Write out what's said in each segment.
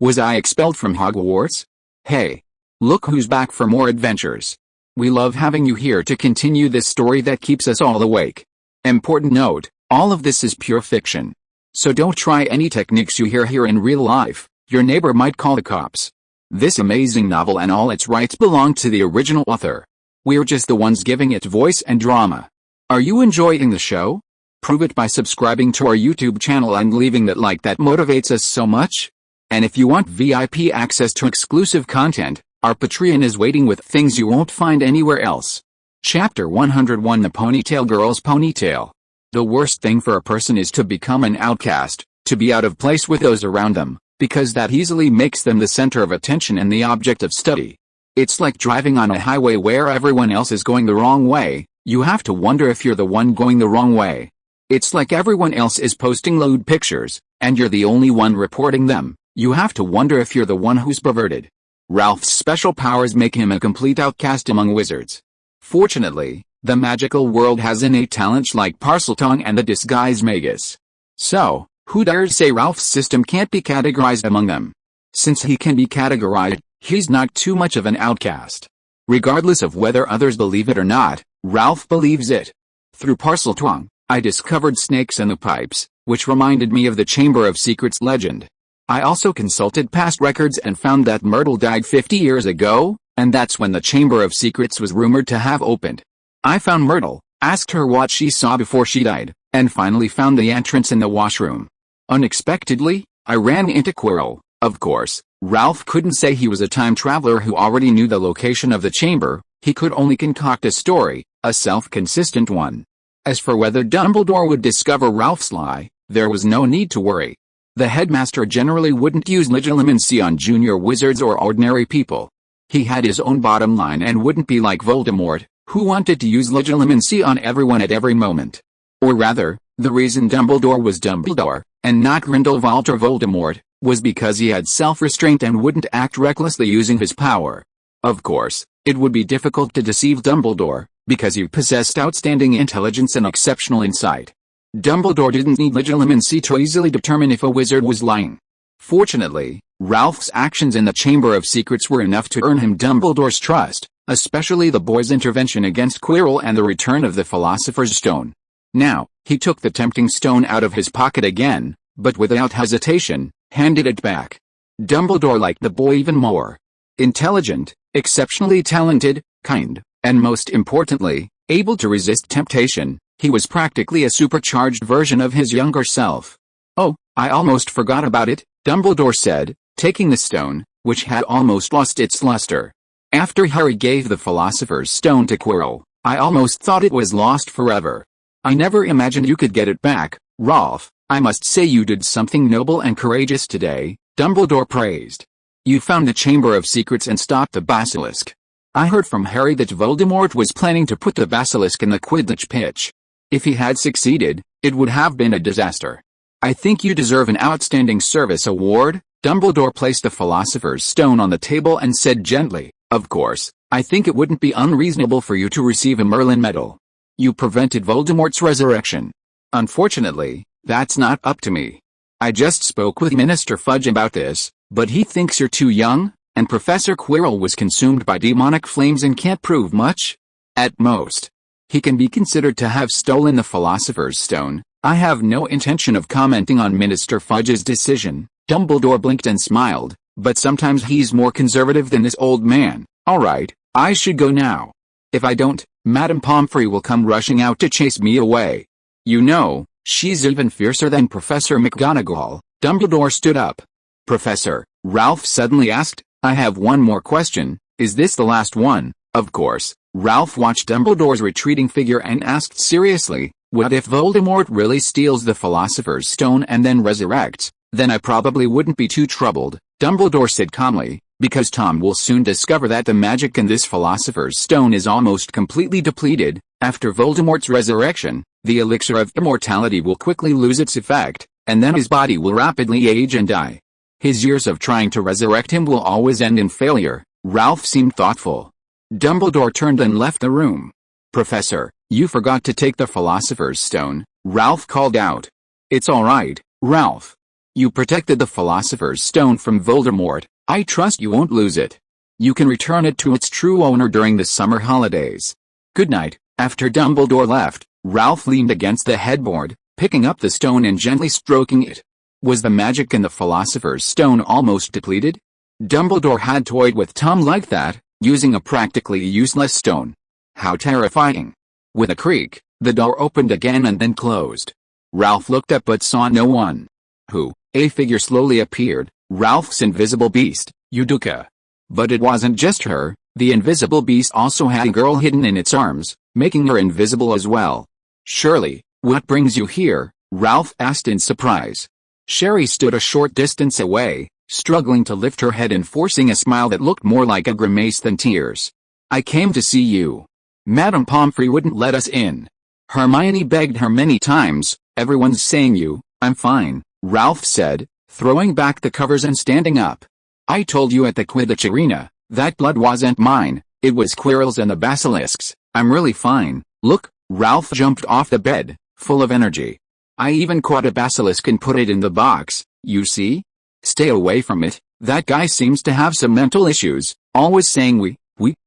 Was I expelled from Hogwarts? Hey! Look who's back for more adventures. We love having you here to continue this story that keeps us all awake. Important note, all of this is pure fiction. So don't try any techniques you hear here in real life, your neighbor might call the cops. This amazing novel and all its rights belong to the original author. We're just the ones giving it voice and drama. Are you enjoying the show? Prove it by subscribing to our YouTube channel and leaving that like that motivates us so much. And if you want VIP access to exclusive content, our Patreon is waiting with things you won't find anywhere else. Chapter 101 The Ponytail Girl's Ponytail. The worst thing for a person is to become an outcast, to be out of place with those around them, because that easily makes them the center of attention and the object of study. It's like driving on a highway where everyone else is going the wrong way, you have to wonder if you're the one going the wrong way. It's like everyone else is posting lewd pictures, and you're the only one reporting them, you have to wonder if you're the one who's perverted. Ralph's special powers make him a complete outcast among wizards. Fortunately, the magical world has innate talents like Parseltongue and the disguise magus. So, who dares say Ralph's system can't be categorized among them? Since he can be categorized, he's not too much of an outcast. Regardless of whether others believe it or not, Ralph believes it. Through Parseltongue, I discovered snakes in the pipes, which reminded me of the Chamber of Secrets legend. I also consulted past records and found that Myrtle died 50 years ago, and that's when the Chamber of Secrets was rumored to have opened. I found Myrtle, asked her what she saw before she died, and finally found the entrance in the washroom. Unexpectedly, I ran into Quirrell. Of course, Ralph couldn't say he was a time traveler who already knew the location of the chamber, he could only concoct a story, a self-consistent one. As for whether Dumbledore would discover Ralph's lie, there was no need to worry. The headmaster generally wouldn't use legilimency on junior wizards or ordinary people. He had his own bottom line and wouldn't be like Voldemort, who wanted to use legilimency on everyone at every moment. Or rather, the reason Dumbledore was Dumbledore, and not Grindelwald or Voldemort, was because he had self-restraint and wouldn't act recklessly using his power. Of course, it would be difficult to deceive Dumbledore, because he possessed outstanding intelligence and exceptional insight. Dumbledore didn't need legilimency to easily determine if a wizard was lying. Fortunately, Ralph's actions in the Chamber of Secrets were enough to earn him Dumbledore's trust, especially the boy's intervention against Quirrell and the return of the Philosopher's Stone. Now, he took the tempting stone out of his pocket again, but without hesitation, handed it back. Dumbledore liked the boy even more. Intelligent, exceptionally talented, kind, and most importantly, able to resist temptation, he was practically a supercharged version of his younger self. "Oh, I almost forgot about it," Dumbledore said, taking the stone, which had almost lost its luster. After Harry gave the Philosopher's Stone to Quirrell, "I almost thought it was lost forever. I never imagined you could get it back, Ralph. I must say you did something noble and courageous today," Dumbledore praised. "You found the Chamber of Secrets and stopped the basilisk. I heard from Harry that Voldemort was planning to put the basilisk in the Quidditch pitch. If he had succeeded, it would have been a disaster. I think you deserve an Outstanding Service Award." Dumbledore placed the Philosopher's Stone on the table and said gently, "Of course, I think it wouldn't be unreasonable for you to receive a Merlin Medal. You prevented Voldemort's resurrection. Unfortunately, that's not up to me. I just spoke with Minister Fudge about this, but he thinks you're too young, and Professor Quirrell was consumed by demonic flames and can't prove much. At most, he can be considered to have stolen the Philosopher's Stone. I have no intention of commenting on Minister Fudge's decision." Dumbledore blinked and smiled, "but sometimes he's more conservative than this old man. All right, I should go now. If I don't, Madame Pomfrey will come rushing out to chase me away. You know, she's even fiercer than Professor McGonagall." Dumbledore stood up. "Professor," Ralph suddenly asked, "I have one more question. Is this the last one?" Of course, Ralph watched Dumbledore's retreating figure and asked seriously, "What if Voldemort really steals the Philosopher's Stone and then resurrects? Then I probably wouldn't be too troubled," Dumbledore said calmly, "because Tom will soon discover that the magic in this Philosopher's Stone is almost completely depleted. After Voldemort's resurrection, the elixir of immortality will quickly lose its effect, and then his body will rapidly age and die. His years of trying to resurrect him will always end in failure." Ralph seemed thoughtful. Dumbledore turned and left the room. "Professor, you forgot to take the Philosopher's Stone," Ralph called out. "It's all right, Ralph. You protected the Philosopher's Stone from Voldemort. I trust you won't lose it. You can return it to its true owner during the summer holidays. Good night." After Dumbledore left, Ralph leaned against the headboard, picking up the stone and gently stroking it. Was the magic in the Philosopher's Stone almost depleted? Dumbledore had toyed with Tom like that, using a practically useless stone. How terrifying. With a creak, the door opened again and then closed. Ralph looked up but saw no one. Who? A figure slowly appeared, Ralph's invisible beast, Udoka. But it wasn't just her, the invisible beast also had a girl hidden in its arms, making her invisible as well. "Shirley, what brings you here?" Ralph asked in surprise. Sherry stood a short distance away, struggling to lift her head and forcing a smile that looked more like a grimace than tears. "I came to see you. Madame Pomfrey wouldn't let us in. Hermione begged her many times. Everyone's saying you." "I'm fine," Ralph said, throwing back the covers and standing up. "I told you at the Quidditch arena, that blood wasn't mine, it was Quirrell's and the basilisks. I'm really fine. Look." Ralph jumped off the bed, full of energy. "I even caught a basilisk and put it in the box, you see? Stay away from it, that guy seems to have some mental issues, always saying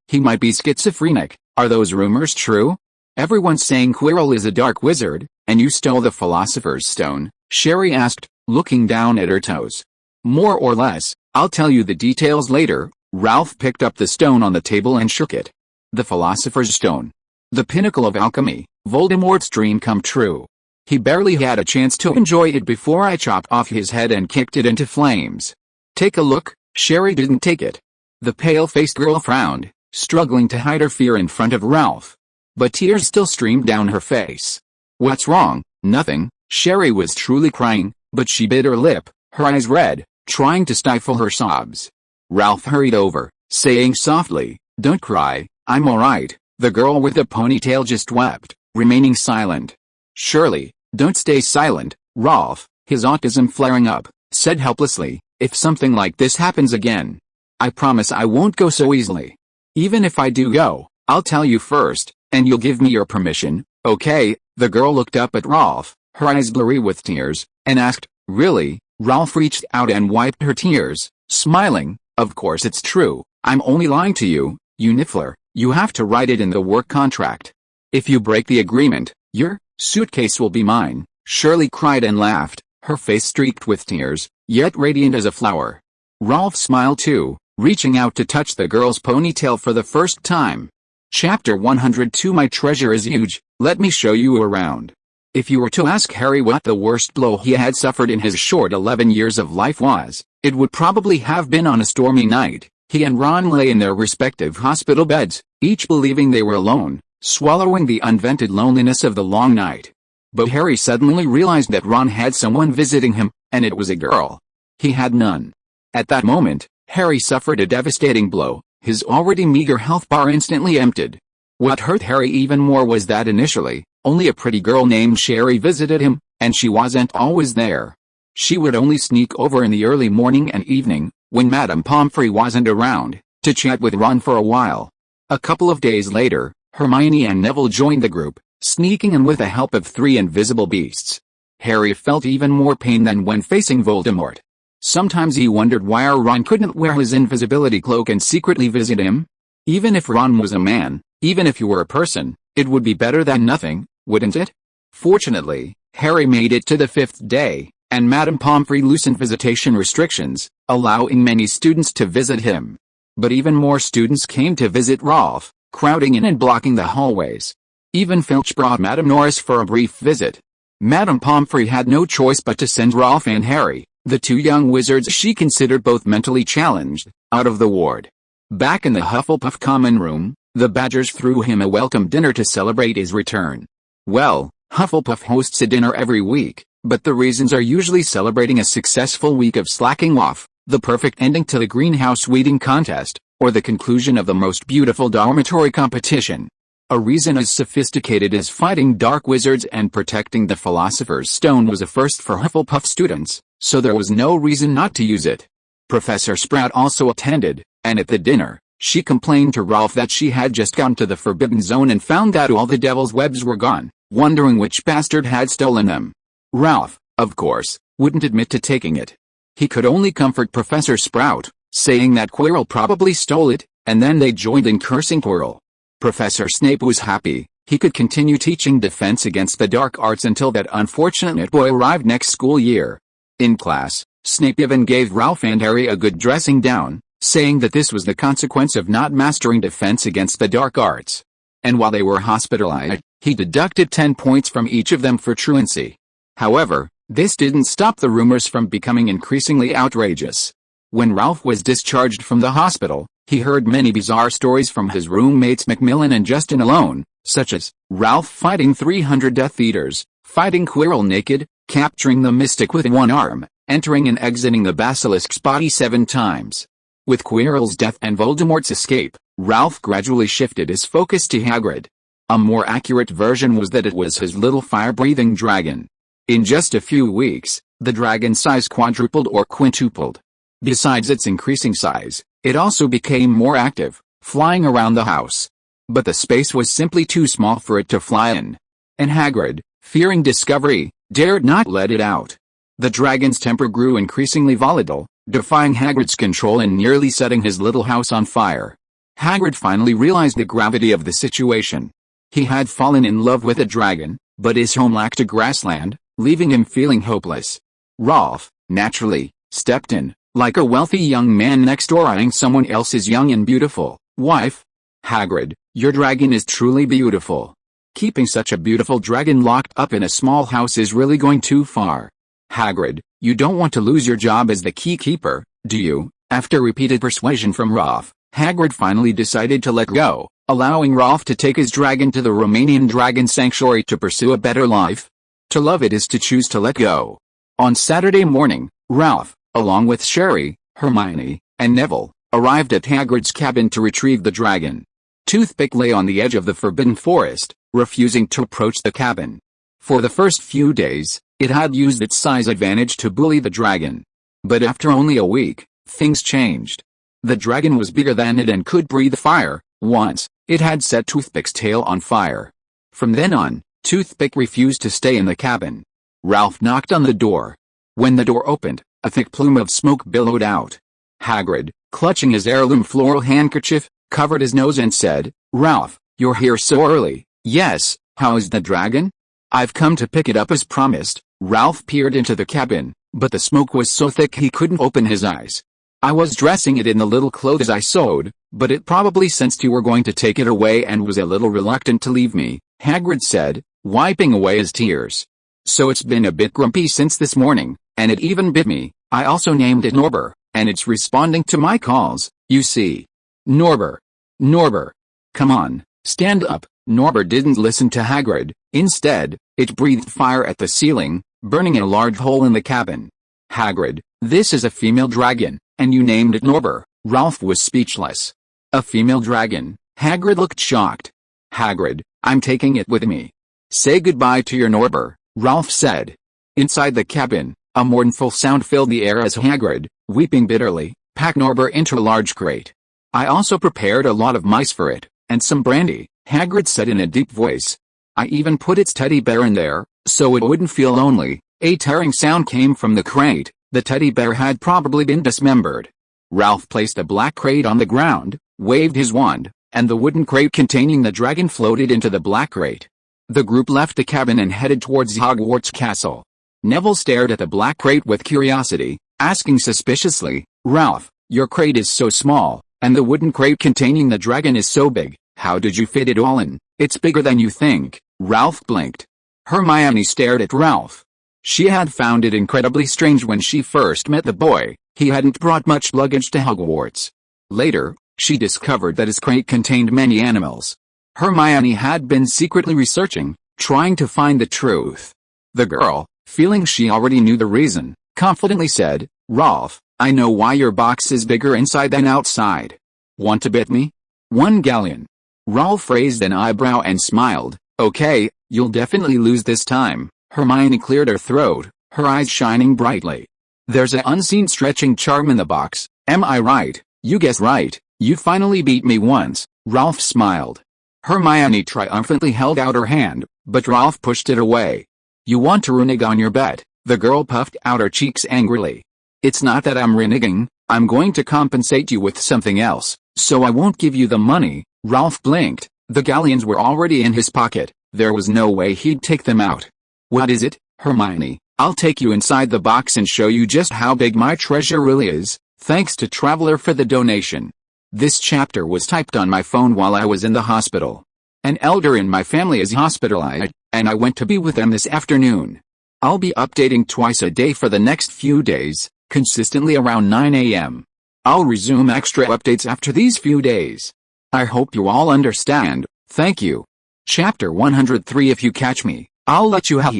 he might be schizophrenic. Are those rumors true? Everyone's saying Quirrell is a dark wizard, and you stole the Philosopher's Stone," Sherry asked, looking down at her toes. "More or less, I'll tell you the details later." Ralph picked up the stone on the table and shook it. The Philosopher's Stone. The pinnacle of alchemy, Voldemort's dream come true. He barely had a chance to enjoy it before I chopped off his head and kicked it into flames. "Take a look." Sherry didn't take it. The pale-faced girl frowned, struggling to hide her fear in front of Ralph. But tears still streamed down her face. "What's wrong?" "Nothing." Sherry was truly crying, but she bit her lip, her eyes red, trying to stifle her sobs. Ralph hurried over, saying softly, "Don't cry, I'm alright." The girl with the ponytail just wept, remaining silent. "Shirley, don't stay silent," Ralph, his autism flaring up, said helplessly. "If something like this happens again, I promise I won't go so easily. Even if I do go, I'll tell you first, and you'll give me your permission, okay?" The girl looked up at Ralph, her eyes blurry with tears, and asked, "Really?" Ralph reached out and wiped her tears, smiling. "Of course it's true, I'm only lying to you, you niffler. You have to write it in the work contract. If you break the agreement, your suitcase will be mine." Shirley cried and laughed, her face streaked with tears, yet radiant as a flower. Ralph smiled too, reaching out to touch the girl's ponytail for the first time. Chapter 102 My treasure is huge, let me show you around. If you were to ask Harry what the worst blow he had suffered in his short 11 years of life was, it would probably have been on a stormy night. He and Ron lay in their respective hospital beds, each believing they were alone, swallowing the unvented loneliness of the long night. But Harry suddenly realized that Ron had someone visiting him, and it was a girl. He had none. At that moment, Harry suffered a devastating blow, his already meager health bar instantly emptied. What hurt Harry even more was that initially, only a pretty girl named Sherry visited him, and she wasn't always there. She would only sneak over in the early morning and evening, when Madame Pomfrey wasn't around, to chat with Ron for a while. A couple of days later, Hermione and Neville joined the group, sneaking in with the help of 3 invisible beasts. Harry felt even more pain than when facing Voldemort. Sometimes he wondered why Ron couldn't wear his invisibility cloak and secretly visit him. Even if Ron was a man, even if you were a person, it would be better than nothing, wouldn't it? Fortunately, Harry made it to the 5th day, and Madame Pomfrey loosened visitation restrictions, allowing many students to visit him. But even more students came to visit Ralph, crowding in and blocking the hallways. Even Filch brought Madame Norris for a brief visit. Madame Pomfrey had no choice but to send Ralph and Harry, the 2 young wizards she considered both mentally challenged, out of the ward. Back in the Hufflepuff common room, the Badgers threw him a welcome dinner to celebrate his return. Well, Hufflepuff hosts a dinner every week, but the reasons are usually celebrating a successful week of slacking off, the perfect ending to the greenhouse weeding contest, or the conclusion of the most beautiful dormitory competition. A reason as sophisticated as fighting dark wizards and protecting the Philosopher's Stone was a first for Hufflepuff students, so there was no reason not to use it. Professor Sprout also attended, and at the dinner, she complained to Ralph that she had just gone to the Forbidden Zone and found that all the devil's webs were gone, wondering which bastard had stolen them. Ralph, of course, wouldn't admit to taking it. He could only comfort Professor Sprout, saying that Quirrell probably stole it, and then they joined in cursing Quirrell. Professor Snape was happy. He could continue teaching defense against the dark arts until that unfortunate boy arrived next school year. In class, Snape even gave Ralph and Harry a good dressing down, saying that this was the consequence of not mastering defense against the dark arts. And while they were hospitalized, he deducted 10 points from each of them for truancy. However, this didn't stop the rumors from becoming increasingly outrageous. When Ralph was discharged from the hospital, he heard many bizarre stories from his roommates Macmillan and Justin alone, such as Ralph fighting 300 Death Eaters, fighting Quirrell naked, capturing the Mystic with one arm, entering and exiting the Basilisk's body 7 times. With Quirrell's death and Voldemort's escape, Ralph gradually shifted his focus to Hagrid. A more accurate version was that it was his little fire-breathing dragon. In just a few weeks, the dragon's size quadrupled or quintupled. Besides its increasing size, it also became more active, flying around the house. But the space was simply too small for it to fly in. And Hagrid, fearing discovery, dared not let it out. The dragon's temper grew increasingly volatile, defying Hagrid's control and nearly setting his little house on fire. Hagrid finally realized the gravity of the situation. He had fallen in love with a dragon, but his home lacked a grassland, leaving him feeling hopeless. Ralph, naturally, stepped in, like a wealthy young man next door eyeing someone else's young and beautiful wife. Hagrid, your dragon is truly beautiful. Keeping such a beautiful dragon locked up in a small house is really going too far. Hagrid, you don't want to lose your job as the key keeper, do you? After repeated persuasion from Ralph, Hagrid finally decided to let go, allowing Ralph to take his dragon to the Romanian Dragon Sanctuary to pursue a better life. To love it is to choose to let go. On Saturday morning, Ralph, along with Sherry, Hermione, and Neville, arrived at Hagrid's cabin to retrieve the dragon. Toothpick lay on the edge of the Forbidden Forest, refusing to approach the cabin. For the first few days, it had used its size advantage to bully the dragon. But after only a week, things changed. The dragon was bigger than it and could breathe fire. Once, it had set Toothpick's tail on fire. From then on, Toothpick refused to stay in the cabin. Ralph knocked on the door. When the door opened, a thick plume of smoke billowed out. Hagrid, clutching his heirloom floral handkerchief, covered his nose and said, "Ralph, you're here so early." "Yes, how is the dragon?" "I've come to pick it up as promised." Ralph peered into the cabin, but the smoke was so thick he couldn't open his eyes. "I was dressing it in the little clothes I sewed, but it probably sensed you were going to take it away and was a little reluctant to leave me," Hagrid said, wiping away his tears. "So it's been a bit grumpy since this morning, and it even bit me. I also named it Norbert, and it's responding to my calls, you see." "Norbert. Norbert. Come on, stand up." Norbert didn't listen to Hagrid. Instead, it breathed fire at the ceiling, burning a large hole in the cabin. "Hagrid, this is a female dragon, and you named it Norbert." Ralph was speechless. "A female dragon?" Hagrid looked shocked. "Hagrid, I'm taking it with me." "Say goodbye to your Norbert," Ralph said. Inside the cabin, a mournful sound filled the air as Hagrid, weeping bitterly, packed Norbert into a large crate. "I also prepared a lot of mice for it, and some brandy," Hagrid said in a deep voice. "I even put its teddy bear in there, so it wouldn't feel lonely." A tearing sound came from the crate. The teddy bear had probably been dismembered. Ralph placed a black crate on the ground, waved his wand, and the wooden crate containing the dragon floated into the black crate. The group left the cabin and headed towards Hogwarts Castle. Neville stared at the black crate with curiosity, asking suspiciously, "Ralph, your crate is so small, and the wooden crate containing the dragon is so big. How did you fit it all in?" "It's bigger than you think." Ralph blinked. Hermione stared at Ralph. She had found it incredibly strange when she first met the boy. He hadn't brought much luggage to Hogwarts. Later, she discovered that his crate contained many animals. Hermione had been secretly researching, trying to find the truth. The girl, feeling she already knew the reason, confidently said, "Ralph, I know why your box is bigger inside than outside. Want to bet me?" "1 galleon." Ralph raised an eyebrow and smiled. "Okay, you'll definitely lose this time." Hermione cleared her throat, her eyes shining brightly. "There's an unseen stretching charm in the box, am I right?" "You guessed right, you finally beat me once." Ralph smiled. Hermione triumphantly held out her hand, but Ralph pushed it away. "You want to renege on your bet?" The girl puffed out her cheeks angrily. It's not that I'm reneging, I'm going to compensate you with something else, so I won't give you the money. Ralph blinked. The galleons were already in his pocket, there was no way he'd take them out. What is it, Hermione? I'll take you inside the box and show you just how big my treasure really is. Thanks to Traveler for the donation. This chapter was typed on my phone while I was in the hospital. An elder in my family is hospitalized, and I went to be with them this afternoon. I'll be updating twice a day for the next few days, consistently around 9 a.m. I'll resume extra updates after these few days. I hope you all understand. Thank you. Chapter 103. If you catch me, I'll let you have.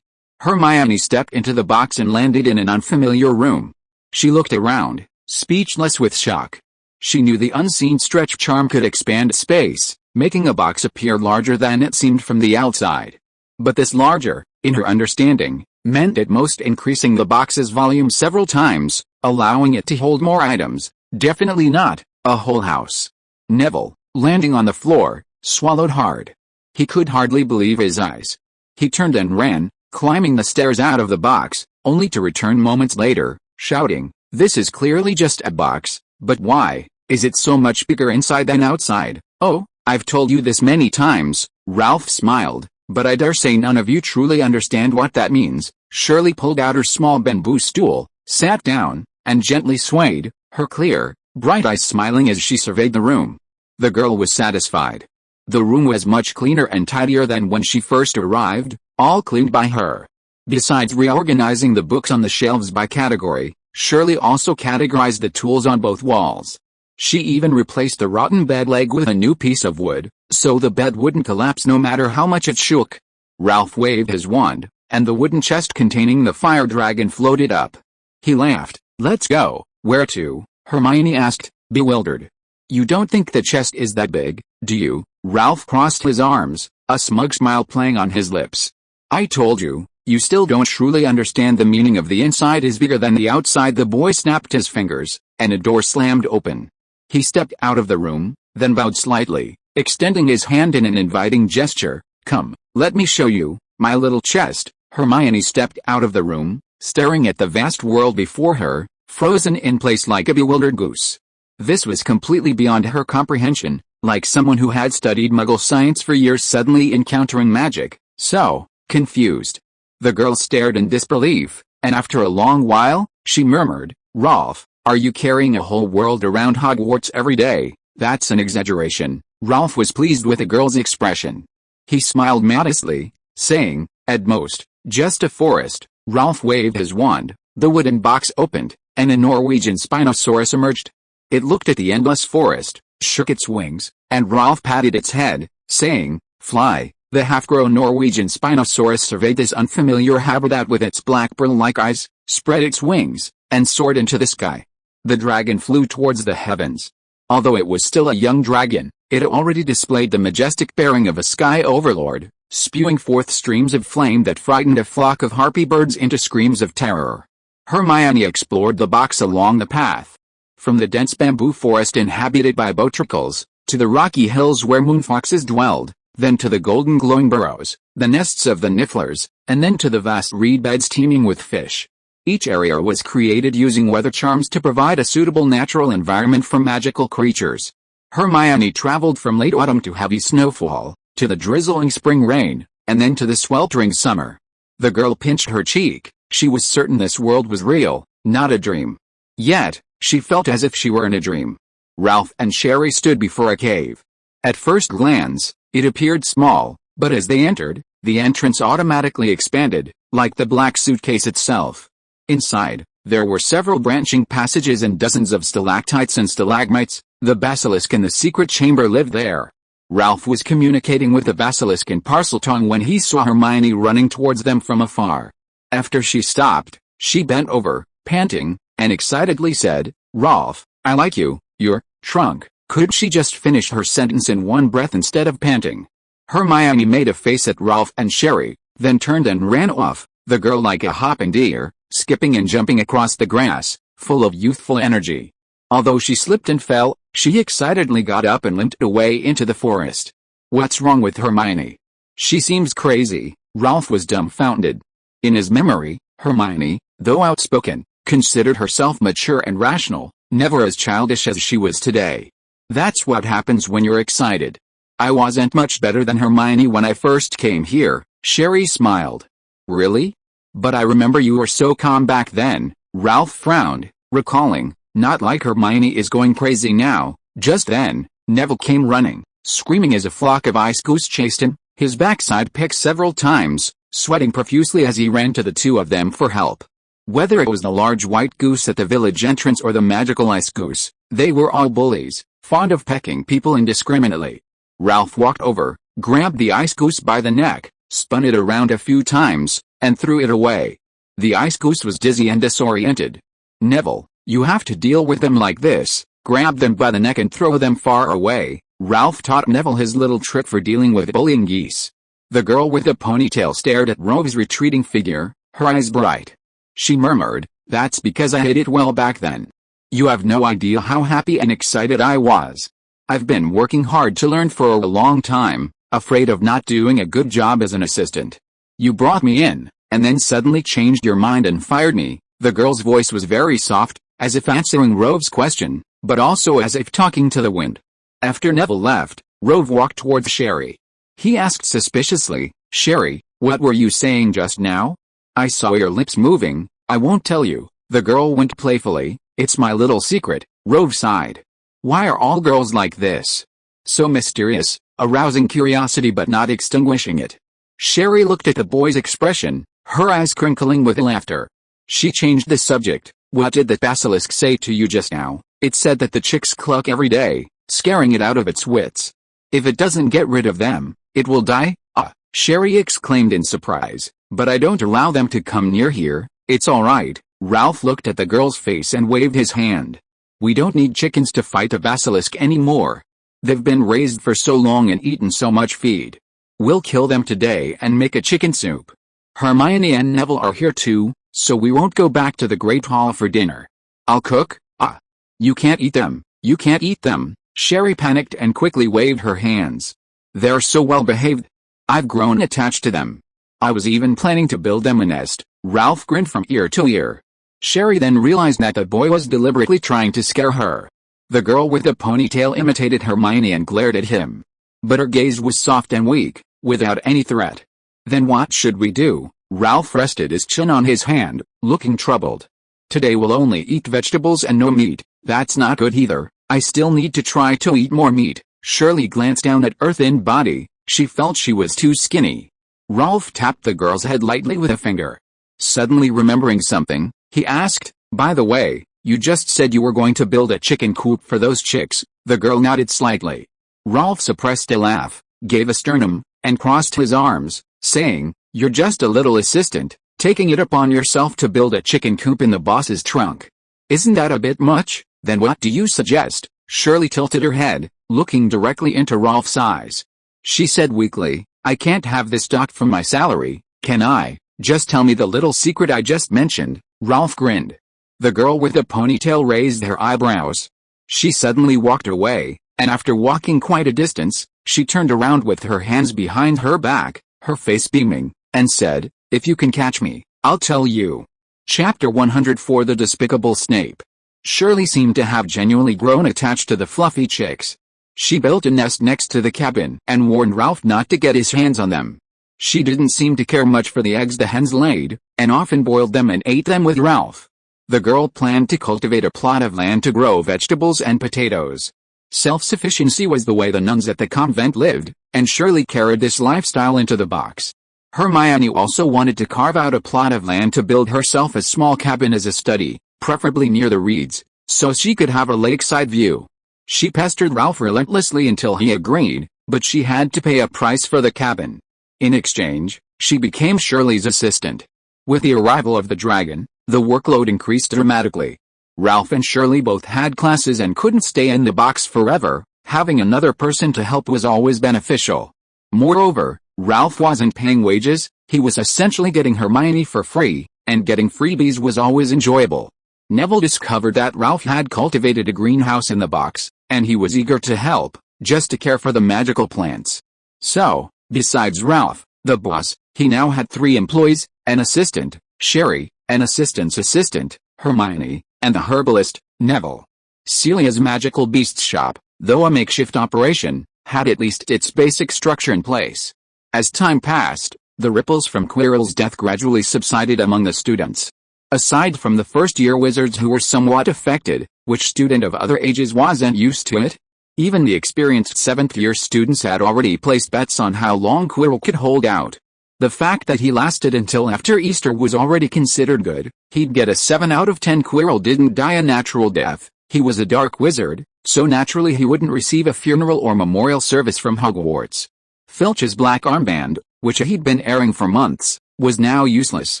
Hermione stepped into the box and landed in an unfamiliar room. She looked around, speechless with shock. She knew the unseen stretch charm could expand space, making a box appear larger than it seemed from the outside. But this larger, in her understanding, meant at most increasing the box's volume several times, allowing it to hold more items, definitely not a whole house. Neville, landing on the floor, swallowed hard. He could hardly believe his eyes. He turned and ran, climbing the stairs out of the box, only to return moments later, shouting, "This is clearly just a box, but why is it so much bigger inside than outside?" "Oh, I've told you this many times," Ralph smiled, "but I dare say none of you truly understand what that means." Shirley pulled out her small bamboo stool, sat down, and gently swayed, her clear, bright eyes smiling as she surveyed the room. The girl was satisfied. The room was much cleaner and tidier than when she first arrived, all cleaned by her. Besides reorganizing the books on the shelves by category, Shirley also categorized the tools on both walls. She even replaced the rotten bed leg with a new piece of wood, so the bed wouldn't collapse no matter how much it shook. Ralph waved his wand, and the wooden chest containing the fire dragon floated up. He laughed. "Let's go." "Where to?" Hermione asked, bewildered. "You don't think the chest is that big, do you?" Ralph crossed his arms, a smug smile playing on his lips. "I told you, you still don't truly understand the meaning of the inside is bigger than the outside." The boy snapped his fingers, and a door slammed open. He stepped out of the room, then bowed slightly, extending his hand in an inviting gesture. "Come, let me show you, my little chest." Hermione stepped out of the room, staring at the vast world before her, frozen in place like a bewildered goose. This was completely beyond her comprehension, like someone who had studied Muggle science for years suddenly encountering magic, so confused. The girl stared in disbelief, and after a long while, she murmured, "Ralph, are you carrying a whole world around Hogwarts every day?" "That's an exaggeration." Ralph was pleased with the girl's expression. He smiled modestly, saying, "At most, just a forest." Ralph waved his wand, the wooden box opened, and a Norwegian Spinosaurus emerged. It looked at the endless forest, shook its wings, and Ralph patted its head, saying, "Fly." The half-grown Norwegian Spinosaurus surveyed this unfamiliar habitat with its black pearl-like eyes, spread its wings, and soared into the sky. The dragon flew towards the heavens. Although it was still a young dragon, it already displayed the majestic bearing of a sky overlord, spewing forth streams of flame that frightened a flock of harpy birds into screams of terror. Hermione explored the box along the path. From the dense bamboo forest inhabited by botricles, to the rocky hills where moonfoxes dwelled, then to the golden glowing burrows, the nests of the nifflers, and then to the vast reed beds teeming with fish. Each area was created using weather charms to provide a suitable natural environment for magical creatures. Hermione traveled from late autumn to heavy snowfall, to the drizzling spring rain, and then to the sweltering summer. The girl pinched her cheek. She was certain this world was real, not a dream. Yet, she felt as if she were in a dream. Ralph and Sherry stood before a cave. At first glance, it appeared small, but as they entered, the entrance automatically expanded, like the black suitcase itself. Inside, there were several branching passages and dozens of stalactites and stalagmites. The basilisk in the secret chamber lived there. Ralph was communicating with the basilisk in Parseltongue when he saw Hermione running towards them from afar. After she stopped, she bent over, panting, and excitedly said, "Ralph, I like you, your trunk." Could she just finish her sentence in one breath instead of panting? Hermione made a face at Ralph and Sherry, then turned and ran off, the girl like a hopping deer, skipping and jumping across the grass, full of youthful energy. Although she slipped and fell, she excitedly got up and limped away into the forest. "What's wrong with Hermione? She seems crazy." Ralph was dumbfounded. In his memory, Hermione, though outspoken, considered herself mature and rational, never as childish as she was today. That's what happens when you're excited. I wasn't much better than Hermione when I first came here, Sherry smiled. Really? But I remember you were so calm back then, Ralph frowned, recalling, not like Hermione is going crazy now. Just then, Neville came running, screaming as a flock of ice goose chased him, his backside picked several times, sweating profusely as he ran to the two of them for help. Whether it was the large white goose at the village entrance or the magical ice goose, they were all bullies, fond of pecking people indiscriminately. Ralph walked over, grabbed the ice goose by the neck, spun it around a few times, and threw it away. The ice goose was dizzy and disoriented. Neville, you have to deal with them like this, grab them by the neck and throw them far away. Ralph taught Neville his little trick for dealing with bullying geese. The girl with the ponytail stared at Rove's retreating figure, her eyes bright. She murmured, "That's because I hid it well back then. You have no idea how happy and excited I was. I've been working hard to learn for a long time, afraid of not doing a good job as an assistant. You brought me in, and then suddenly changed your mind and fired me." The girl's voice was very soft, as if answering Rove's question, but also as if talking to the wind. After Neville left, Rove walked towards Sherry. He asked suspiciously, "Sherry, what were you saying just now?" "I saw your lips moving, I won't tell you," the girl winked playfully. "It's my little secret," Rove sighed. Why are all girls like this? So mysterious, arousing curiosity but not extinguishing it. Sherry looked at the boy's expression, her eyes crinkling with laughter. She changed the subject. "What did the basilisk say to you just now?" "It said that the chicks cluck every day, scaring it out of its wits. If it doesn't get rid of them, it will die." "Ah," Sherry exclaimed in surprise, "but I don't allow them to come near here." "It's all right." Ralph looked at the girl's face and waved his hand. "We don't need chickens to fight a basilisk anymore. They've been raised for so long and eaten so much feed. We'll kill them today and make a chicken soup. Hermione and Neville are here too, so we won't go back to the Great Hall for dinner. I'll cook." "Ah. You can't eat them. You can't eat them." Sherry panicked and quickly waved her hands. "They're so well behaved. I've grown attached to them. I was even planning to build them a nest." Ralph grinned from ear to ear. Sherry then realized that the boy was deliberately trying to scare her. The girl with the ponytail imitated Hermione and glared at him. But her gaze was soft and weak, without any threat. "Then what should we do?" Ralph rested his chin on his hand, looking troubled. "Today we'll only eat vegetables and no meat." "That's not good either. I still need to try to eat more meat." Shirley glanced down at her thin body. She felt she was too skinny. Ralph tapped the girl's head lightly with a finger. Suddenly remembering something, he asked, "By the way, you just said you were going to build a chicken coop for those chicks." The girl nodded slightly. Ralph suppressed a laugh, gave a sternum, and crossed his arms, saying, "You're just a little assistant, taking it upon yourself to build a chicken coop in the boss's trunk. Isn't that a bit much? Then what do you suggest?" Shirley tilted her head, looking directly into Ralph's eyes. She said weakly, "I can't have this docked from my salary, can I? Just tell me the little secret I just mentioned." Ralph grinned. The girl with the ponytail raised her eyebrows. She suddenly walked away, and after walking quite a distance, she turned around with her hands behind her back, her face beaming, and said, "If you can catch me, I'll tell you." Chapter 104 The Despicable Snape. Shirley seemed to have genuinely grown attached to the fluffy chicks. She built a nest next to the cabin and warned Ralph not to get his hands on them. She didn't seem to care much for the eggs the hens laid, and often boiled them and ate them with Ralph. The girl planned to cultivate a plot of land to grow vegetables and potatoes. Self-sufficiency was the way the nuns at the convent lived, and Shirley carried this lifestyle into the box. Hermione also wanted to carve out a plot of land to build herself a small cabin as a study, preferably near the reeds, so she could have a lakeside view. She pestered Ralph relentlessly until he agreed, but she had to pay a price for the cabin. In exchange, she became Shirley's assistant. With the arrival of the dragon, the workload increased dramatically. Ralph and Shirley both had classes and couldn't stay in the box forever. Having another person to help was always beneficial. Moreover, Ralph wasn't paying wages, he was essentially getting Hermione for free, and getting freebies was always enjoyable. Neville discovered that Ralph had cultivated a greenhouse in the box, and he was eager to help, just to care for the magical plants. So, besides Ralph, the boss, he now had 3 employees, an assistant, Sherry, an assistant's assistant, Hermione, and the herbalist, Neville. Celia's magical beasts shop, though a makeshift operation, had at least its basic structure in place. As time passed, the ripples from Quirrell's death gradually subsided among the students. Aside from the first-year wizards who were somewhat affected, which student of other ages wasn't used to it? Even the experienced 7th-year students had already placed bets on how long Quirrell could hold out. The fact that he lasted until after Easter was already considered good. He'd get a 7 out of 10. Quirrell didn't die a natural death. He was a dark wizard, so naturally he wouldn't receive a funeral or memorial service from Hogwarts. Filch's black armband, which he'd been airing for months, was now useless,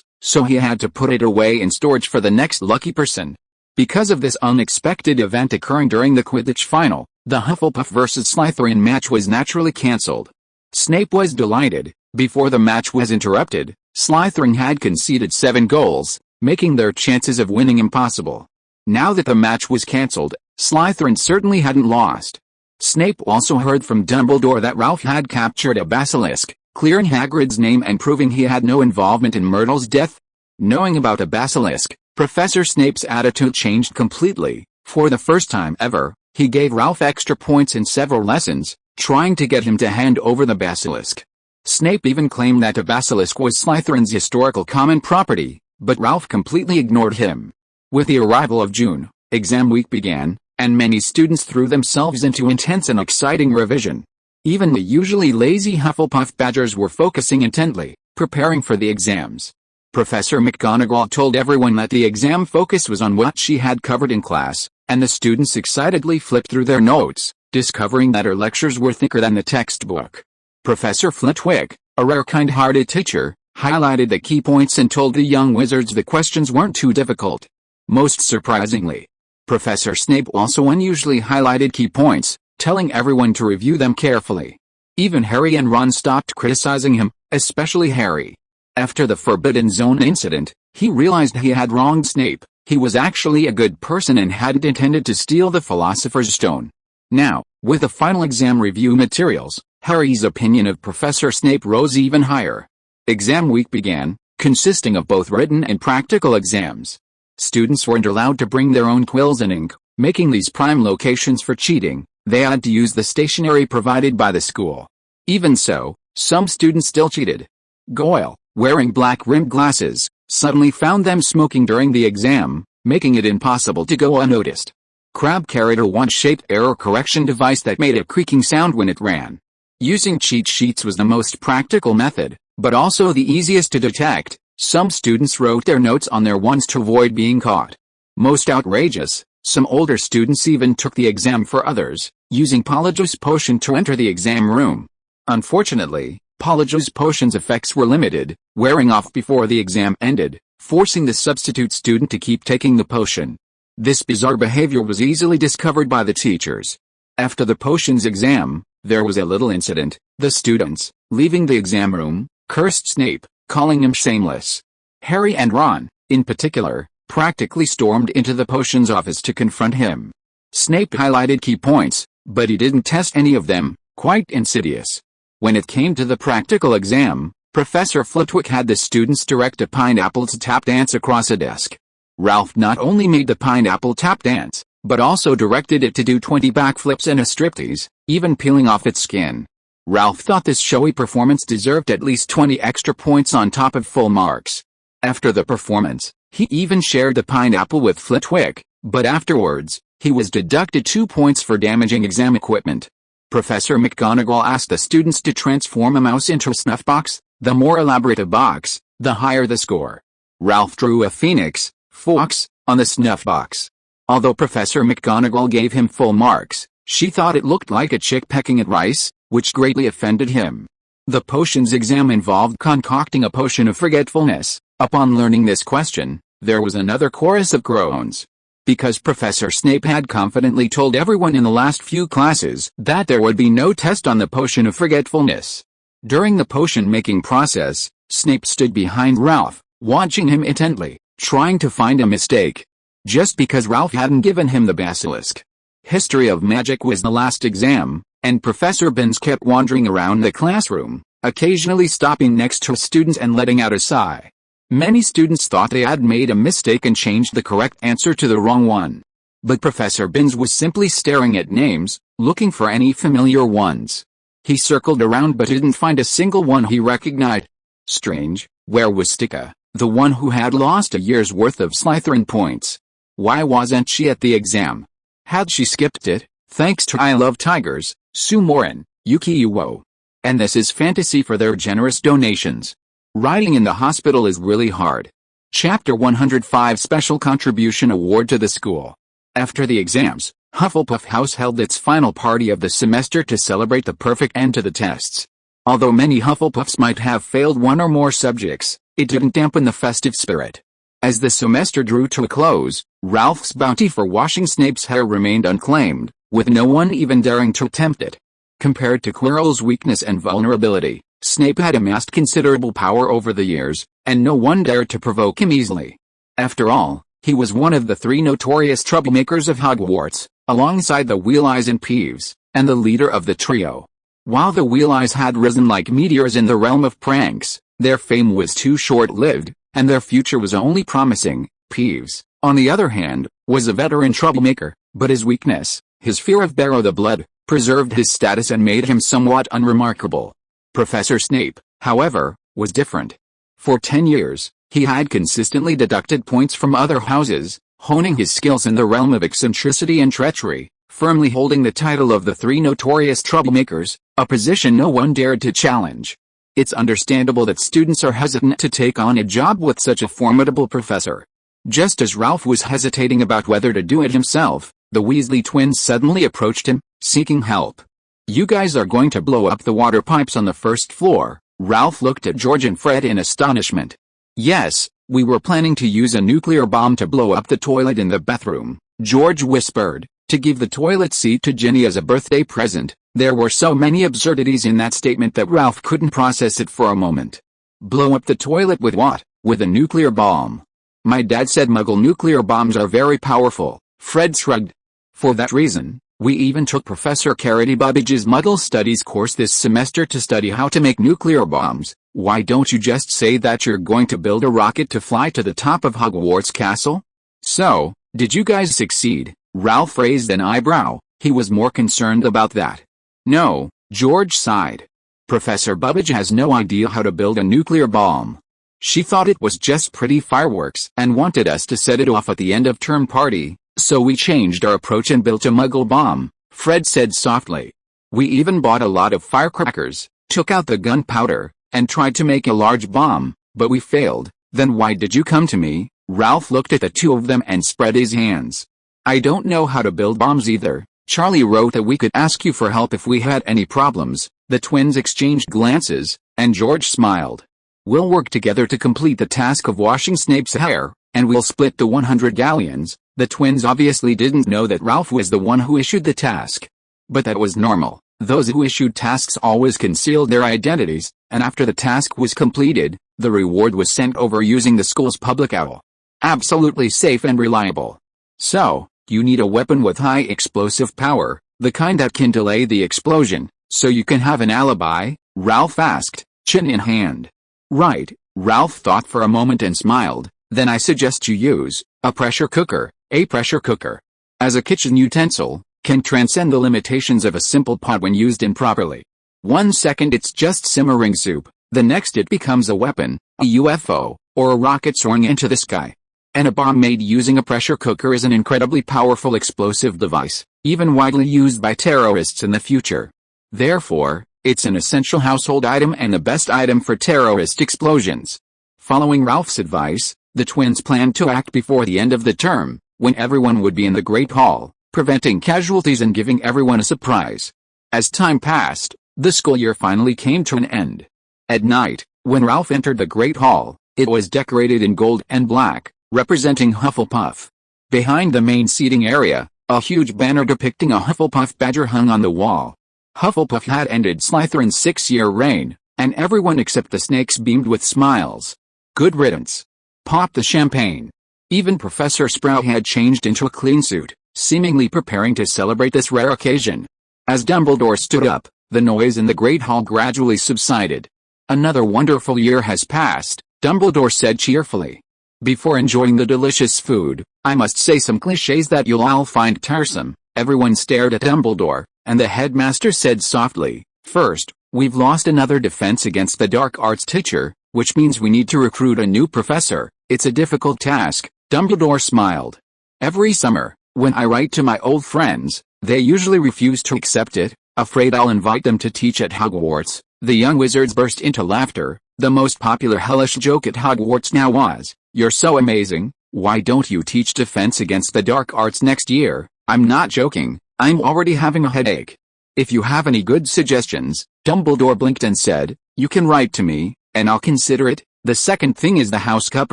so he had to put it away in storage for the next lucky person. Because of this unexpected event occurring during the Quidditch final, the Hufflepuff vs. Slytherin match was naturally cancelled. Snape was delighted. Before the match was interrupted, Slytherin had conceded 7 goals, making their chances of winning impossible. Now that the match was cancelled, Slytherin certainly hadn't lost. Snape also heard from Dumbledore that Ralph had captured a basilisk, clearing Hagrid's name and proving he had no involvement in Myrtle's death. Knowing about a basilisk, Professor Snape's attitude changed completely. For the first time ever, he gave Ralph extra points in several lessons, trying to get him to hand over the basilisk. Snape even claimed that a basilisk was Slytherin's historical common property, but Ralph completely ignored him. With the arrival of June, exam week began, and many students threw themselves into intense and exciting revision. Even the usually lazy Hufflepuff Badgers were focusing intently, preparing for the exams. Professor McGonagall told everyone that the exam focus was on what she had covered in class, and the students excitedly flipped through their notes, discovering that her lectures were thicker than the textbook. Professor Flitwick, a rare kind-hearted teacher, highlighted the key points and told the young wizards the questions weren't too difficult. Most surprisingly, Professor Snape also unusually highlighted key points, telling everyone to review them carefully. Even Harry and Ron stopped criticizing him, especially Harry. After the Forbidden Zone incident, he realized he had wronged Snape. He was actually a good person and hadn't intended to steal the Philosopher's Stone. Now, with the final exam review materials, Harry's opinion of Professor Snape rose even higher. Exam week began, consisting of both written and practical exams. Students weren't allowed to bring their own quills and ink, making these prime locations for cheating. They had to use the stationery provided by the school. Even so, some students still cheated. Goyle, wearing black-rimmed glasses, suddenly found them smoking during the exam, making it impossible to go unnoticed. Crabbe carried a wand-shaped error correction device that made a creaking sound when it ran. Using cheat sheets was the most practical method, but also the easiest to detect. Some students wrote their notes on their wands to avoid being caught. Most outrageous, some older students even took the exam for others, using Polyjuice Potion to enter the exam room. Unfortunately, Polyjuice Potion's effects were limited, wearing off before the exam ended, forcing the substitute student to keep taking the potion. This bizarre behavior was easily discovered by the teachers. After the potions exam, there was a little incident. The students, leaving the exam room, cursed Snape, calling him shameless. Harry and Ron, in particular, practically stormed into the potions office to confront him. Snape highlighted key points, but he didn't test any of them, quite insidious. When it came to the practical exam, Professor Flitwick had the students direct a pineapple to tap dance across a desk. Ralph not only made the pineapple tap dance, but also directed it to do 20 backflips and a striptease, even peeling off its skin. Ralph thought this showy performance deserved at least 20 extra points on top of full marks. After the performance, he even shared the pineapple with Flitwick, but afterwards, he was deducted 2 points for damaging exam equipment. Professor McGonagall asked the students to transform a mouse into a snuff box. The more elaborate a box, the higher the score. Ralph drew a phoenix, fox, on the snuff box. Although Professor McGonagall gave him full marks, she thought it looked like a chick pecking at rice, which greatly offended him. The potions exam involved concocting a potion of forgetfulness. Upon learning this question, there was another chorus of groans. Because Professor Snape had confidently told everyone in the last few classes that there would be no test on the potion of forgetfulness. During the potion-making process, Snape stood behind Ralph, watching him intently, trying to find a mistake. Just because Ralph hadn't given him the basilisk. History of Magic was the last exam, and Professor Binns kept wandering around the classroom, occasionally stopping next to students and letting out a sigh. Many students thought they had made a mistake and changed the correct answer to the wrong one. But Professor Binns was simply staring at names, looking for any familiar ones. He circled around but didn't find a single one he recognized. Strange, where was Sticka, the one who had lost a year's worth of Slytherin points? Why wasn't she at the exam? Had she skipped it? Thanks to I Love Tigers, Sue Morin, Yuki Uwo, and This Is Fantasy for their generous donations. Writing in the hospital is really hard. Chapter 105 Special Contribution Award to the School. After the exams, Hufflepuff House held its final party of the semester to celebrate the perfect end to the tests. Although many Hufflepuffs might have failed one or more subjects, it didn't dampen the festive spirit. As the semester drew to a close, Ralph's bounty for washing Snape's hair remained unclaimed, with no one even daring to attempt it. Compared to Quirrell's weakness and vulnerability, Snape had amassed considerable power over the years, and no one dared to provoke him easily. After all, he was one of the three notorious troublemakers of Hogwarts, alongside the Wheeleyes and Peeves, and the leader of the trio. While the Wheeleyes had risen like meteors in the realm of pranks, their fame was too short-lived, and their future was only promising. Peeves, on the other hand, was a veteran troublemaker, but his weakness, his fear of Barrow the Blood, preserved his status and made him somewhat unremarkable. Professor Snape, however, was different. For 10 years, he had consistently deducted points from other houses, honing his skills in the realm of eccentricity and treachery, firmly holding the title of the three notorious troublemakers, a position no one dared to challenge. It's understandable that students are hesitant to take on a job with such a formidable professor. Just as Ralph was hesitating about whether to do it himself, the Weasley twins suddenly approached him, seeking help. "You guys are going to blow up the water pipes on the first floor." Ralph looked at George and Fred in astonishment. "Yes, we were planning to use a nuclear bomb to blow up the toilet in the bathroom," George whispered, to give the toilet seat to Ginny as a birthday present. There were so many absurdities in that statement that Ralph couldn't process it for a moment. Blow up the toilet with what? With a nuclear bomb. "My dad said Muggle nuclear bombs are very powerful," Fred shrugged. "For that reason, we even took Professor Carity Babbage's Muggle Studies course this semester to study how to make nuclear bombs. Why don't you just say that you're going to build a rocket to fly to the top of Hogwarts Castle?" "So, did you guys succeed?" Ralph raised an eyebrow. He was more concerned about that. "No," George sighed. "Professor Babbage has no idea how to build a nuclear bomb. She thought it was just pretty fireworks and wanted us to set it off at the end of term party, so we changed our approach and built a Muggle bomb," Fred said softly. "We even bought a lot of firecrackers, took out the gunpowder, and tried to make a large bomb, but we failed." "Then why did you come to me?" Ralph looked at the two of them and spread his hands. "I don't know how to build bombs either. Charlie wrote that we could ask you for help if we had any problems." The twins exchanged glances, and George smiled. "We'll work together to complete the task of washing Snape's hair, and we'll split the 100 galleons." The twins obviously didn't know that Ralph was the one who issued the task. But that was normal. Those who issued tasks always concealed their identities, and after the task was completed, the reward was sent over using the school's public owl. Absolutely safe and reliable. "So, you need a weapon with high explosive power, the kind that can delay the explosion, so you can have an alibi?" Ralph asked, chin in hand. "Right." Ralph thought for a moment and smiled. "Then I suggest you use a pressure cooker. A pressure cooker, as a kitchen utensil, can transcend the limitations of a simple pot when used improperly. 1 second it's just simmering soup, the next it becomes a weapon, a UFO, or a rocket soaring into the sky. And a bomb made using a pressure cooker is an incredibly powerful explosive device, even widely used by terrorists in the future. Therefore, it's an essential household item and the best item for terrorist explosions." Following Ralph's advice, the twins planned to act before the end of the term, when everyone would be in the Great Hall, preventing casualties and giving everyone a surprise. As time passed, the school year finally came to an end. At night, when Ralph entered the Great Hall, it was decorated in gold and black, representing Hufflepuff. Behind the main seating area, a huge banner depicting a Hufflepuff badger hung on the wall. Hufflepuff had ended Slytherin's 6-year reign, and everyone except the snakes beamed with smiles. Good riddance. Pop the champagne. Even Professor Sprout had changed into a clean suit, seemingly preparing to celebrate this rare occasion. As Dumbledore stood up, the noise in the Great Hall gradually subsided. Another wonderful year has passed, Dumbledore said cheerfully. Before enjoying the delicious food, I must say some clichés that you'll all find tiresome. Everyone stared at Dumbledore, and the headmaster said softly, "First, we've lost another defense against the dark arts teacher, which means we need to recruit a new professor. It's a difficult task." Dumbledore smiled. "Every summer, when I write to my old friends, they usually refuse to accept it, afraid I'll invite them to teach at Hogwarts." The young wizards burst into laughter. The most popular hellish joke at Hogwarts now was, "You're so amazing, why don't you teach defense against the dark arts next year?" "I'm not joking, I'm already having a headache. If you have any good suggestions," Dumbledore blinked and said, "you can write to me, and I'll consider it." The second thing is the House Cup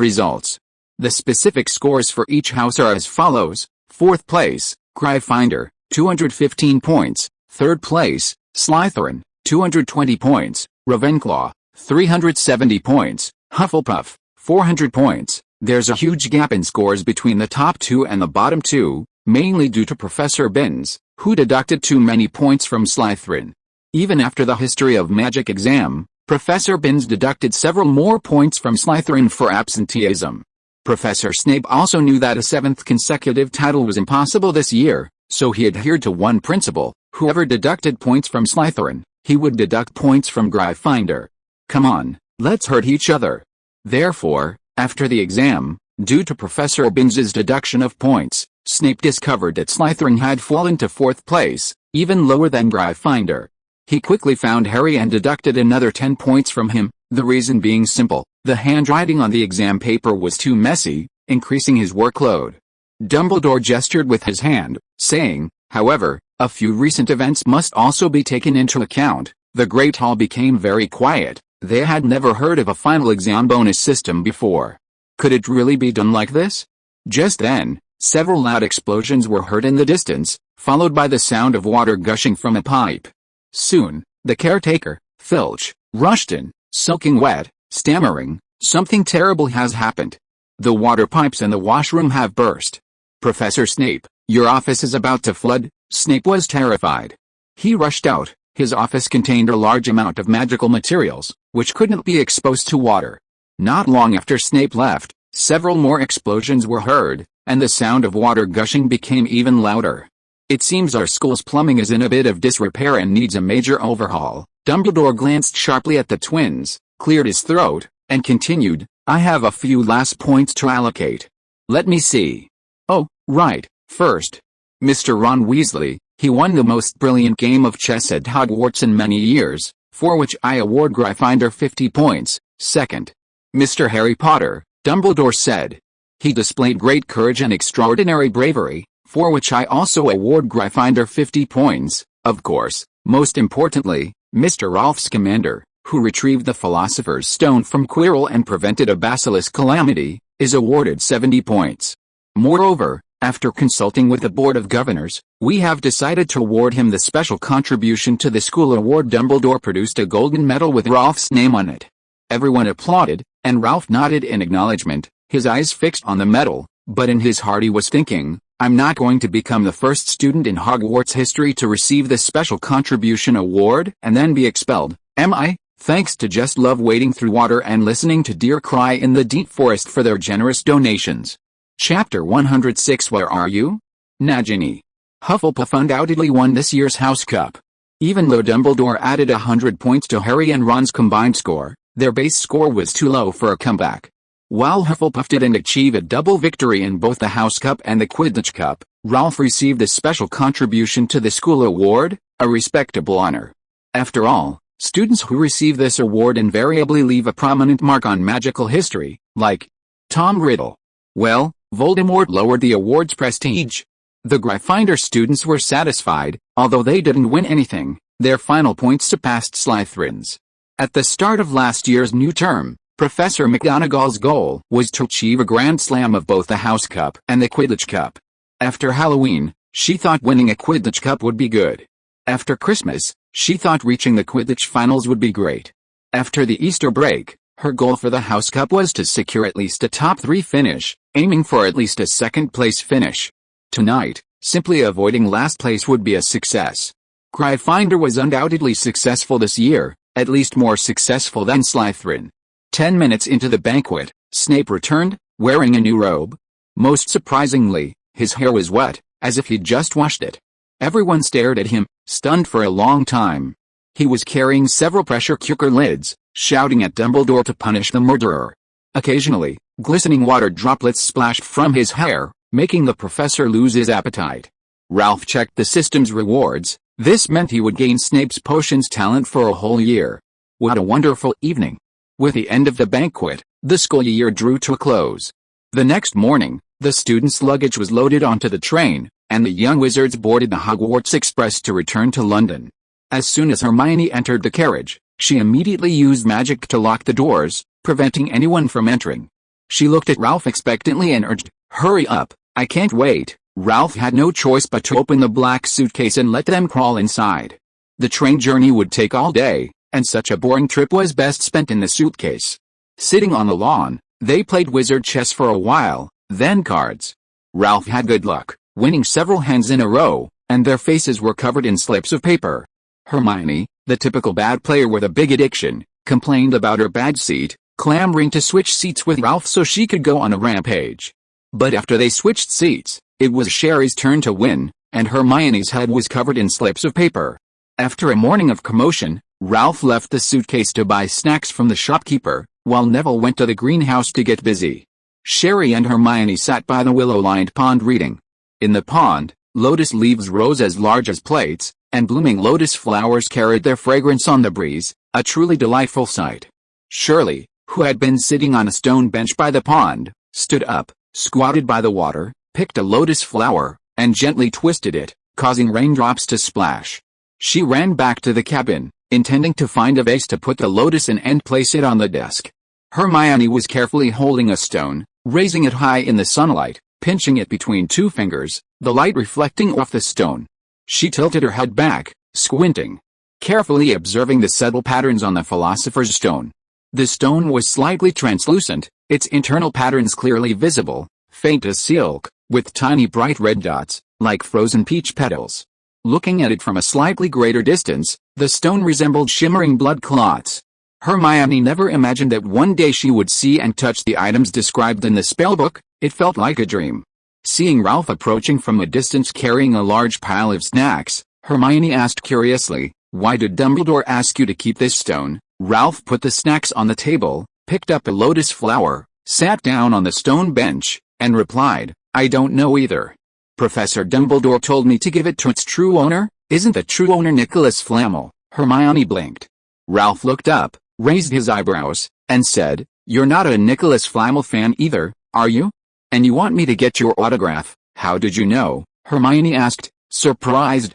results. The specific scores for each house are as follows. 4th place, Gryffindor, 215 points. 3rd place, Slytherin, 220 points. Ravenclaw, 370 points. Hufflepuff, 400 points. There's a huge gap in scores between the top two and the bottom two, mainly due to Professor Binns, who deducted too many points from Slytherin. Even after the History of Magic exam, Professor Binns deducted several more points from Slytherin for absenteeism. Professor Snape also knew that a 7th consecutive title was impossible this year, so he adhered to one principle: whoever deducted points from Slytherin, he would deduct points from Gryffindor. Come on, let's hurt each other. Therefore, after the exam, due to Professor Binns's deduction of points, Snape discovered that Slytherin had fallen to 4th place, even lower than Gryffindor. He quickly found Harry and deducted another 10 points from him, the reason being simple: the handwriting on the exam paper was too messy, increasing his workload. Dumbledore gestured with his hand, saying, "However, a few recent events must also be taken into account." The Great Hall became very quiet. They had never heard of a final exam bonus system before. Could it really be done like this? Just then, several loud explosions were heard in the distance, followed by the sound of water gushing from a pipe. Soon, the caretaker, Filch, rushed in, soaking wet, stammering, "Something terrible has happened. The water pipes in the washroom have burst. Professor Snape, your office is about to flood." Snape was terrified. He rushed out. His office contained a large amount of magical materials, which couldn't be exposed to water. Not long after Snape left, several more explosions were heard, and the sound of water gushing became even louder. "It seems our school's plumbing is in a bit of disrepair and needs a major overhaul." Dumbledore glanced sharply at the twins, cleared his throat, and continued, "I have a few last points to allocate. Let me see. Oh, right, first, Mr. Ron Weasley. He won the most brilliant game of chess at Hogwarts in many years, for which I award Gryffindor 50 points. Second, Mr. Harry Potter," Dumbledore said. "He displayed great courage and extraordinary bravery, for which I also award Gryffindor 50 points. Of course, most importantly, Mr. Ralph Scamander, who retrieved the Philosopher's Stone from Quirrell and prevented a basilisk calamity, is awarded 70 points. Moreover, after consulting with the Board of Governors, we have decided to award him the Special Contribution to the School Award." Dumbledore produced a golden medal with Ralph's name on it. Everyone applauded, and Ralph nodded in acknowledgement, his eyes fixed on the medal, but in his heart he was thinking, "I'm not going to become the first student in Hogwarts history to receive the Special Contribution Award and then be expelled, am I?" Thanks to Just Love wading through water and listening to deer cry in the deep forest for their generous donations. Chapter 106. Where are you? Nagini. Hufflepuff undoubtedly won this year's House Cup. Even though Dumbledore added 100 points to Harry and Ron's combined score, their base score was too low for a comeback. While Hufflepuff didn't achieve a double victory in both the House Cup and the Quidditch Cup, Ralph received a Special Contribution to the School Award, a respectable honor. After all, students who receive this award invariably leave a prominent mark on magical history, like Tom Riddle. Well, Voldemort lowered the award's prestige. The Gryffindor students were satisfied, although they didn't win anything. Their final points surpassed Slytherin's. At the start of last year's new term, Professor McGonagall's goal was to achieve a Grand Slam of both the House Cup and the Quidditch Cup. After Halloween, she thought winning a Quidditch Cup would be good. After Christmas, she thought reaching the Quidditch finals would be great. After the Easter break, her goal for the House Cup was to secure at least a top 3 finish, aiming for at least a second-place finish. Tonight, simply avoiding last place would be a success. Gryffindor was undoubtedly successful this year, at least more successful than Slytherin. 10 minutes into the banquet, Snape returned, wearing a new robe. Most surprisingly, his hair was wet, as if he'd just washed it. Everyone stared at him, stunned for a long time. He was carrying several pressure cooker lids, shouting at Dumbledore to punish the murderer. Occasionally, glistening water droplets splashed from his hair, making the professor lose his appetite. Ralph checked the system's rewards. This meant he would gain Snape's potions talent for a whole year. What a wonderful evening. With the end of the banquet, the school year drew to a close. The next morning, the students' luggage was loaded onto the train, and the young wizards boarded the Hogwarts Express to return to London. As soon as Hermione entered the carriage, she immediately used magic to lock the doors, preventing anyone from entering. She looked at Ralph expectantly and urged, "Hurry up, I can't wait." Ralph had no choice but to open the black suitcase and let them crawl inside. The train journey would take all day, and such a boring trip was best spent in the suitcase. Sitting on the lawn, they played wizard chess for a while, then cards. Ralph had good luck, winning several hands in a row, and their faces were covered in slips of paper. Hermione, the typical bad player with a big addiction, complained about her bad seat, clamoring to switch seats with Ralph so she could go on a rampage. But after they switched seats, it was Sherry's turn to win, and Hermione's head was covered in slips of paper. After a morning of commotion, Ralph left the suitcase to buy snacks from the shopkeeper, while Neville went to the greenhouse to get busy. Sherry and Hermione sat by the willow-lined pond reading. In the pond, lotus leaves rose as large as plates, and blooming lotus flowers carried their fragrance on the breeze, a truly delightful sight. Shirley, who had been sitting on a stone bench by the pond, stood up, squatted by the water, picked a lotus flower, and gently twisted it, causing raindrops to splash. She ran back to the cabin, intending to find a vase to put the lotus in and place it on the desk. Hermione was carefully holding a stone, raising it high in the sunlight, pinching it between two fingers, the light reflecting off the stone. She tilted her head back, squinting, carefully observing the subtle patterns on the philosopher's stone. The stone was slightly translucent, its internal patterns clearly visible, faint as silk, with tiny bright red dots, like frozen peach petals. Looking at it from a slightly greater distance, the stone resembled shimmering blood clots. Hermione never imagined that one day she would see and touch the items described in the spellbook. It felt like a dream. Seeing Ralph approaching from a distance carrying a large pile of snacks, Hermione asked curiously, "Why did Dumbledore ask you to keep this stone?" Ralph put the snacks on the table, picked up a lotus flower, sat down on the stone bench, and replied, "I don't know either. Professor Dumbledore told me to give it to its true owner." "Isn't the true owner Nicholas Flamel?" Hermione blinked. Ralph looked up, raised his eyebrows, and said, "You're not a Nicholas Flamel fan either, are you? And you want me to get your autograph?" "How did you know?" Hermione asked, surprised.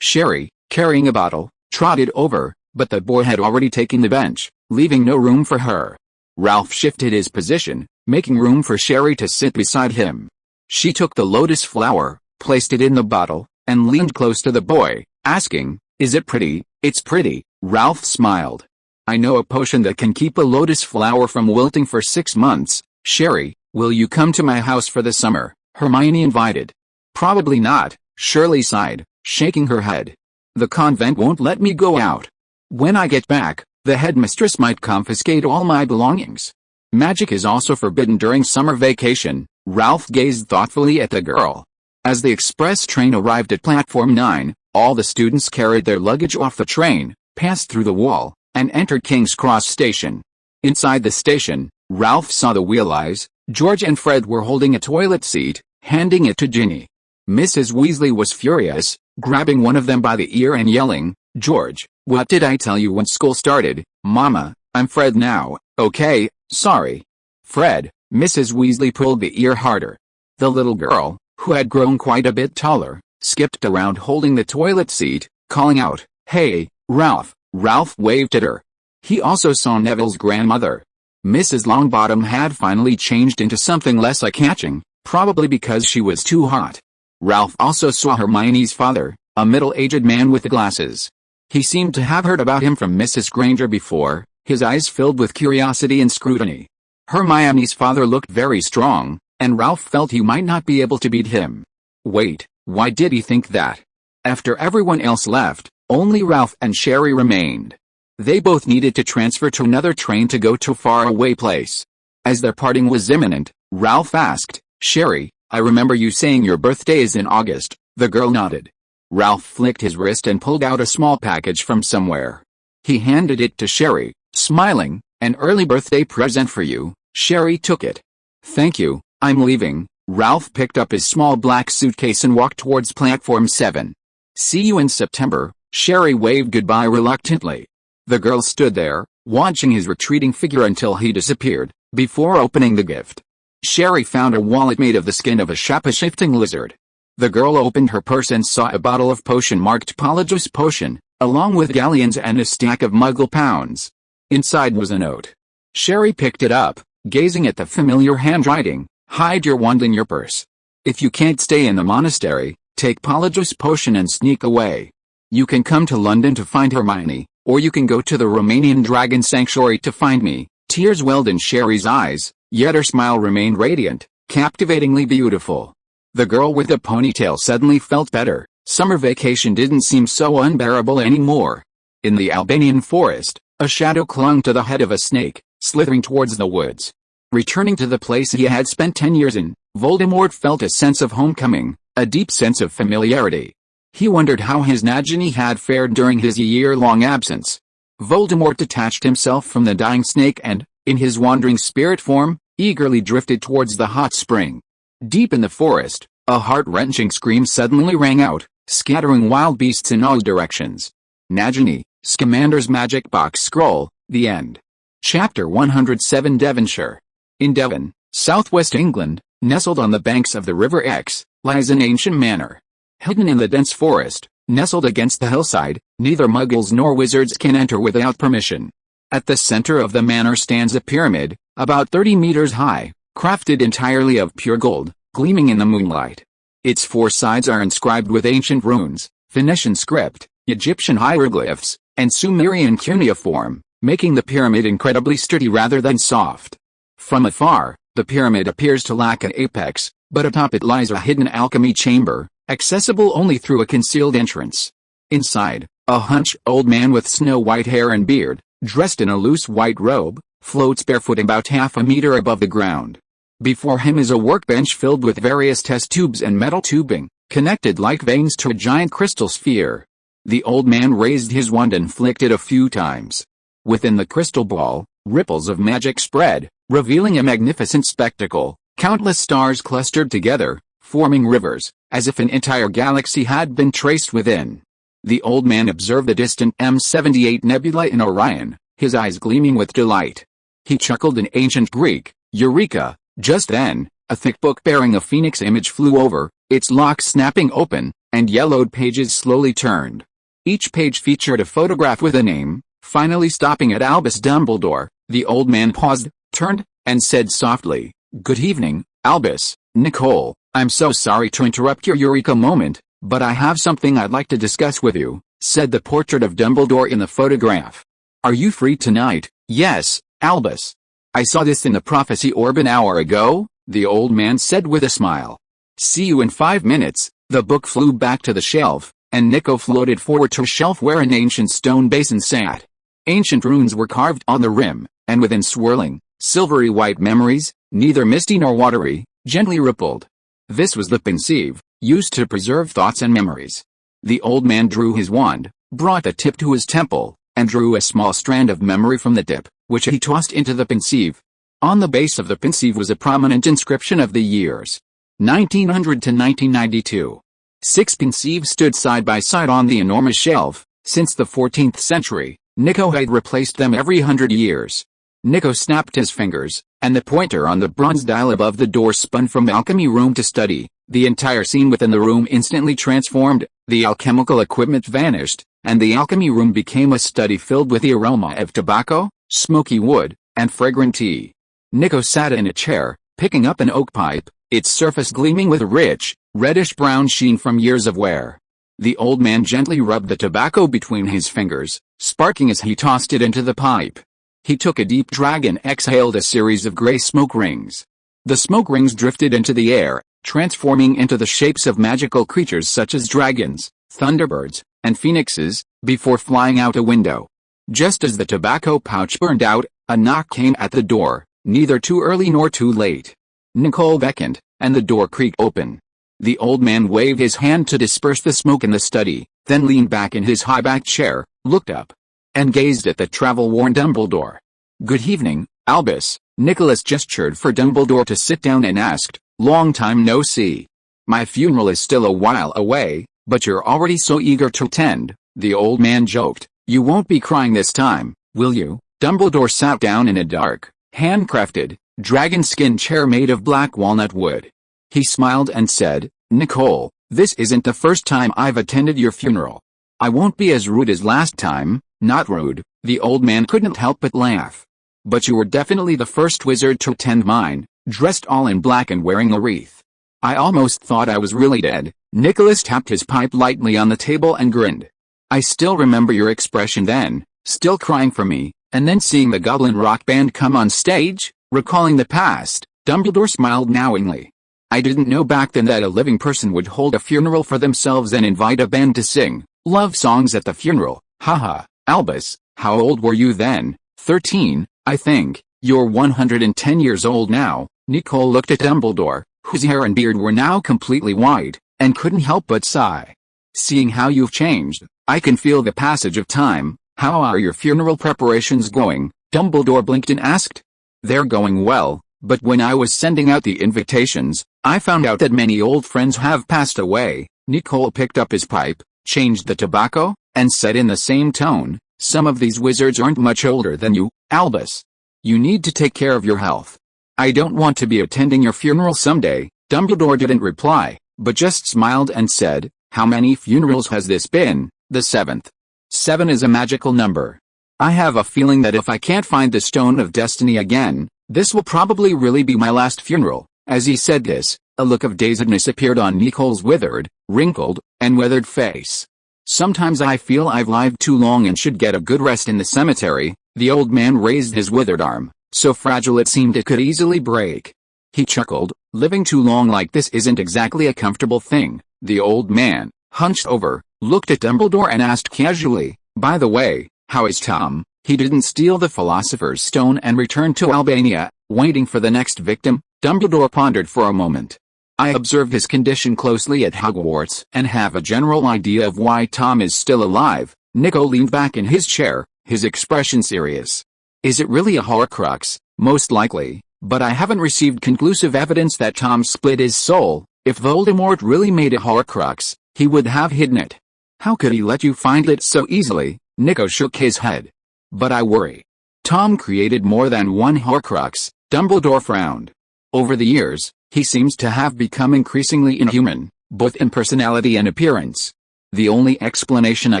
Sherry, carrying a bottle, trotted over, but the boy had already taken the bench, leaving no room for her. Ralph shifted his position, making room for Sherry to sit beside him. She took the lotus flower, placed it in the bottle, and leaned close to the boy, asking, "Is it pretty?" "It's pretty," Ralph smiled. "I know a potion that can keep a lotus flower from wilting for 6 months. Sherry, will you come to my house for the summer?" Hermione invited. "Probably not," Shirley sighed, shaking her head. "The convent won't let me go out. When I get back, the headmistress might confiscate all my belongings. Magic is also forbidden during summer vacation." Ralph gazed thoughtfully at the girl. As the express train arrived at platform 9, all the students carried their luggage off the train, passed through the wall, and entered King's Cross Station. Inside the station, Ralph saw the wheel eyes. George and Fred were holding a toilet seat, handing it to Ginny. Mrs. Weasley was furious, grabbing one of them by the ear and yelling, "George, what did I tell you when school started?" "Mama, I'm Fred now." "Okay, sorry." "Fred." Mrs. Weasley pulled the ear harder. The little girl, who had grown quite a bit taller, skipped around holding the toilet seat, calling out, "Hey, Ralph." Ralph waved at her. He also saw Neville's grandmother. Mrs. Longbottom had finally changed into something less eye-catching, probably because she was too hot. Ralph also saw Hermione's father, a middle-aged man with glasses. He seemed to have heard about him from Mrs. Granger before, his eyes filled with curiosity and scrutiny. Hermione's father looked very strong, and Ralph felt he might not be able to beat him. Wait, why did he think that? After everyone else left, only Ralph and Sherry remained. They both needed to transfer to another train to go to a faraway place. As their parting was imminent, Ralph asked, "Sherry, I remember you saying your birthday is in August." The girl nodded. Ralph flicked his wrist and pulled out a small package from somewhere. He handed it to Sherry, smiling. "An early birthday present for you." Sherry took it. "Thank you, I'm leaving." Ralph picked up his small black suitcase and walked towards platform 7. "See you in September." Sherry waved goodbye reluctantly. The girl stood there, watching his retreating figure until he disappeared, before opening the gift. Sherry found a wallet made of the skin of a shape-shifting lizard. The girl opened her purse and saw a bottle of potion marked Polyjuice Potion, along with galleons and a stack of Muggle pounds. Inside was a note. Sherry picked it up, gazing at the familiar handwriting. "Hide your wand in your purse. If you can't stay in the monastery, take Polyjuice Potion and sneak away. You can come to London to find Hermione, or you can go to the Romanian Dragon Sanctuary to find me." Tears welled in Sherry's eyes, yet her smile remained radiant, captivatingly beautiful. The girl with the ponytail suddenly felt better. Summer vacation didn't seem so unbearable anymore. In the Albanian forest, a shadow clung to the head of a snake, slithering towards the woods. Returning to the place he had spent 10 years in, Voldemort felt a sense of homecoming, a deep sense of familiarity. He wondered how his Nagini had fared during his year-long absence. Voldemort detached himself from the dying snake and, in his wandering spirit form, eagerly drifted towards the hot spring. Deep in the forest, a heart-wrenching scream suddenly rang out, scattering wild beasts in all directions. Nagini, Scamander's Magic Box Scroll, the end. Chapter 107. Devonshire. In Devon, southwest England, nestled on the banks of the River Exe, lies an ancient manor. Hidden in the dense forest, nestled against the hillside, neither muggles nor wizards can enter without permission. At the center of the manor stands a pyramid, about 30 meters high, crafted entirely of pure gold, gleaming in the moonlight. Its 4 sides are inscribed with ancient runes, Phoenician script, Egyptian hieroglyphs, and Sumerian cuneiform, making the pyramid incredibly sturdy rather than soft. From afar, the pyramid appears to lack an apex, but atop it lies a hidden alchemy chamber, accessible only through a concealed entrance. Inside, a hunched old man with snow-white hair and beard, dressed in a loose white robe, floats barefoot about half a meter above the ground. Before him is a workbench filled with various test tubes and metal tubing, connected like veins to a giant crystal sphere. The old man raised his wand and flicked it a few times. Within the crystal ball, ripples of magic spread, revealing a magnificent spectacle. Countless stars clustered together, forming rivers, as if an entire galaxy had been traced within. The old man observed the distant M78 nebula in Orion, his eyes gleaming with delight. He chuckled in ancient Greek, "Eureka!" Just then, a thick book bearing a phoenix image flew over, its lock snapping open, and yellowed pages slowly turned. Each page featured a photograph with a name. Finally stopping at Albus Dumbledore, the old man paused, turned, and said softly, "Good evening, Albus." "Nicole, I'm so sorry to interrupt your Eureka moment, but I have something I'd like to discuss with you," said the portrait of Dumbledore in the photograph. "Are you free tonight?" "Yes, Albus. I saw this in the prophecy orb an hour ago," the old man said with a smile. "See you in 5 minutes." The book flew back to the shelf, and Nico floated forward to a shelf where an ancient stone basin sat. Ancient runes were carved on the rim, and within swirling, silvery white memories, neither misty nor watery, gently rippled. This was the pensieve, used to preserve thoughts and memories. The old man drew his wand, brought the tip to his temple, and drew a small strand of memory from the tip, which he tossed into the pensieve. On the base of the pensieve was a prominent inscription of the years 1900 to 1992. 6 pensieves stood side by side on the enormous shelf. Since the 14th century, Nico had replaced them every 100 years. Nico snapped his fingers, and the pointer on the bronze dial above the door spun from alchemy room to study. The entire scene within the room instantly transformed, the alchemical equipment vanished, and the alchemy room became a study filled with the aroma of tobacco, smoky wood, and fragrant tea. Nico sat in a chair, picking up an oak pipe, its surface gleaming with a rich, reddish-brown sheen from years of wear. The old man gently rubbed the tobacco between his fingers, sparking as he tossed it into the pipe. He took a deep drag and exhaled a series of gray smoke rings. The smoke rings drifted into the air, transforming into the shapes of magical creatures such as dragons, thunderbirds, and phoenixes, before flying out a window. Just as the tobacco pouch burned out, a knock came at the door, neither too early nor too late. Nicole beckoned, and the door creaked open. The old man waved his hand to disperse the smoke in the study, then leaned back in his high-backed chair, looked up, and gazed at the travel-worn Dumbledore. "Good evening, Albus." Nicholas gestured for Dumbledore to sit down and asked, "Long time no see. My funeral is still a while away, but you're already so eager to attend," the old man joked. "You won't be crying this time, will you?" Dumbledore sat down in a dark, handcrafted, dragon-skin chair made of black walnut wood. He smiled and said, "Nicole, this isn't the first time I've attended your funeral. I won't be as rude as last time." "Not rude," the old man couldn't help but laugh. "But you were definitely the first wizard to attend mine, dressed all in black and wearing a wreath. I almost thought I was really dead." Nicholas tapped his pipe lightly on the table and grinned. "I still remember your expression then, still crying for me, and then seeing the Goblin Rock Band come on stage." Recalling the past, Dumbledore smiled knowingly. "I didn't know back then that a living person would hold a funeral for themselves and invite a band to sing love songs at the funeral. Haha, Albus, how old were you then?" 13, I think. "You're 110 years old now." Nicole looked at Dumbledore, whose hair and beard were now completely white, and couldn't help but sigh. "Seeing how you've changed, I can feel the passage of time. How are your funeral preparations going?" Dumbledore blinked and asked. "They're going well, but when I was sending out the invitations, I found out that many old friends have passed away." Nicole picked up his pipe, changed the tobacco, and said in the same tone, "Some of these wizards aren't much older than you, Albus. You need to take care of your health. I don't want to be attending your funeral someday." Dumbledore didn't reply, but just smiled and said, "How many funerals has this been?" "The 7th. 7 is a magical number. I have a feeling that if I can't find the Stone of Destiny again, this will probably really be my last funeral." As he said this, a look of dazedness appeared on Nicole's withered, wrinkled, and weathered face. "Sometimes I feel I've lived too long and should get a good rest in the cemetery." The old man raised his withered arm, so fragile it seemed it could easily break. He chuckled, "Living too long like this isn't exactly a comfortable thing." The old man, hunched over, looked at Dumbledore and asked casually, "By the way, how is Tom?" "He didn't steal the Philosopher's Stone and return to Albania, waiting for the next victim?" Dumbledore pondered for a moment. "I observe his condition closely at Hogwarts and have a general idea of why Tom is still alive." Nico leaned back in his chair, his expression serious. "Is it really a Horcrux?" "Most likely, but I haven't received conclusive evidence that Tom split his soul. If Voldemort really made a Horcrux, he would have hidden it. How could he let you find it so easily?" Nico shook his head. "But I worry. Tom created more than one Horcrux." Dumbledore frowned. "Over the years, he seems to have become increasingly inhuman, both in personality and appearance. The only explanation I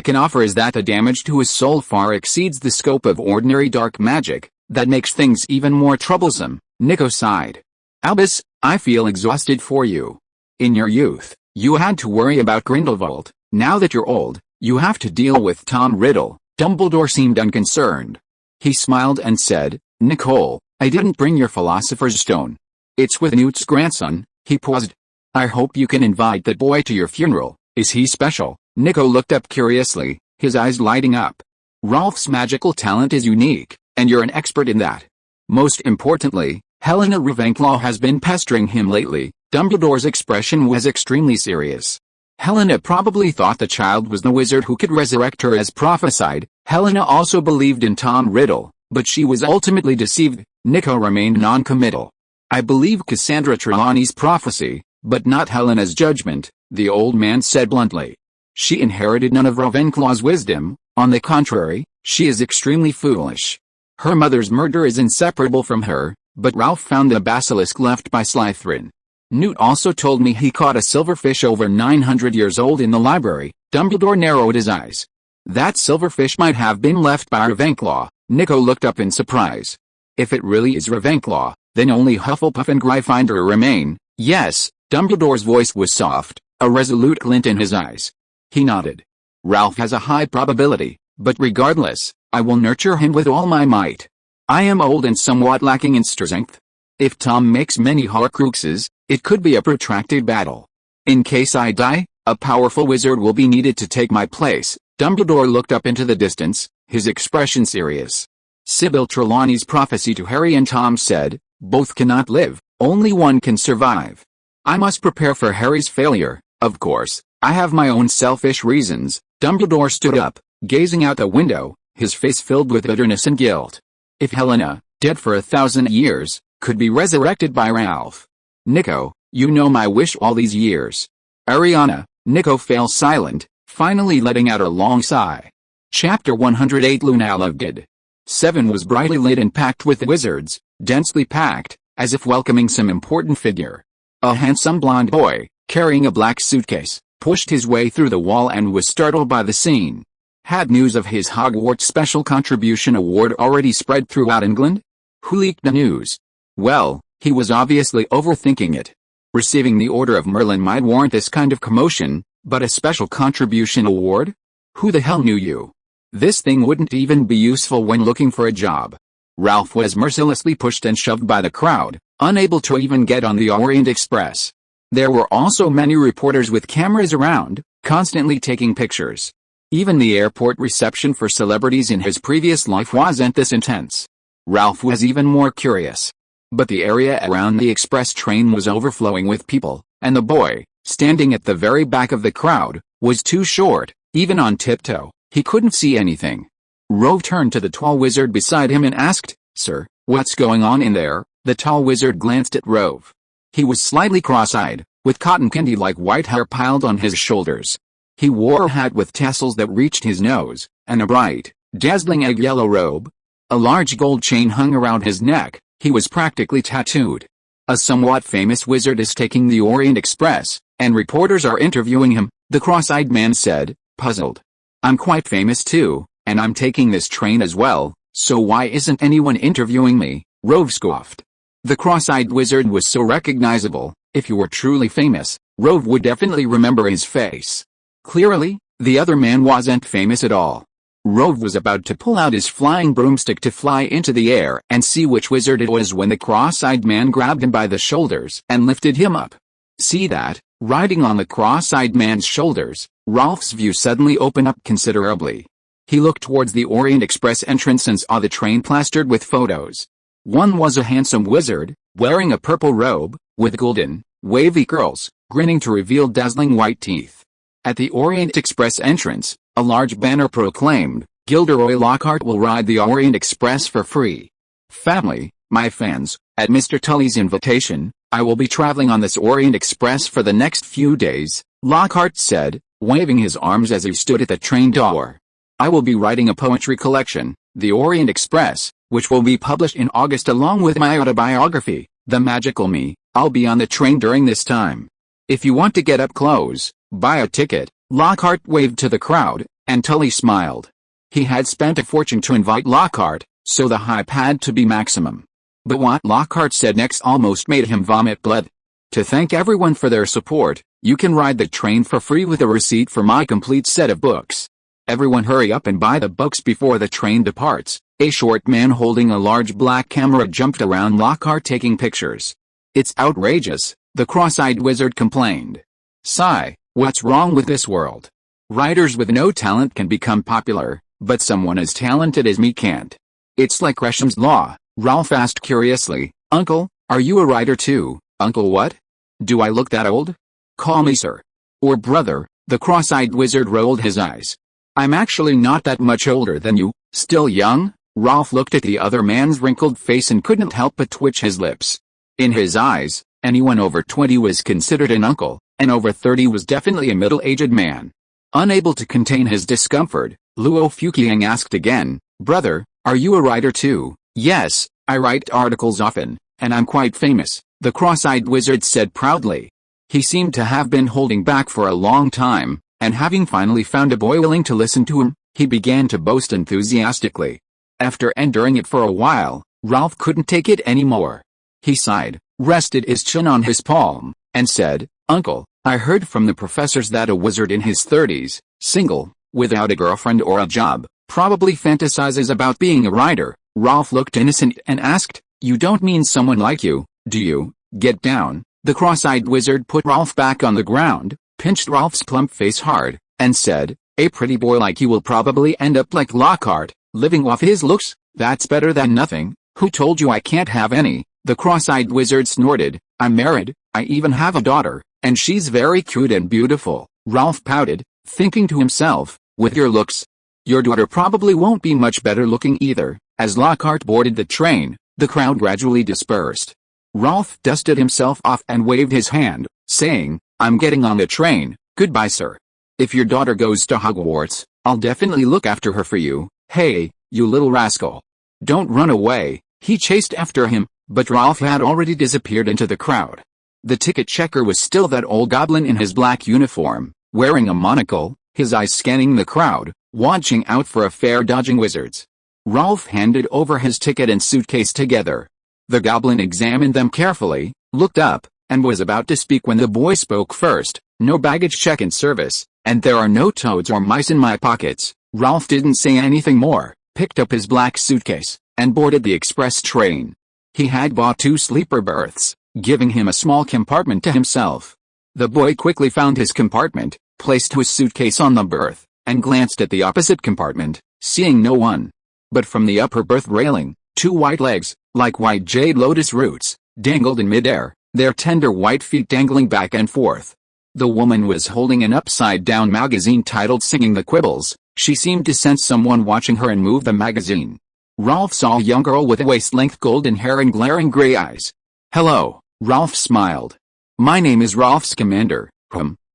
can offer is that the damage to his soul far exceeds the scope of ordinary dark magic. That makes things even more troublesome." Nico sighed. "Albus, I feel exhausted for you. In your youth, you had to worry about Grindelwald. Now that you're old, you have to deal with Tom Riddle." Dumbledore seemed unconcerned. He smiled and said, "Nicole, I didn't bring your Philosopher's Stone. It's with Newt's grandson." He paused. "I hope you can invite that boy to your funeral. Is he special?" Nico looked up curiously, his eyes lighting up. "Rolf's magical talent is unique, and you're an expert in that. Most importantly, Helena Ravenclaw has been pestering him lately." Dumbledore's expression was extremely serious. Helena probably thought the child was the wizard who could resurrect her as prophesied. Helena also believed in Tom Riddle, but she was ultimately deceived. Nico remained non-committal. "I believe Cassandra Trelawney's prophecy, but not Helena's judgment," the old man said bluntly. "She inherited none of Ravenclaw's wisdom. On the contrary, she is extremely foolish. Her mother's murder is inseparable from her, but Ralph found the basilisk left by Slytherin. Newt also told me he caught a silverfish over 900 years old in the library." Dumbledore narrowed his eyes. "That silverfish might have been left by Ravenclaw." Nico looked up in surprise. "If it really is Ravenclaw, then only Hufflepuff and Gryffindor remain." "Yes." Dumbledore's voice was soft, a resolute glint in his eyes. He nodded. "Ralph has a high probability, but regardless, I will nurture him with all my might. I am old and somewhat lacking in strength. If Tom makes many Horcruxes, it could be a protracted battle. In case I die, a powerful wizard will be needed to take my place." Dumbledore looked up into the distance, his expression serious. Sybil Trelawney's prophecy to Harry and Tom said, "Both cannot live, only one can survive." I must prepare for Harry's failure, of course. I have my own selfish reasons. Dumbledore stood up, gazing out the window, his face filled with bitterness and guilt. If Helena, dead for 1,000 years, could be resurrected by Ralph. Nico, you know my wish all these years. Ariana, Nico fell silent, finally letting out a long sigh. Chapter 108 Luna Lovegood. 7 was brightly lit and packed with wizards, densely packed, as if welcoming some important figure. A handsome blonde boy, carrying a black suitcase, pushed his way through the wall and was startled by the scene. Had news of his Hogwarts Special Contribution Award already spread throughout England? Who leaked the news? Well, he was obviously overthinking it. Receiving the Order of Merlin might warrant this kind of commotion, but a Special Contribution Award? Who the hell knew you? This thing wouldn't even be useful when looking for a job. Ralph was mercilessly pushed and shoved by the crowd, unable to even get on the Orient Express. There were also many reporters with cameras around, constantly taking pictures. Even the airport reception for celebrities in his previous life wasn't this intense. Ralph was even more curious. But the area around the express train was overflowing with people, and the boy, standing at the very back of the crowd, was too short. Even on tiptoe, he couldn't see anything. Rove turned to the tall wizard beside him and asked, "Sir, what's going on in there?" The tall wizard glanced at Rove. He was slightly cross-eyed, with cotton candy-like white hair piled on his shoulders. He wore a hat with tassels that reached his nose, and a bright, dazzling egg-yellow robe. A large gold chain hung around his neck. He was practically tattooed. A somewhat famous wizard is taking the Orient Express, and reporters are interviewing him, the cross-eyed man said, puzzled. "I'm quite famous too, and I'm taking this train as well, so why isn't anyone interviewing me?" Rove scoffed. The cross-eyed wizard was so recognizable. If he were truly famous, Rove would definitely remember his face. Clearly, the other man wasn't famous at all. Rove was about to pull out his flying broomstick to fly into the air and see which wizard it was when the cross-eyed man grabbed him by the shoulders and lifted him up. See that? Riding on the cross-eyed man's shoulders, Ralph's view suddenly opened up considerably. He looked towards the Orient Express entrance and saw the train plastered with photos. One was a handsome wizard, wearing a purple robe, with golden, wavy curls, grinning to reveal dazzling white teeth. At the Orient Express entrance, a large banner proclaimed, "Gilderoy Lockhart will ride the Orient Express for free. Family, my fans, at Mr. Tully's invitation, I will be traveling on this Orient Express for the next few days," Lockhart said, waving his arms as he stood at the train door. "I will be writing a poetry collection, The Orient Express, which will be published in August along with my autobiography, The Magical Me. I'll be on the train during this time. If you want to get up close, buy a ticket." Lockhart waved to the crowd, and Tully smiled. He had spent a fortune to invite Lockhart, so the hype had to be maximum. But what Lockhart said next almost made him vomit blood. "To thank everyone for their support, you can ride the train for free with a receipt for my complete set of books. Everyone hurry up and buy the books before the train departs." A short man holding a large black camera jumped around Lockhart taking pictures. "It's outrageous," the cross-eyed wizard complained. "Sigh, what's wrong with this world? Writers with no talent can become popular, but someone as talented as me can't. It's like Gresham's Law." Ralph asked curiously, "Uncle, are you a writer too?" "Uncle what? Do I look that old?" "Call me sir. Or brother." The cross-eyed wizard rolled his eyes. "I'm actually not that much older than you." "Still young?" Ralph looked at the other man's wrinkled face and couldn't help but twitch his lips. In his eyes, anyone over 20 was considered an uncle, and over 30 was definitely a middle-aged man. Unable to contain his discomfort, Luo Fuqiang asked again, "Brother, are you a writer too?" "Yes, I write articles often, and I'm quite famous," the cross-eyed wizard said proudly. He seemed to have been holding back for a long time, and having finally found a boy willing to listen to him, he began to boast enthusiastically. After enduring it for a while, Ralph couldn't take it anymore. He sighed, rested his chin on his palm, and said, "Uncle, I heard from the professors that a wizard in his 30s, single, without a girlfriend or a job, probably fantasizes about being a writer." Ralph looked innocent and asked, "You don't mean someone like you, do you?" "Get down." The cross-eyed wizard put Ralph back on the ground, pinched Ralph's plump face hard, and said, A pretty boy like you will probably end up like Lockhart, living off his looks. That's better than nothing. Who told you I can't have any? The cross-eyed wizard snorted. I'm married, I even have a daughter, and she's very cute and beautiful. Ralph pouted, thinking to himself, with your looks, your daughter probably won't be much better looking either. As Lockhart boarded the train, the crowd gradually dispersed. Ralph dusted himself off and waved his hand, saying, I'm getting on the train. Goodbye, sir. If your daughter goes to Hogwarts, I'll definitely look after her for you. Hey, you little rascal. Don't run away. He chased after him, but Ralph had already disappeared into the crowd. The ticket checker was still that old goblin in his black uniform, wearing a monocle, his eyes scanning the crowd, watching out for a fare-dodging wizards. Ralph handed over his ticket and suitcase together. The goblin examined them carefully, looked up, and was about to speak when the boy spoke first. No baggage check in service, and there are no toads or mice in my pockets. Ralph didn't say anything more, picked up his black suitcase, and boarded the express train. He had bought 2 sleeper berths, giving him a small compartment to himself. The boy quickly found his compartment, placed his suitcase on the berth, and glanced at the opposite compartment, seeing no one. But from the upper berth railing, 2 white legs, like white jade lotus roots, dangled in midair, their tender white feet dangling back and forth. The woman was holding an upside-down magazine titled Singing the Quibbles. She seemed to sense someone watching her and moved the magazine. Ralph saw a young girl with waist-length golden hair and glaring gray eyes. Hello, Ralph smiled. My name is Ralph Scamander.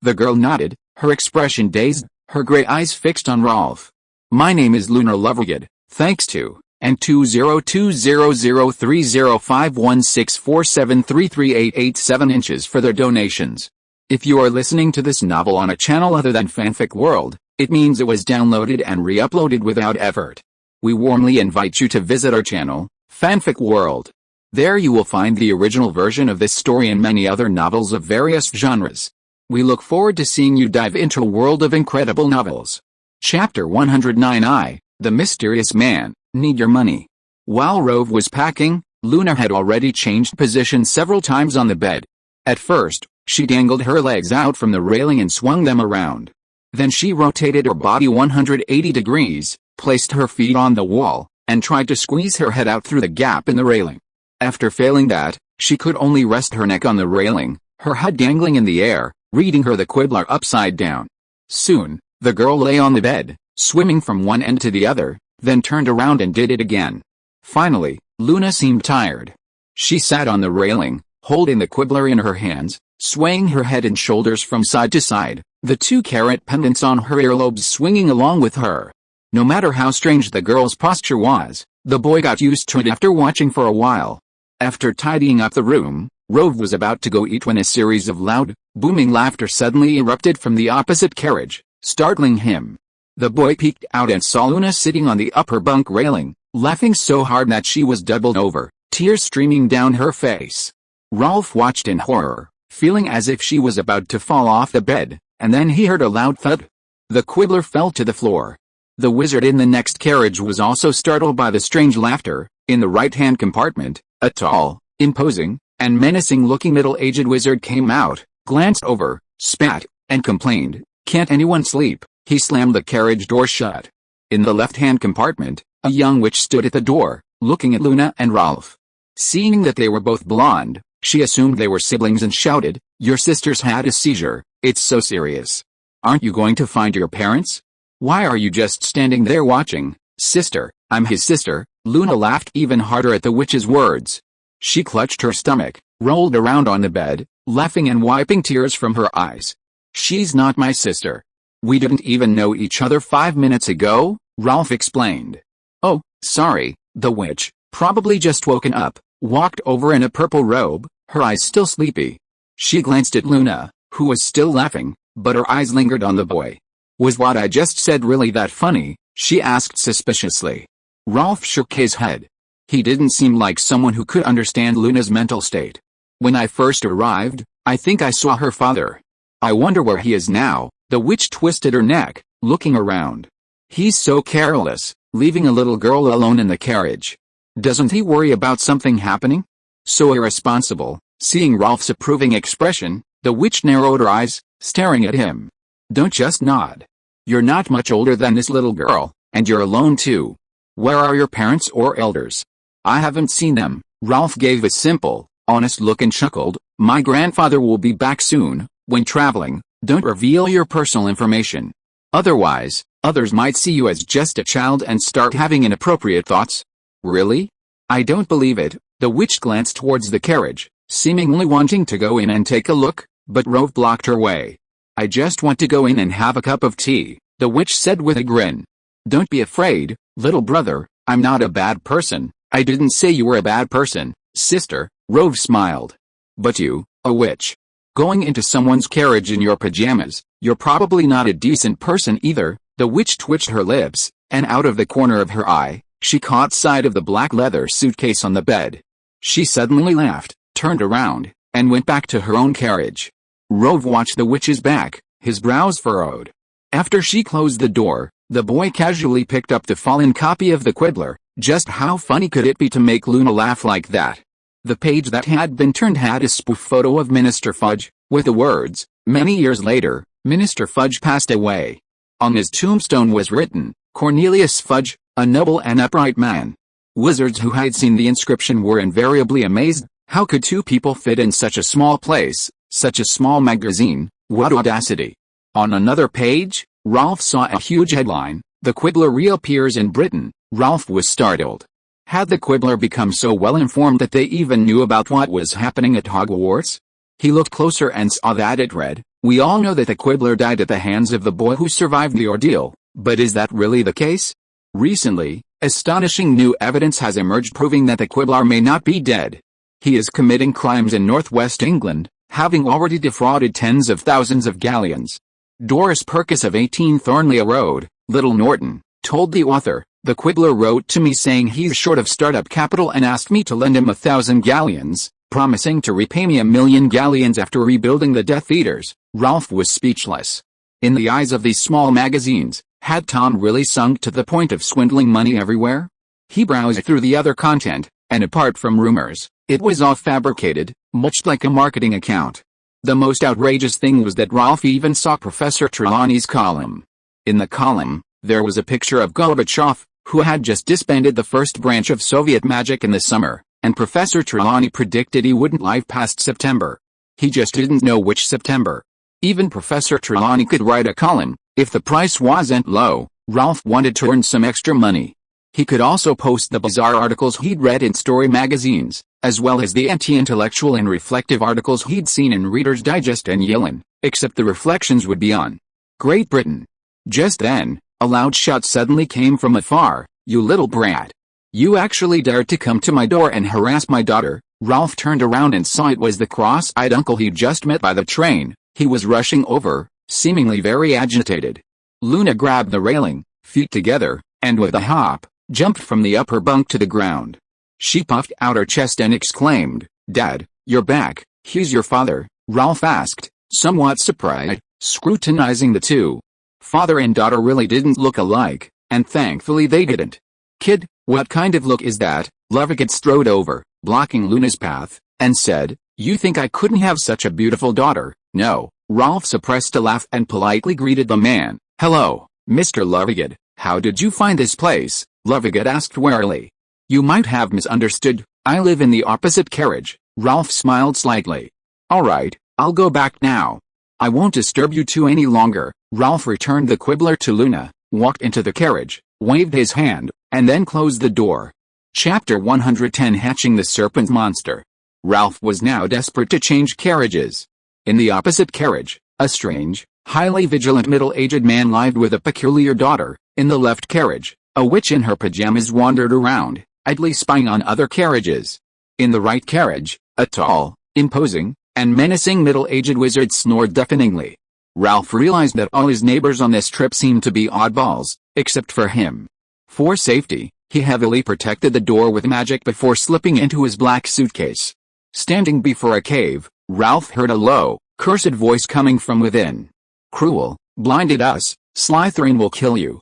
The girl nodded, her expression dazed, her gray eyes fixed on Ralph. My name is Luna Lovegood, thanks to, and 20200305164733887 inches for their donations. If you are listening to this novel on a channel other than Fanfic World, it means it was downloaded and re-uploaded without effort. We warmly invite you to visit our channel, Fanfic World. There you will find the original version of this story and many other novels of various genres. We look forward to seeing you dive into a world of incredible novels. Chapter 109I, The Mysterious Man, Need Your Money. While Rove was packing, Luna had already changed position several times on the bed. At first, she dangled her legs out from the railing and swung them around. Then she rotated her body 180 degrees, placed her feet on the wall, and tried to squeeze her head out through the gap in the railing. After failing that, she could only rest her neck on the railing, her head dangling in the air, reading her the Quibbler upside down. Soon, the girl lay on the bed, swimming from one end to the other, then turned around and did it again. Finally, Luna seemed tired. She sat on the railing, holding the Quibbler in her hands, swaying her head and shoulders from side to side, the 2-carat pendants on her earlobes swinging along with her. No matter how strange the girl's posture was, the boy got used to it after watching for a while. After tidying up the room, Rove was about to go eat when a series of loud, booming laughter suddenly erupted from the opposite carriage, startling him. The boy peeked out and saw Luna sitting on the upper bunk railing, laughing so hard that she was doubled over, tears streaming down her face. Ralph watched in horror, feeling as if she was about to fall off the bed, and then he heard a loud thud. The Quibbler fell to the floor. The wizard in the next carriage was also startled by the strange laughter. In the right-hand compartment, a tall, imposing, and menacing-looking middle-aged wizard came out, glanced over, spat, and complained, "Can't anyone sleep?" He slammed the carriage door shut. In the left-hand compartment, a young witch stood at the door, looking at Luna and Ralph. Seeing that they were both blonde, she assumed they were siblings and shouted, "Your sister's had a seizure, it's so serious. Aren't you going to find your parents? Why are you just standing there watching?" "Sister, I'm his sister." Luna laughed even harder at the witch's words. She clutched her stomach, rolled around on the bed, laughing and wiping tears from her eyes. "She's not my sister. We didn't even know each other 5 minutes ago," Ralph explained. "Oh, sorry." The witch, probably just woken up, walked over in a purple robe, her eyes still sleepy. She glanced at Luna, who was still laughing, but her eyes lingered on the boy. "Was what I just said really that funny?" she asked suspiciously. Ralph shook his head. He didn't seem like someone who could understand Luna's mental state. "When I first arrived, I think I saw her father. I wonder where he is now." The witch twisted her neck, looking around. "He's so careless, leaving a little girl alone in the carriage. Doesn't he worry about something happening? So irresponsible." Seeing Ralph's approving expression, the witch narrowed her eyes, staring at him. "Don't just nod. You're not much older than this little girl, and you're alone too. Where are your parents or elders? I haven't seen them. Ralph gave a simple, honest look and chuckled. My grandfather will be back soon. When traveling, don't reveal your personal information. Otherwise, others might see you as just a child and start having inappropriate thoughts. Really? I don't believe it. The witch glanced towards the carriage, seemingly wanting to go in and take a look, but Rove blocked her way. I just want to go in and have a cup of tea, the witch said with a grin. Don't be afraid, little brother, I'm not a bad person. I didn't say you were a bad person, sister, Rove smiled. But you, a witch, going into someone's carriage in your pajamas, you're probably not a decent person either. The witch twitched her lips, and out of the corner of her eye, she caught sight of the black leather suitcase on the bed. She suddenly laughed, turned around, and went back to her own carriage. Rove watched the witch's back, his brows furrowed. After she closed the door, the boy casually picked up the fallen copy of the Quibbler. Just how funny could it be to make Luna laugh like that? The page that had been turned had a spoof photo of Minister Fudge, with the words, "Many years later, Minister Fudge passed away." On his tombstone was written, "Cornelius Fudge, a noble and upright man." Wizards who had seen the inscription were invariably amazed. How could two people fit in such a small place, such a small magazine? What audacity! On another page, Ralph saw a huge headline, "The Quibbler reappears in Britain." Ralph was startled. Had the Quibbler become so well informed that they even knew about what was happening at Hogwarts? He looked closer and saw that it read, "We all know that the Quibbler died at the hands of the boy who survived the ordeal, but is that really the case? Recently, astonishing new evidence has emerged proving that the Quibbler may not be dead. He is committing crimes in northwest England, having already defrauded tens of thousands of galleons." Doris Purkis of 18 Thornley Road, Little Norton, told the author, "The Quibbler wrote to me saying he's short of startup capital and asked me to lend him 1,000 galleons, promising to repay me 1,000,000 galleons after rebuilding the Death Eaters." Ralph was speechless. In the eyes of these small magazines, had Tom really sunk to the point of swindling money everywhere? He browsed through the other content, and apart from rumors, it was all fabricated, much like a marketing account. The most outrageous thing was that Ralph even saw Professor Trelawney's column. In the column, there was a picture of Gorbachev, who had just disbanded the first branch of Soviet magic in the summer, and Professor Trelawney predicted he wouldn't live past September. He just didn't know which September. Even Professor Trelawney could write a column, if the price wasn't low. Ralph wanted to earn some extra money. He could also post the bizarre articles he'd read in story magazines, as well as the anti-intellectual and reflective articles he'd seen in Reader's Digest and Yellen, except the reflections would be on Great Britain. Just then, a loud shout suddenly came from afar, "You little brat! You actually dared to come to my door and harass my daughter." Ralph turned around and saw it was the cross-eyed uncle he'd just met by the train. He was rushing over, seemingly very agitated. Luna grabbed the railing, feet together, and with a hop, jumped from the upper bunk to the ground. She puffed out her chest and exclaimed, "Dad, you're back." "He's your father?" Ralph asked, somewhat surprised, scrutinizing the two. Father and daughter really didn't look alike, and thankfully they didn't. "Kid, what kind of look is that?" Lovegood strode over, blocking Luna's path, and said, "You think I couldn't have such a beautiful daughter?" "No." Ralph suppressed a laugh and politely greeted the man. "Hello, Mr. Lovegood, how did you find this place?" Lovegood asked warily. "You might have misunderstood, I live in the opposite carriage." Ralph smiled slightly. "All right, I'll go back now. I won't disturb you two any longer." Ralph returned the Quibbler to Luna, walked into the carriage, waved his hand, and then closed the door. Chapter 110 Hatching the Serpent Monster. Ralph was now desperate to change carriages. In the opposite carriage, a strange, highly vigilant middle-aged man lived with a peculiar daughter. In the left carriage, a witch in her pajamas wandered around, idly spying on other carriages. In the right carriage, a tall, imposing, and menacing middle-aged wizard snored deafeningly. Ralph realized that all his neighbors on this trip seemed to be oddballs, except for him. For safety, he heavily protected the door with magic before slipping into his black suitcase. Standing before a cave, Ralph heard a low, cursed voice coming from within. "Cruel, blinded us, Slytherin will kill you,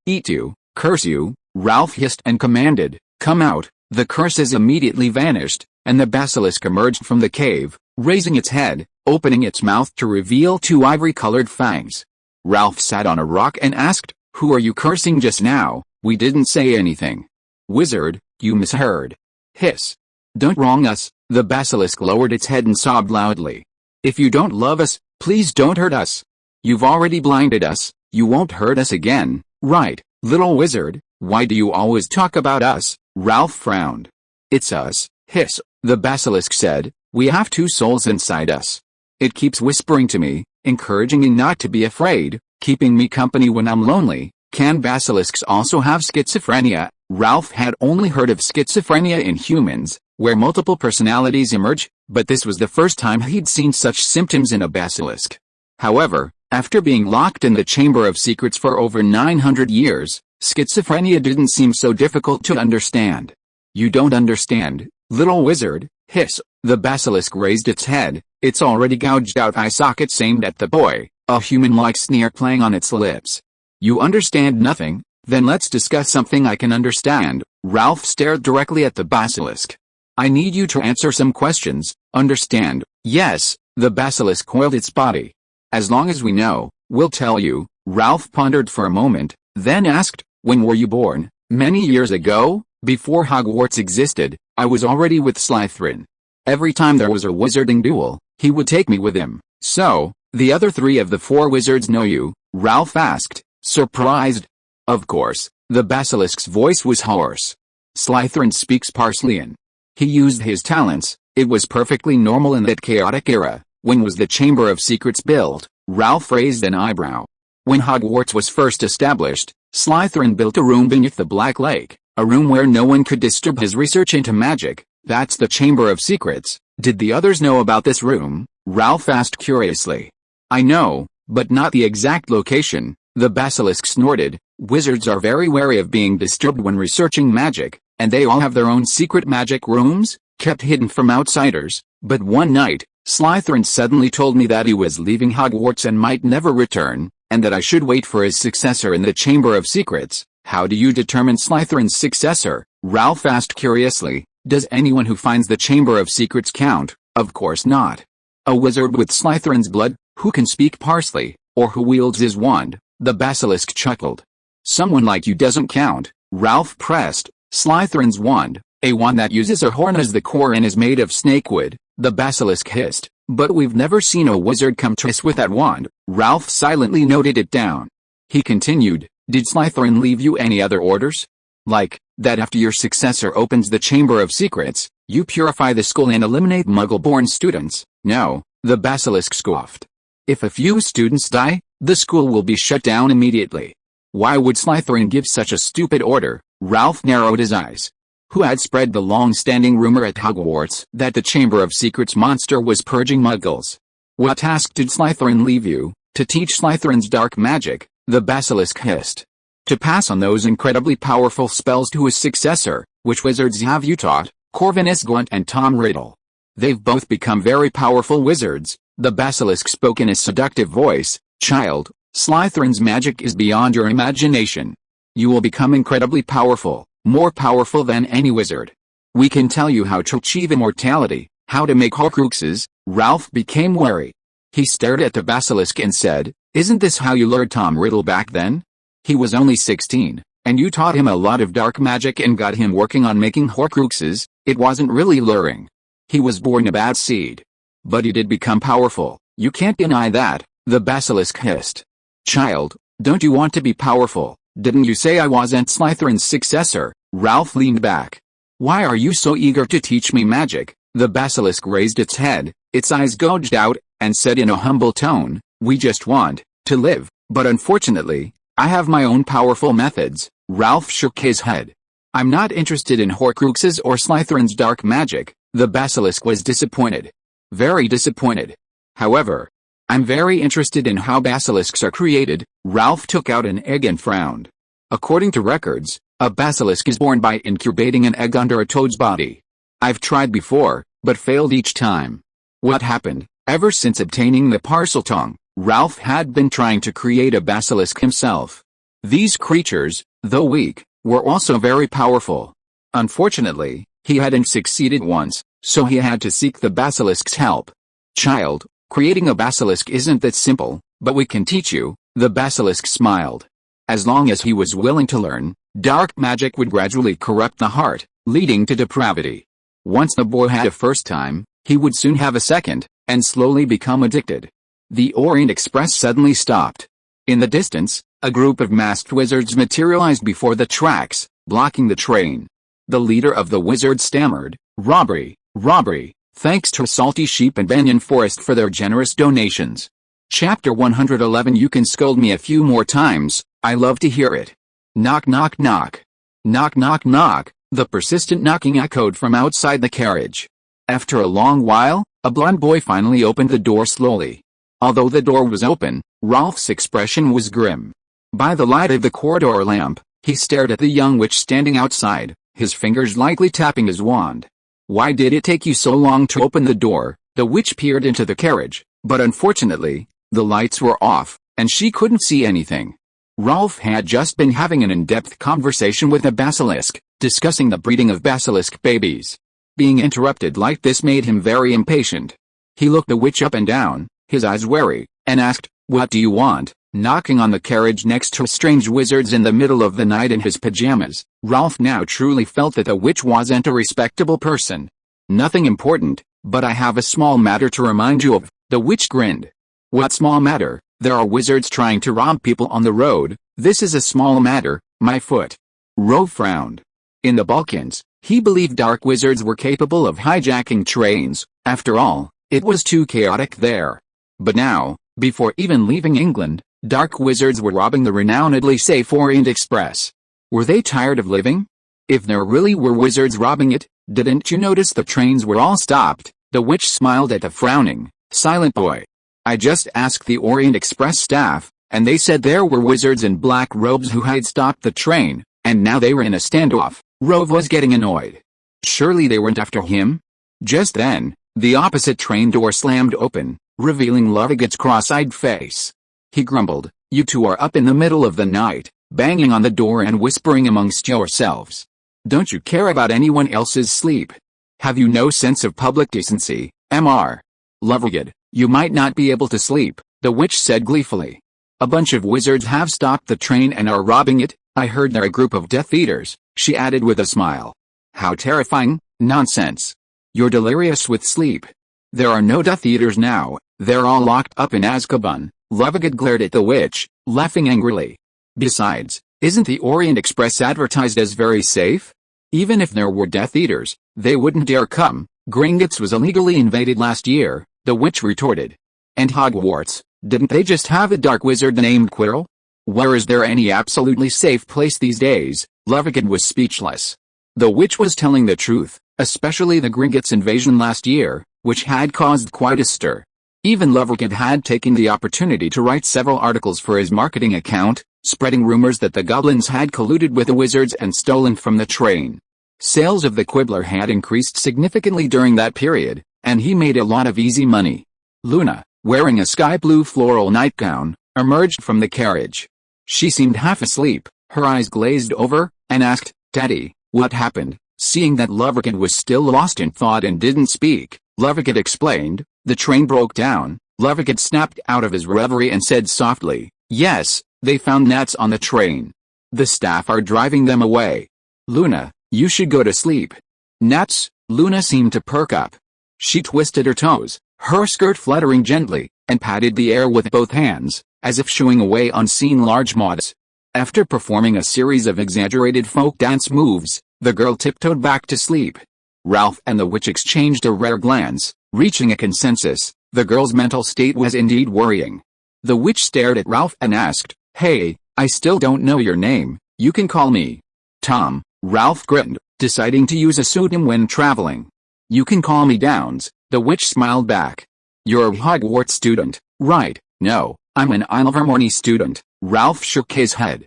eat you, curse you." Ralph hissed and commanded, "Come out." The curses immediately vanished, and the basilisk emerged from the cave, raising its head, opening its mouth to reveal two ivory-colored fangs. Ralph sat on a rock and asked, "Who are you cursing just now? We didn't say anything." "Wizard, you misheard." "Hiss. Don't wrong us." The basilisk lowered its head and sobbed loudly. "If you don't love us, please don't hurt us. You've already blinded us, you won't hurt us again, right, little wizard? Why do you always talk about us?" Ralph frowned. "It's us, hiss," the basilisk said. "We have two souls inside us. It keeps whispering to me, encouraging me not to be afraid, keeping me company when I'm lonely." "Can basilisks also have schizophrenia?" Ralph had only heard of schizophrenia in humans, where multiple personalities emerge, but this was the first time he'd seen such symptoms in a basilisk. However, after being locked in the Chamber of Secrets for over 900 years, schizophrenia didn't seem so difficult to understand. "You don't understand, little wizard." "Hiss." The basilisk raised its head, its already gouged out eye sockets aimed at the boy, a human-like sneer playing on its lips. "You understand nothing? Then let's discuss something I can understand." Ralph stared directly at the basilisk. "I need you to answer some questions. Understand?" "Yes." The basilisk coiled its body. "As long as we know, we'll tell you." Ralph pondered for a moment, then asked, "When were you born?" "Many years ago, before Hogwarts existed. I was already with Slytherin. Every time there was a wizarding duel, he would take me with him." "So, the other three of the four wizards know you?" Ralph asked, surprised. "Of course." The basilisk's voice was hoarse. "Slytherin speaks Parsleyan. He used his talents. It was perfectly normal in that chaotic era." "When was the Chamber of Secrets built?" Ralph raised an eyebrow. "When Hogwarts was first established, Slytherin built a room beneath the Black Lake, a room where no one could disturb his research into magic. That's the Chamber of Secrets." "Did the others know about this room?" Ralph asked curiously. "I know, but not the exact location." The basilisk snorted. "Wizards are very wary of being disturbed when researching magic, and they all have their own secret magic rooms, kept hidden from outsiders. But one night, Slytherin suddenly told me that he was leaving Hogwarts and might never return, and that I should wait for his successor in the Chamber of Secrets." "How do you determine Slytherin's successor?" Ralph asked curiously. "Does anyone who finds the Chamber of Secrets count?" "Of course not. A wizard with Slytherin's blood, who can speak parsley, or who wields his wand." The basilisk chuckled. "Someone like you doesn't count." Ralph pressed. "Slytherin's wand, a wand that uses a horn as the core and is made of snakewood." The basilisk hissed. "But we've never seen a wizard come twice with that wand." Ralph silently noted it down. He continued, "Did Slytherin leave you any other orders? Like, that after your successor opens the Chamber of Secrets, you purify the school and eliminate Muggle-born students?" "No," the basilisk scoffed. "If a few students die, the school will be shut down immediately." "Why would Slytherin give such a stupid order?" Ralph narrowed his eyes. "Who had spread the long-standing rumor at Hogwarts that the Chamber of Secrets monster was purging Muggles? What task did Slytherin leave you? To teach Slytherin's dark magic?" The basilisk hissed. "To pass on those incredibly powerful spells to his successor." "Which wizards have you taught?" "Corvinus Gaunt and Tom Riddle. They've both become very powerful wizards." The basilisk spoke in a seductive voice. "Child, Slytherin's magic is beyond your imagination. You will become incredibly powerful, more powerful than any wizard. We can tell you how to achieve immortality, how to make Horcruxes." Ralph became wary. He stared at the basilisk and said, "Isn't this how you lured Tom Riddle back then? He was only 16, and you taught him a lot of dark magic and got him working on making Horcruxes. It wasn't really luring. He was born a bad seed. But he did become powerful. You can't deny that." The basilisk hissed. "Child, don't you want to be powerful? Didn't you say I wasn't Slytherin's successor?" Ralph leaned back. "Why are you so eager to teach me magic?" The basilisk raised its head, its eyes gouged out, and said in a humble tone, "We just want to live, but unfortunately, I have my own powerful methods." Ralph shook his head. "I'm not interested in Horcruxes or Slytherin's dark magic." The basilisk was disappointed. Very disappointed. "However, I'm very interested in how basilisks are created." Ralph took out an egg and frowned. "According to records, a basilisk is born by incubating an egg under a toad's body. I've tried before, but failed each time." "What happened?" Ever since obtaining the Parseltongue, Ralph had been trying to create a basilisk himself. These creatures, though weak, were also very powerful. Unfortunately, he hadn't succeeded once, so he had to seek the basilisk's help. "Child, creating a basilisk isn't that simple, but we can teach you." The basilisk smiled. As long as he was willing to learn, dark magic would gradually corrupt the heart, leading to depravity. Once the boy had a first time, he would soon have a second, and slowly become addicted. The Orient Express suddenly stopped. In the distance, a group of masked wizards materialized before the tracks, blocking the train. The leader of the wizards stammered, "Robbery, robbery, thanks to Salty Sheep and Banyan Forest for their generous donations." Chapter 111. You can scold me a few more times, I love to hear it. Knock knock knock. Knock knock knock, the persistent knocking echoed from outside the carriage. After a long while, a blond boy finally opened the door slowly. Although the door was open, Ralph's expression was grim. By the light of the corridor lamp, he stared at the young witch standing outside, his fingers lightly tapping his wand. "Why did it take you so long to open the door?" The witch peered into the carriage, but unfortunately, the lights were off, and she couldn't see anything. Ralph had just been having an in-depth conversation with a basilisk, discussing the breeding of basilisk babies. Being interrupted like this made him very impatient. He looked the witch up and down, his eyes wary, and asked, "What do you want?" Knocking on the carriage next to strange wizards in the middle of the night in his pajamas, Ralph now truly felt that the witch wasn't a respectable person. "Nothing important, but I have a small matter to remind you of," the witch grinned. "What small matter?" "There are wizards trying to rob people on the road." "This is a small matter, my foot." Rove frowned. In the Balkans, he believed dark wizards were capable of hijacking trains. After all, it was too chaotic there. But now, before even leaving England, dark wizards were robbing the renownedly safe Orient Express. Were they tired of living? If there really were wizards robbing it, didn't you notice the trains were all stopped? The witch smiled at the frowning, silent boy. "I just asked the Orient Express staff, and they said there were wizards in black robes who had stopped the train, and now they were in a standoff." Rove was getting annoyed. Surely they weren't after him? Just then, the opposite train door slammed open, revealing Lovegood's cross-eyed face. He grumbled, "You two are up in the middle of the night, banging on the door and whispering amongst yourselves. Don't you care about anyone else's sleep? Have you no sense of public decency, Mr. Lovegood? You might not be able to sleep," the witch said gleefully. "A bunch of wizards have stopped the train and are robbing it. I heard they're a group of Death Eaters," she added with a smile. "How terrifying." "Nonsense. You're delirious with sleep. There are no Death Eaters now, they're all locked up in Azkaban." Lovegood glared at the witch, laughing angrily. "Besides, isn't the Orient Express advertised as very safe? Even if there were Death Eaters, they wouldn't dare come. Gringotts was illegally invaded last year," the witch retorted. "And Hogwarts, didn't they just have a dark wizard named Quirrell? Where is there any absolutely safe place these days?" Lovegood was speechless. The witch was telling the truth, especially the Gringotts invasion last year, which had caused quite a stir. Even Lovegood had taken the opportunity to write several articles for his marketing account, spreading rumors that the goblins had colluded with the wizards and stolen from the train. Sales of the Quibbler had increased significantly during that period, and he made a lot of easy money. Luna, wearing a sky blue floral nightgown, emerged from the carriage. She seemed half asleep, her eyes glazed over, and asked, "Daddy, what happened?" Seeing that Lovegood was still lost in thought and didn't speak, Lovegood explained, "The train broke down." Lovegood snapped out of his reverie and said softly, "Yes, they found gnats on the train. The staff are driving them away. Luna, you should go to sleep." "Gnats?" Luna seemed to perk up. She twisted her toes, her skirt fluttering gently, and patted the air with both hands, as if shooing away unseen large moths. After performing a series of exaggerated folk dance moves, the girl tiptoed back to sleep. Ralph and the witch exchanged a rare glance, reaching a consensus. The girl's mental state was indeed worrying. The witch stared at Ralph and asked, "Hey, I still don't know your name. You can call me Tom." Ralph grinned, deciding to use a pseudonym when traveling. "You can call me Downs," the witch smiled back. "You're a Hogwarts student, right?" "No, I'm an Ilvermorny student." Ralph shook his head.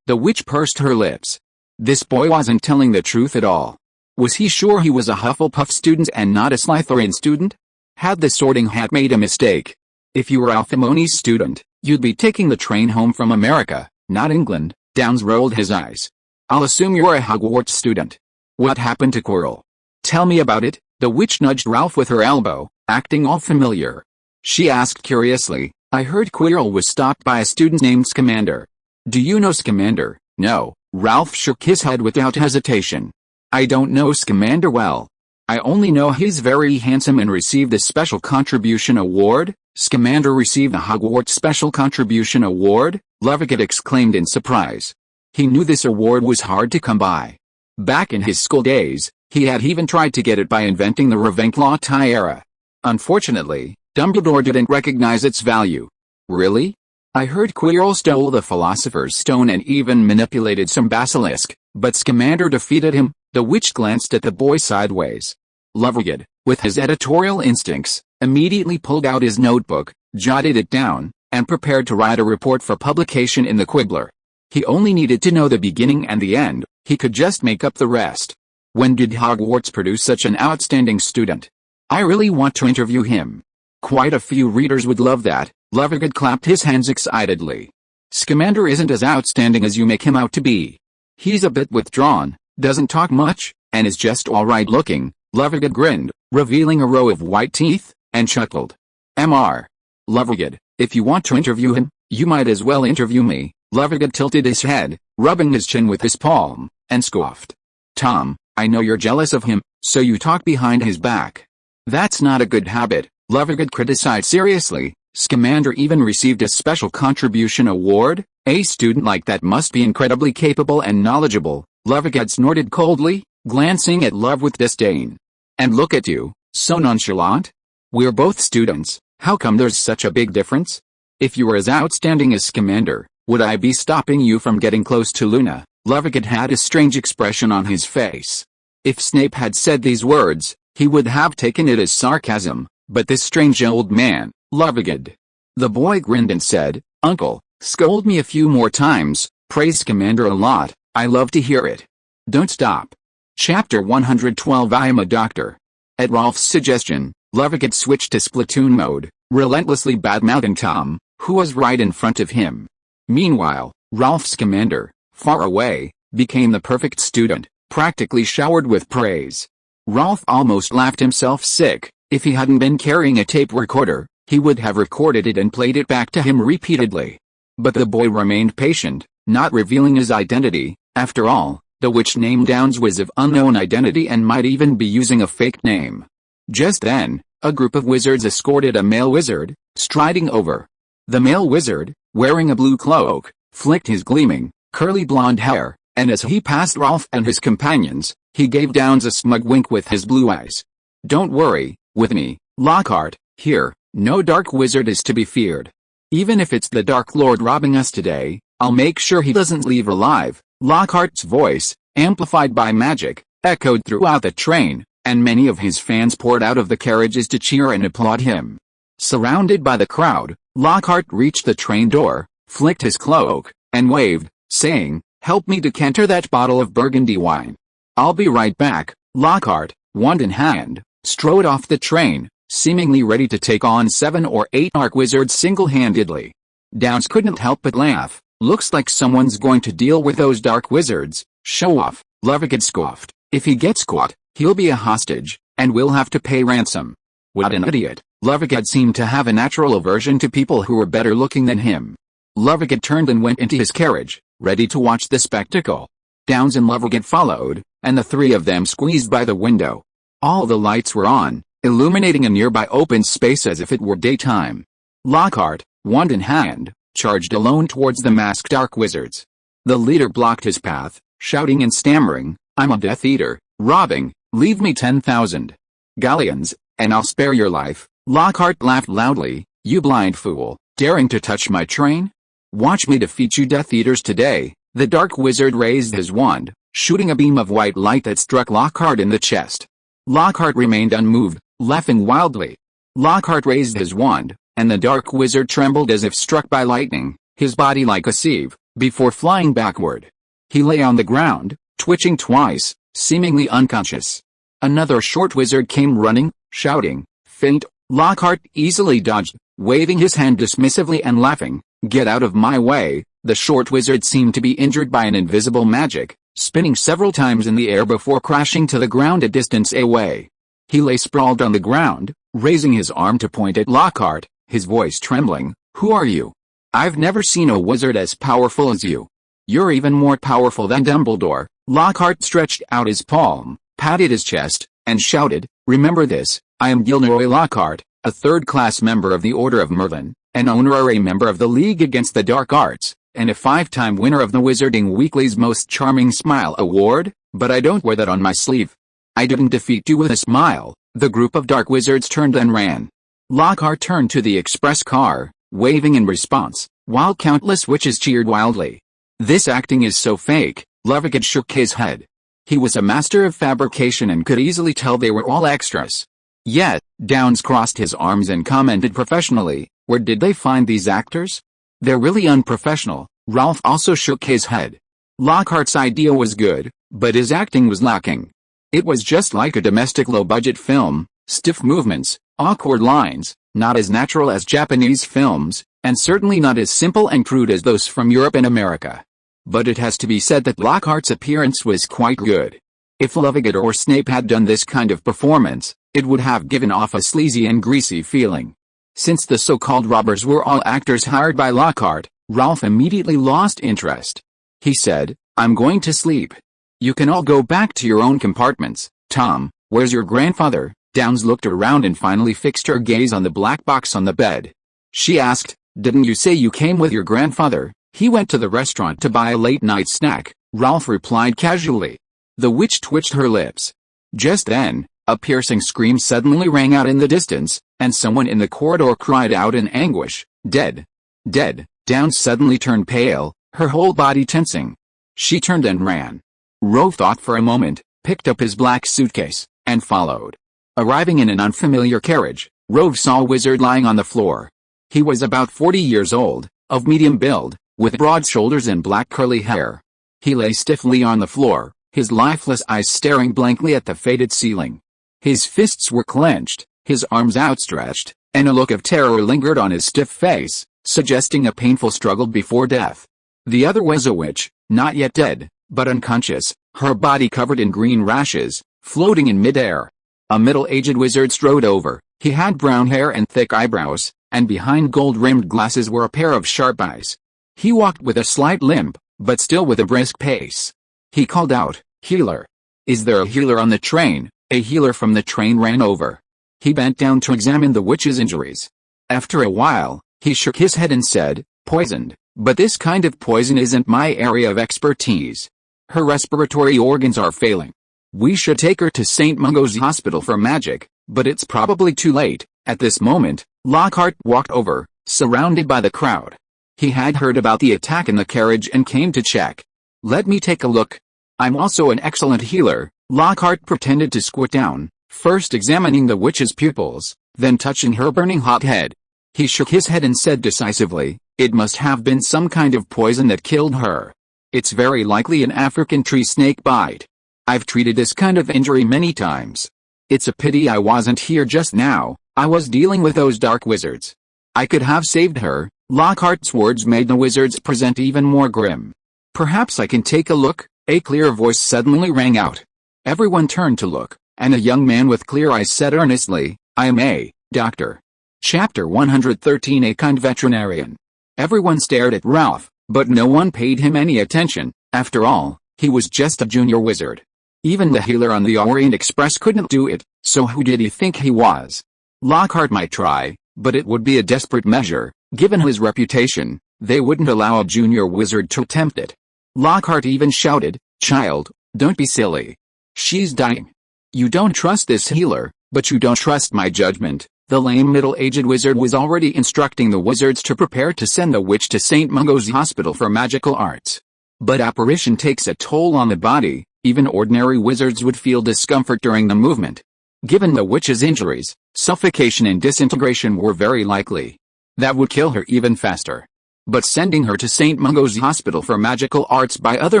The witch pursed her lips. This boy wasn't telling the truth at all. Was he sure he was a Hufflepuff student and not a Slytherin student? Had the Sorting Hat made a mistake? "If you were Alphemoni's student, you'd be taking the train home from America, not England." Downs rolled his eyes. "I'll assume you're a Hogwarts student. What happened to Quirrell? Tell me about it." The witch nudged Ralph with her elbow, acting all familiar. She asked curiously, I heard Quirrell was stopped by a student named Scamander. Do you know Scamander? No. Ralph shook his head without hesitation. I don't know Scamander well. I only know he's very handsome and received a Special Contribution Award. Scamander received a Hogwarts Special Contribution Award? Levitt exclaimed in surprise. He knew this award was hard to come by. Back in his school days, he had even tried to get it by inventing the Ravenclaw tiara. Unfortunately, Dumbledore didn't recognize its value. Really? I heard Quirrell stole the Philosopher's Stone and even manipulated some basilisk, but Scamander defeated him. The witch glanced at the boy sideways. Levitt, with his editorial instincts, immediately pulled out his notebook, jotted it down, and prepared to write a report for publication in the Quibbler. He only needed to know the beginning and the end, he could just make up the rest. When did Hogwarts produce such an outstanding student? I really want to interview him. Quite a few readers would love that. Levitt clapped his hands excitedly. Scamander isn't as outstanding as you make him out to be. He's a bit withdrawn, doesn't talk much, and is just alright looking. Levitt grinned, revealing a row of white teeth, and chuckled. Mr. Levitt, if you want to interview him, you might as well interview me. Levitt tilted his head, rubbing his chin with his palm, and scoffed. Tom, I know you're jealous of him, so you talk behind his back. That's not a good habit, Levitt criticized seriously. Scamander even received a Special Contribution Award? A student like that must be incredibly capable and knowledgeable. Levitt snorted coldly, glancing at Love with disdain. And look at you, so nonchalant? We're both students, how come there's such a big difference? If you were as outstanding as Scamander, would I be stopping you from getting close to Luna? Levitt had a strange expression on his face. If Snape had said these words, he would have taken it as sarcasm, but this strange old man, Levitt. The boy grinned and said, Uncle, scold me a few more times, praise Scamander a lot, I love to hear it. Don't stop. Chapter 112 I am a doctor. At Rolf's suggestion, Levitt switched to Splatoon mode, relentlessly badmouthing Tom, who was right in front of him. Meanwhile, Rolf Scamander, far away, became the perfect student, practically showered with praise. Rolf almost laughed himself sick. If he hadn't been carrying a tape recorder, he would have recorded it and played it back to him repeatedly. But the boy remained patient, not revealing his identity. After all, the witch named Downs was of unknown identity and might even be using a fake name. Just then, a group of wizards escorted a male wizard, striding over. The male wizard, wearing a blue cloak, flicked his gleaming, curly blonde hair, and as he passed Rolf and his companions, he gave Downs a smug wink with his blue eyes. Don't worry, with me, Lockhart, here, no dark wizard is to be feared. Even if it's the Dark Lord robbing us today, I'll make sure he doesn't leave alive. Lockhart's voice, amplified by magic, echoed throughout the train, and many of his fans poured out of the carriages to cheer and applaud him. Surrounded by the crowd, Lockhart reached the train door, flicked his cloak, and waved, saying, Help me decanter that bottle of burgundy wine. I'll be right back. Lockhart, wand in hand, strode off the train, seemingly ready to take on 7 or 8 dark wizards single-handedly. Downs couldn't help but laugh. Looks like someone's going to deal with those dark wizards. Show off, Levitt scoffed. If he gets caught, he'll be a hostage, and we'll have to pay ransom. What an idiot. Levitt seemed to have a natural aversion to people who were better looking than him. Levitt turned and went into his carriage, ready to watch the spectacle. Downs and Levitt followed, and the three of them squeezed by the window. All the lights were on, illuminating a nearby open space as if it were daytime. Lockhart, wand in hand, charged alone towards the masked dark wizards. The leader blocked his path, shouting and stammering, I'm a Death Eater, robbing, leave me 10,000 galleons, and I'll spare your life. Lockhart laughed loudly, you blind fool, daring to touch my train? Watch me defeat you Death Eaters today. The dark wizard raised his wand, shooting a beam of white light that struck Lockhart in the chest. Lockhart remained unmoved, laughing wildly. Lockhart raised his wand, and the dark wizard trembled as if struck by lightning, his body like a sieve, before flying backward. He lay on the ground, twitching twice, seemingly unconscious. Another short wizard came running, shouting, Feint. Lockhart easily dodged, waving his hand dismissively and laughing, Get out of my way. The short wizard seemed to be injured by an invisible magic, spinning several times in the air before crashing to the ground a distance away. He lay sprawled on the ground, raising his arm to point at Lockhart, his voice trembling, Who are you? I've never seen a wizard as powerful as you. You're even more powerful than Dumbledore. Lockhart stretched out his palm, patted his chest, and shouted, remember this, I am Gilderoy Lockhart, a third-class member of the Order of Merlin, an honorary member of the League Against the Dark Arts, and a 5-time winner of the Wizarding Weekly's Most Charming Smile Award, but I don't wear that on my sleeve. I didn't defeat you with a smile. The group of dark wizards turned and ran. Lockhart turned to the express car, waving in response, while countless witches cheered wildly. This acting is so fake. Lovegood shook his head. He was a master of fabrication and could easily tell they were all extras. Yet, Downs crossed his arms and commented professionally, where did they find these actors? They're really unprofessional. Ralph also shook his head. Lockhart's idea was good, but his acting was lacking. It was just like a domestic low-budget film, stiff movements, awkward lines, not as natural as Japanese films, and certainly not as simple and crude as those from Europe and America. But it has to be said that Lockhart's appearance was quite good. If Lovegood or Snape had done this kind of performance, it would have given off a sleazy and greasy feeling. Since the so-called robbers were all actors hired by Lockhart, Ralph immediately lost interest. He said, I'm going to sleep. You can all go back to your own compartments. Tom, where's your grandfather? Downs looked around and finally fixed her gaze on the black box on the bed. She asked, didn't you say you came with your grandfather? He went to the restaurant to buy a late-night snack, Ralph replied casually. The witch twitched her lips. Just then, a piercing scream suddenly rang out in the distance, and someone in the corridor cried out in anguish, dead. Dead. Downs suddenly turned pale, her whole body tensing. She turned and ran. Rove thought for a moment, picked up his black suitcase, and followed. Arriving in an unfamiliar carriage, Rove saw a wizard lying on the floor. He was about 40 years old, of medium build, with broad shoulders and black curly hair. He lay stiffly on the floor, his lifeless eyes staring blankly at the faded ceiling. His fists were clenched, his arms outstretched, and a look of terror lingered on his stiff face, suggesting a painful struggle before death. The other was a witch, not yet dead, but unconscious, her body covered in green rashes, floating in midair. A middle-aged wizard strode over. He had brown hair and thick eyebrows, and behind gold-rimmed glasses were a pair of sharp eyes. He walked with a slight limp, but still with a brisk pace. He called out, healer. Is there a healer on the train? A healer from the train ran over. He bent down to examine the witch's injuries. After a while, he shook his head and said, poisoned, but this kind of poison isn't my area of expertise. Her respiratory organs are failing. We should take her to St. Mungo's Hospital for Magic, but it's probably too late. At this moment, Lockhart walked over, surrounded by the crowd. He had heard about the attack in the carriage and came to check. Let me take a look. I'm also an excellent healer. Lockhart pretended to squat down, first examining the witch's pupils, then touching her burning hot head. He shook his head and said decisively, it must have been some kind of poison that killed her. It's very likely an African tree snake bite. I've treated this kind of injury many times. It's a pity I wasn't here just now. I was dealing with those dark wizards. I could have saved her. Lockhart's words made the wizards present even more grim. Perhaps I can take a look, a clear voice suddenly rang out. Everyone turned to look, and a young man with clear eyes said earnestly, I am a doctor. Chapter 113 A kind veterinarian. Everyone stared at Ralph, but no one paid him any attention. After all, he was just a junior wizard. Even the healer on the Orient Express couldn't do it, so who did he think he was? Lockhart might try, but it would be a desperate measure. Given his reputation, they wouldn't allow a junior wizard to attempt it. Lockhart even shouted, child, don't be silly. She's dying. You don't trust this healer, but you don't trust my judgment. The lame middle-aged wizard was already instructing the wizards to prepare to send the witch to St. Mungo's Hospital for Magical Arts. But apparition takes a toll on the body. Even ordinary wizards would feel discomfort during the movement. Given the witch's injuries, suffocation and disintegration were very likely. That would kill her even faster. But sending her to St. Mungo's Hospital for Magical Arts by other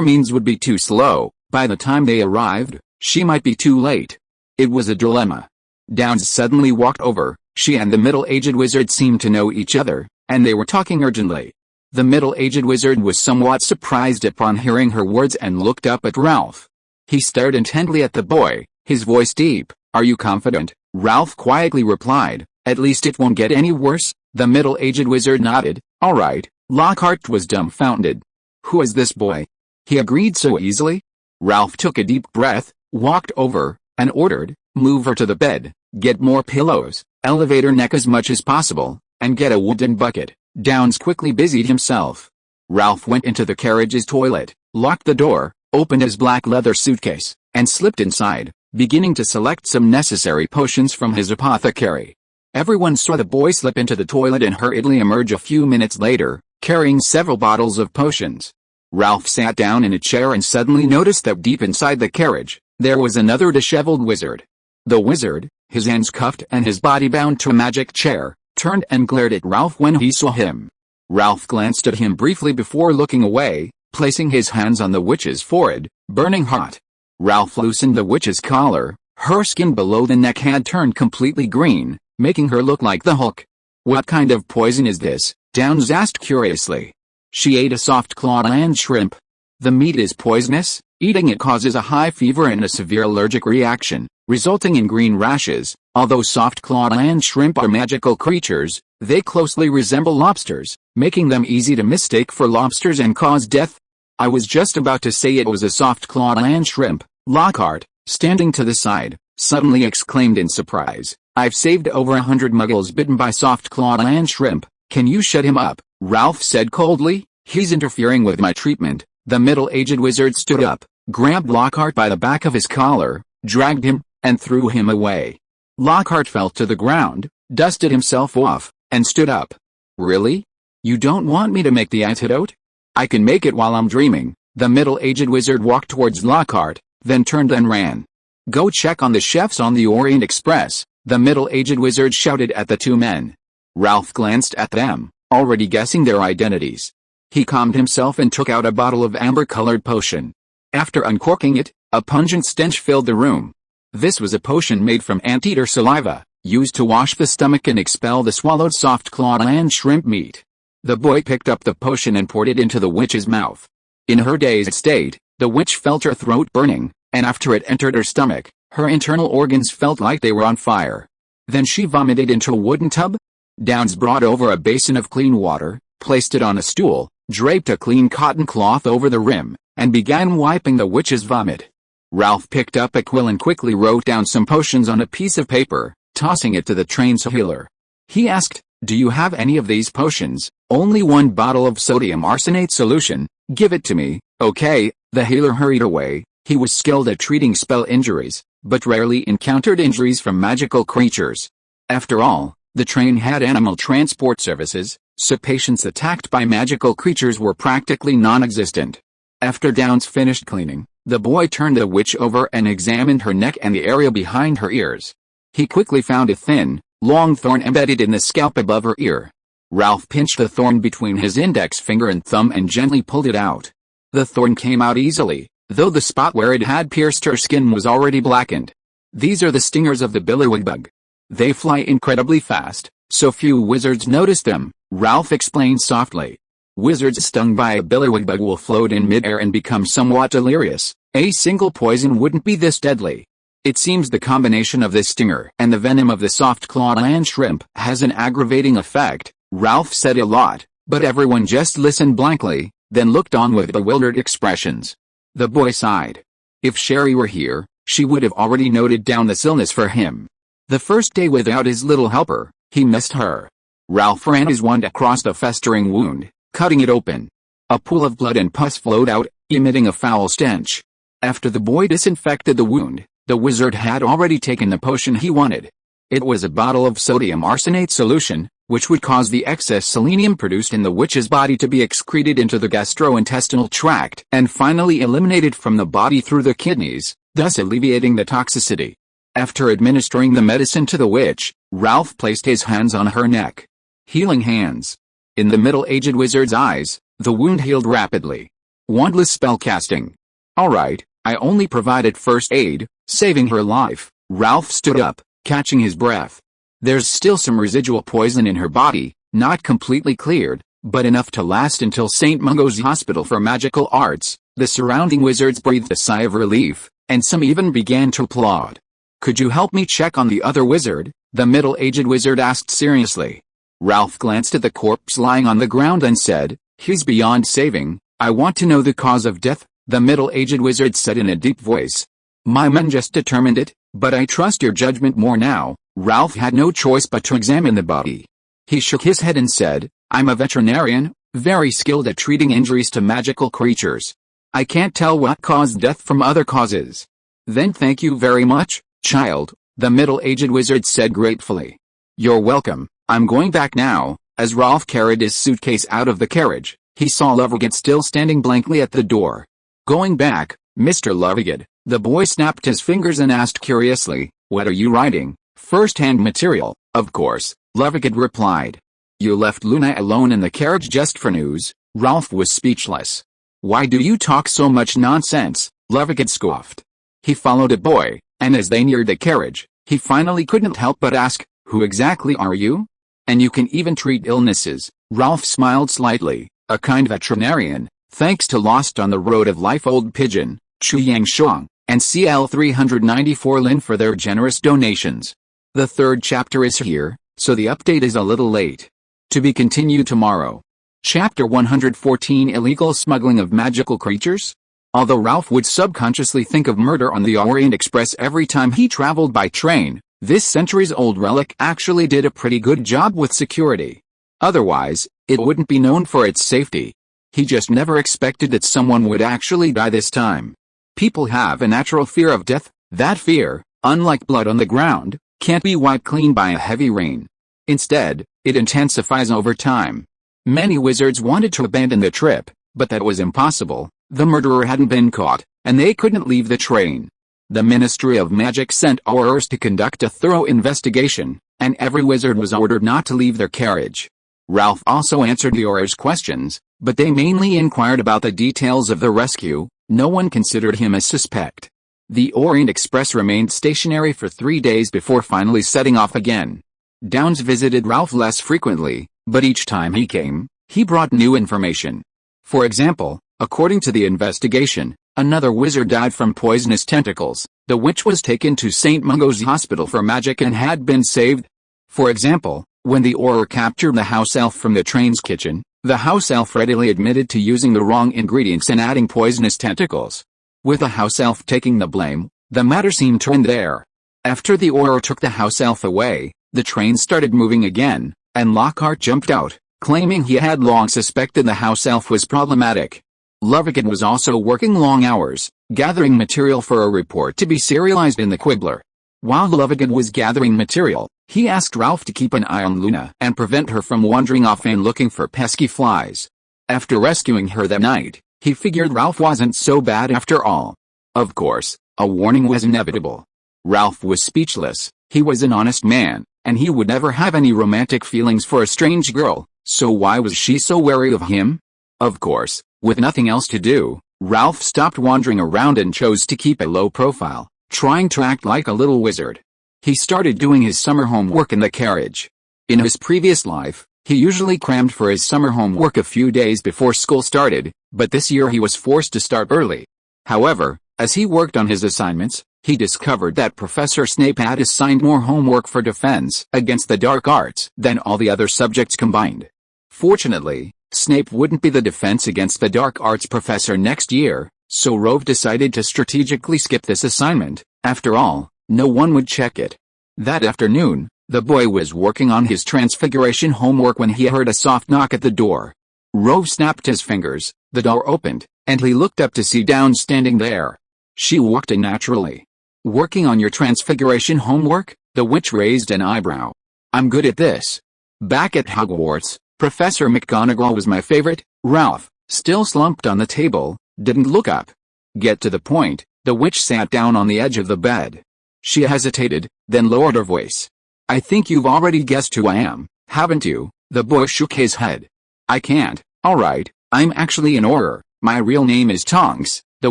means would be too slow. By the time they arrived, she might be too late. It was a dilemma. Downs suddenly walked over. She and the middle-aged wizard seemed to know each other, and they were talking urgently. The middle-aged wizard was somewhat surprised upon hearing her words and looked up at Ralph. He stared intently at the boy, his voice deep. Are you confident? Ralph quietly replied, at least it won't get any worse. The middle-aged wizard nodded. All right. Lockhart was dumbfounded. Who is this boy? He agreed so easily. Ralph took a deep breath, walked over, and ordered, move her to the bed, get more pillows, elevate her neck as much as possible, and get a wooden bucket. Downs quickly busied himself. Ralph went into the carriage's toilet, locked the door, opened his black leather suitcase, and slipped inside, beginning to select some necessary potions from his apothecary. Everyone saw the boy slip into the toilet and hurriedly emerge a few minutes later, carrying several bottles of potions. Ralph sat down in a chair and suddenly noticed that deep inside the carriage, there was another disheveled wizard. The wizard, his hands cuffed and his body bound to a magic chair, turned and glared at Ralph when he saw him. Ralph glanced at him briefly before looking away, placing his hands on the witch's forehead, burning hot. Ralph loosened the witch's collar. Her skin below the neck had turned completely green, making her look like the Hulk. What kind of poison is this? Downs asked curiously. She ate a soft-clawed land shrimp. The meat is poisonous. Eating it causes a high fever and a severe allergic reaction, resulting in green rashes. Although soft-clawed land shrimp are magical creatures, they closely resemble lobsters, making them easy to mistake for lobsters and cause death. I was just about to say it was a soft-clawed land shrimp. Lockhart, standing to the side, suddenly exclaimed in surprise. I've saved over 100 muggles bitten by soft-clawed land shrimp. Can you shut him up? Ralph said coldly. He's interfering with my treatment. The middle-aged wizard stood up, grabbed Lockhart by the back of his collar, dragged him, and threw him away. Lockhart fell to the ground, dusted himself off, and stood up. Really? You don't want me to make the antidote? I can make it while I'm dreaming. The middle-aged wizard walked towards Lockhart, then turned and ran. Go check on the chefs on the Orient Express, the middle-aged wizard shouted at the two men. Ralph glanced at them, already guessing their identities. He calmed himself and took out a bottle of amber-colored potion. After uncorking it, a pungent stench filled the room. This was a potion made from anteater saliva, used to wash the stomach and expel the swallowed soft-clawed land shrimp meat. The boy picked up the potion and poured it into the witch's mouth. In her dazed state, the witch felt her throat burning, and after it entered her stomach, her internal organs felt like they were on fire. Then she vomited into a wooden tub. Downs brought over a basin of clean water, placed it on a stool, draped a clean cotton cloth over the rim, and began wiping the witch's vomit. Ralph picked up a quill and quickly wrote down some potions on a piece of paper, tossing it to the trained healer. He asked, Do you have any of these potions? Only one bottle of sodium arsenate solution. Give it to me. Okay. The healer hurried away. He was skilled at treating spell injuries, but rarely encountered injuries from magical creatures. After all, the train had animal transport services, so patients attacked by magical creatures were practically non-existent. After Downs finished cleaning, the boy turned the witch over and examined her neck and the area behind her ears. He quickly found a thin, long thorn embedded in the scalp above her ear. Ralph pinched the thorn between his index finger and thumb and gently pulled it out. The thorn came out easily, though the spot where it had pierced her skin was already blackened. These are the stingers of the billowing bug. They fly incredibly fast, so few wizards notice them, Ralph explained softly. Wizards stung by a billowing bug will float in midair and become somewhat delirious. A single poison wouldn't be this deadly. It seems the combination of this stinger and the venom of the soft-clawed land shrimp has an aggravating effect. Ralph said a lot, but everyone just listened blankly, then looked on with bewildered expressions. The boy sighed. If Sherry were here, she would have already noted down this illness for him. The first day without his little helper, he missed her. Ralph ran his wand across the festering wound, cutting it open. A pool of blood and pus flowed out, emitting a foul stench. After the boy disinfected the wound, the wizard had already taken the potion he wanted. It was a bottle of sodium arsenate solution, which would cause the excess selenium produced in the witch's body to be excreted into the gastrointestinal tract and finally eliminated from the body through the kidneys, thus alleviating the toxicity. After administering the medicine to the witch, Ralph placed his hands on her neck. Healing hands. In the middle-aged wizard's eyes, the wound healed rapidly. Wandless spellcasting. Alright, I only provided first aid, saving her life. Ralph stood up, catching his breath. There's still some residual poison in her body, not completely cleared, but enough to last until St. Mungo's Hospital for Magical Arts. The surrounding wizards breathed a sigh of relief, and some even began to applaud. Could you help me check on the other wizard? The middle-aged wizard asked seriously. Ralph glanced at the corpse lying on the ground and said, "He's beyond saving. I want to know the cause of death," the middle-aged wizard said in a deep voice. "My men just determined it, but I trust your judgment more now." Ralph had no choice but to examine the body. He shook his head and said, "I'm a veterinarian, very skilled at treating injuries to magical creatures. I can't tell what caused death from other causes." "Then thank you very much, child," the middle-aged wizard said gratefully. "You're welcome. I'm going back now." As Ralph carried his suitcase out of the carriage, he saw Lovegood still standing blankly at the door. "Going back, Mr. Lovegood?" The boy snapped his fingers and asked curiously, "What are you writing?" "First-hand material, of course," Lovegood replied. "You left Luna alone in the carriage just for news?" Ralph was speechless. "Why do you talk so much nonsense?" Lovegood scoffed. He followed the boy, and as they neared the carriage, he finally couldn't help but ask, "Who exactly are you? And you can even treat illnesses?" Ralph smiled slightly. "A kind veterinarian, thanks to Lost on the Road of Life Old Pigeon, Chu Yang Shuang, and CL 394 Lin for their generous donations." The third chapter is here, so the update is a little late. To be continued tomorrow. Chapter 114 Illegal Smuggling of Magical Creatures? Although Ralph would subconsciously think of murder on the Orient Express every time he traveled by train, this centuries-old relic actually did a pretty good job with security. Otherwise, it wouldn't be known for its safety. He just never expected that someone would actually die this time. People have a natural fear of death. That fear, unlike blood on the ground, can't be wiped clean by a heavy rain. Instead, it intensifies over time. Many wizards wanted to abandon the trip, but that was impossible. The murderer hadn't been caught, and they couldn't leave the train. The Ministry of Magic sent Aurors to conduct a thorough investigation, and every wizard was ordered not to leave their carriage. Ralph also answered the Aurors' questions, but they mainly inquired about the details of the rescue. No one considered him a suspect. The Orient Express remained stationary for 3 days before finally setting off again. Downs visited Ralph less frequently, but each time he came, he brought new information. For example, according to the investigation, another wizard died from poisonous tentacles. The witch was taken to St. Mungo's Hospital for Magic and had been saved. For example, when the Auror captured the house elf from the train's kitchen, the house elf readily admitted to using the wrong ingredients and adding poisonous tentacles. With the house elf taking the blame, the matter seemed to end there. After the Auror took the house elf away, the train started moving again, and Lockhart jumped out, claiming he had long suspected the house elf was problematic. Lovegood was also working long hours, gathering material for a report to be serialized in the Quibbler. While Lovegood was gathering material, he asked Ralph to keep an eye on Luna and prevent her from wandering off and looking for pesky flies. After rescuing her that night, he figured Ralph wasn't so bad after all. Of course, a warning was inevitable. Ralph was speechless. He was an honest man, and he would never have any romantic feelings for a strange girl, so why was she so wary of him? Of course, with nothing else to do, Ralph stopped wandering around and chose to keep a low profile, trying to act like a little wizard. He started doing his summer homework in the carriage. In his previous life, he usually crammed for his summer homework a few days before school started, but this year he was forced to start early. However, as he worked on his assignments, he discovered that Professor Snape had assigned more homework for defense against the dark arts than all the other subjects combined. Fortunately, Snape wouldn't be the defense against the dark arts professor next year, so Rove decided to strategically skip this assignment. After all, no one would check it. That afternoon, the boy was working on his transfiguration homework when he heard a soft knock at the door. Rove snapped his fingers, the door opened, and he looked up to see Downs standing there. She walked in naturally. "Working on your transfiguration homework?" The witch raised an eyebrow. "I'm good at this. Back at Hogwarts, Professor McGonagall was my favorite." Ralph, still slumped on the table, didn't look up. "Get to the point." The witch sat down on the edge of the bed. She hesitated, then lowered her voice. "I think you've already guessed who I am, haven't you?" The boy shook his head. "I can't." "All right, I'm actually an Auror. My real name is Tonks," the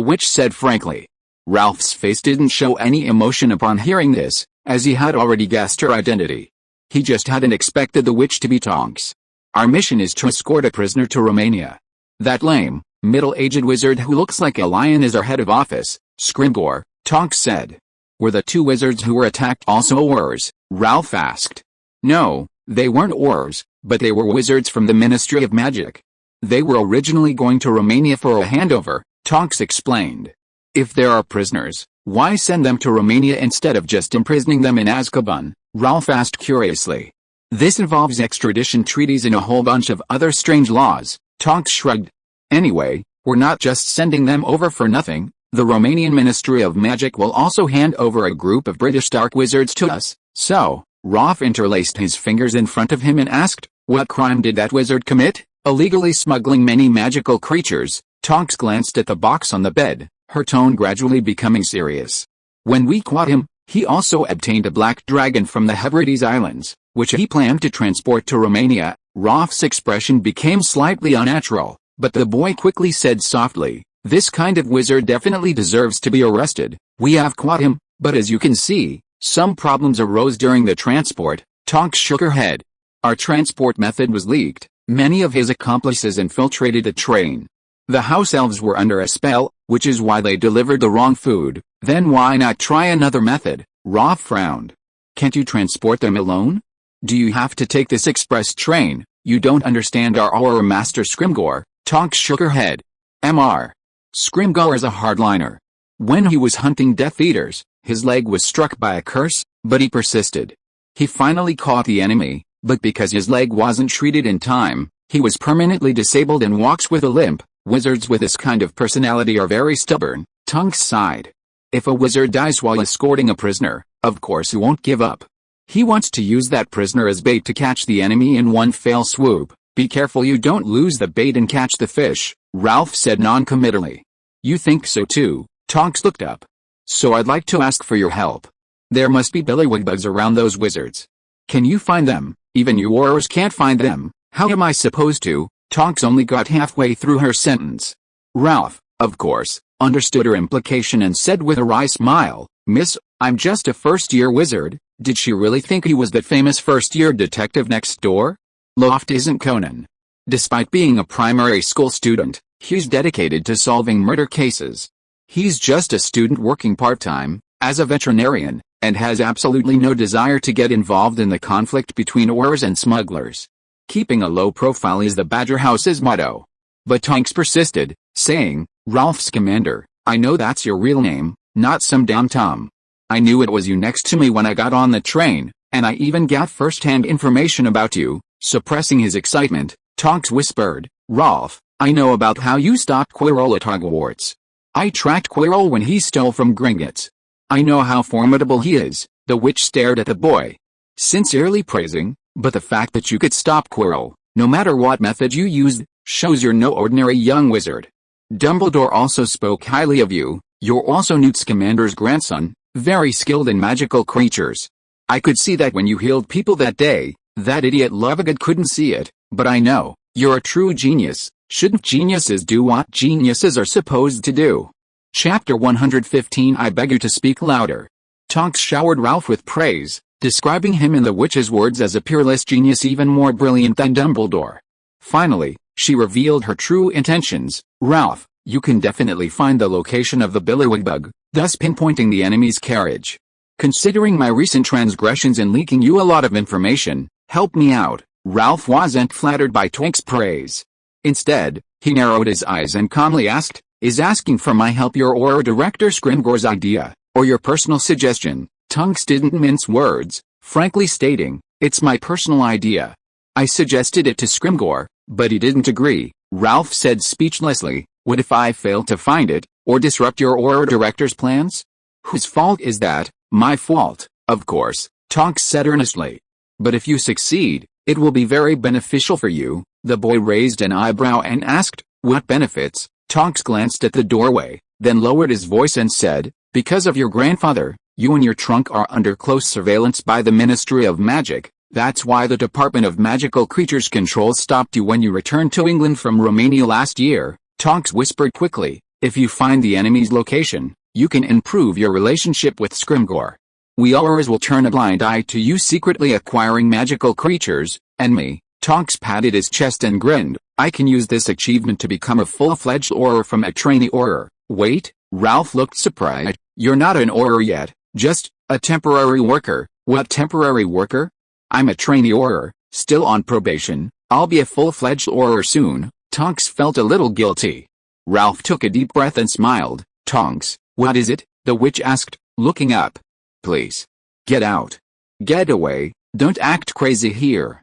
witch said frankly. Ralph's face didn't show any emotion upon hearing this, as he had already guessed her identity. He just hadn't expected the witch to be Tonks. "Our mission is to escort a prisoner to Romania." "That lame, middle-aged wizard who looks like a lion is our head of office," Scrimgeour, Tonks said. "Were the two wizards who were attacked also Aurors?" Ralph asked. "No, they weren't Aurors," but they were wizards from the Ministry of Magic. They were originally going to Romania for a handover, Tonks explained. If there are prisoners, why send them to Romania instead of just imprisoning them in Azkaban? Ralph asked curiously. This involves extradition treaties and a whole bunch of other strange laws, Tonks shrugged. Anyway, we're not just sending them over for nothing. The Romanian Ministry of Magic will also hand over a group of British dark wizards to us. So, Ralph interlaced his fingers in front of him and asked, what crime did that wizard commit? Illegally smuggling many magical creatures. Tonks glanced at the box on the bed, her tone gradually becoming serious. When we caught him, he also obtained a black dragon from the Hebrides Islands, which he planned to transport to Romania. Ralph's expression became slightly unnatural, but the boy quickly said softly, this kind of wizard definitely deserves to be arrested. We have caught him, but as you can see, some problems arose during the transport. Tonks shook her head. Our transport method was leaked. Many of his accomplices infiltrated the train. The house elves were under a spell, which is why they delivered the wrong food. Then why not try another method? Ralph frowned. Can't you transport them alone? Do you have to take this express train? You don't understand our Auror Master Scrimgeour. Tonks shook her head. Mr. Scrimgeour is a hardliner. When he was hunting Death Eaters, his leg was struck by a curse, but he persisted. He finally caught the enemy, but because his leg wasn't treated in time, he was permanently disabled and walks with a limp. Wizards with this kind of personality are very stubborn. Tonks sighed. If a wizard dies while escorting a prisoner, of course he won't give up. He wants to use that prisoner as bait to catch the enemy in one fell swoop. Be careful you don't lose the bait and catch the fish, Ralph said non-committally. You think so too? Tonks looked up. So I'd like to ask for your help. There must be billywigbugs around those wizards. Can you find them? Even you Aurors can't find them. How am I supposed to? Tonks only got halfway through her sentence. Ralph, of course, understood her implication and said with a wry smile, Miss, I'm just a first-year wizard. Did she really think he was that famous first-year detective next door? Loft isn't Conan. Despite being a primary school student, he's dedicated to solving murder cases. He's just a student working part-time, as a veterinarian, and has absolutely no desire to get involved in the conflict between Aurors and smugglers. Keeping a low profile is the Badger House's motto. But Tonks persisted, saying, Ralph Scamander, I know that's your real name, not some damn Tom. I knew it was you next to me when I got on the train, and I even got first-hand information about you. Suppressing his excitement, Tonks whispered, Ralph, I know about how you stopped Quirrell at Hogwarts. I tracked Quirrell when he stole from Gringotts. I know how formidable he is. The witch stared at the boy, sincerely praising, but the fact that you could stop Quirrell, no matter what method you used, shows you're no ordinary young wizard. Dumbledore also spoke highly of you. You're also Newt Scamander's grandson, very skilled in magical creatures. I could see that when you healed people that day. That idiot Lovegood couldn't see it, but I know, you're a true genius. Shouldn't geniuses do what geniuses are supposed to do? Chapter 115 I beg you to speak louder. Tonks showered Ralph with praise, describing him in the witch's words as a peerless genius even more brilliant than Dumbledore. Finally, she revealed her true intentions. Ralph, you can definitely find the location of the Billywigbug, thus pinpointing the enemy's carriage. Considering my recent transgressions in leaking you a lot of information, help me out. Ralph wasn't flattered by Tonks' praise. Instead, he narrowed his eyes and calmly asked, is asking for my help your Auror Director Scrimgeour's idea, or your personal suggestion? Tonks didn't mince words, frankly stating, it's my personal idea. I suggested it to Scrimgeour, but he didn't agree. Ralph said speechlessly, what if I fail to find it, or disrupt your Auror Director's plans? Whose fault is that? My fault, of course, Tonks said earnestly. But if you succeed, it will be very beneficial for you. The boy raised an eyebrow and asked, what benefits? Tonks glanced at the doorway, then lowered his voice and said, because of your grandfather, you and your trunk are under close surveillance by the Ministry of Magic. That's why the Department of Magical Creatures Control stopped you when you returned to England from Romania last year. Tonks whispered quickly, if you find the enemy's location, you can improve your relationship with Scrimgeour. We Aurors will turn a blind eye to you secretly acquiring magical creatures, and me. Tonks patted his chest and grinned, I can use this achievement to become a full-fledged Auror from a trainee Auror. Wait, Ralph looked surprised, you're not an Auror yet, just a temporary worker. What temporary worker? I'm a trainee Auror, Still on probation, I'll be a full-fledged Auror soon. Tonks felt a little guilty. Ralph took a deep breath and smiled. Tonks, what is it? The witch asked, looking up. Please. Get out. Get away, don't act crazy here.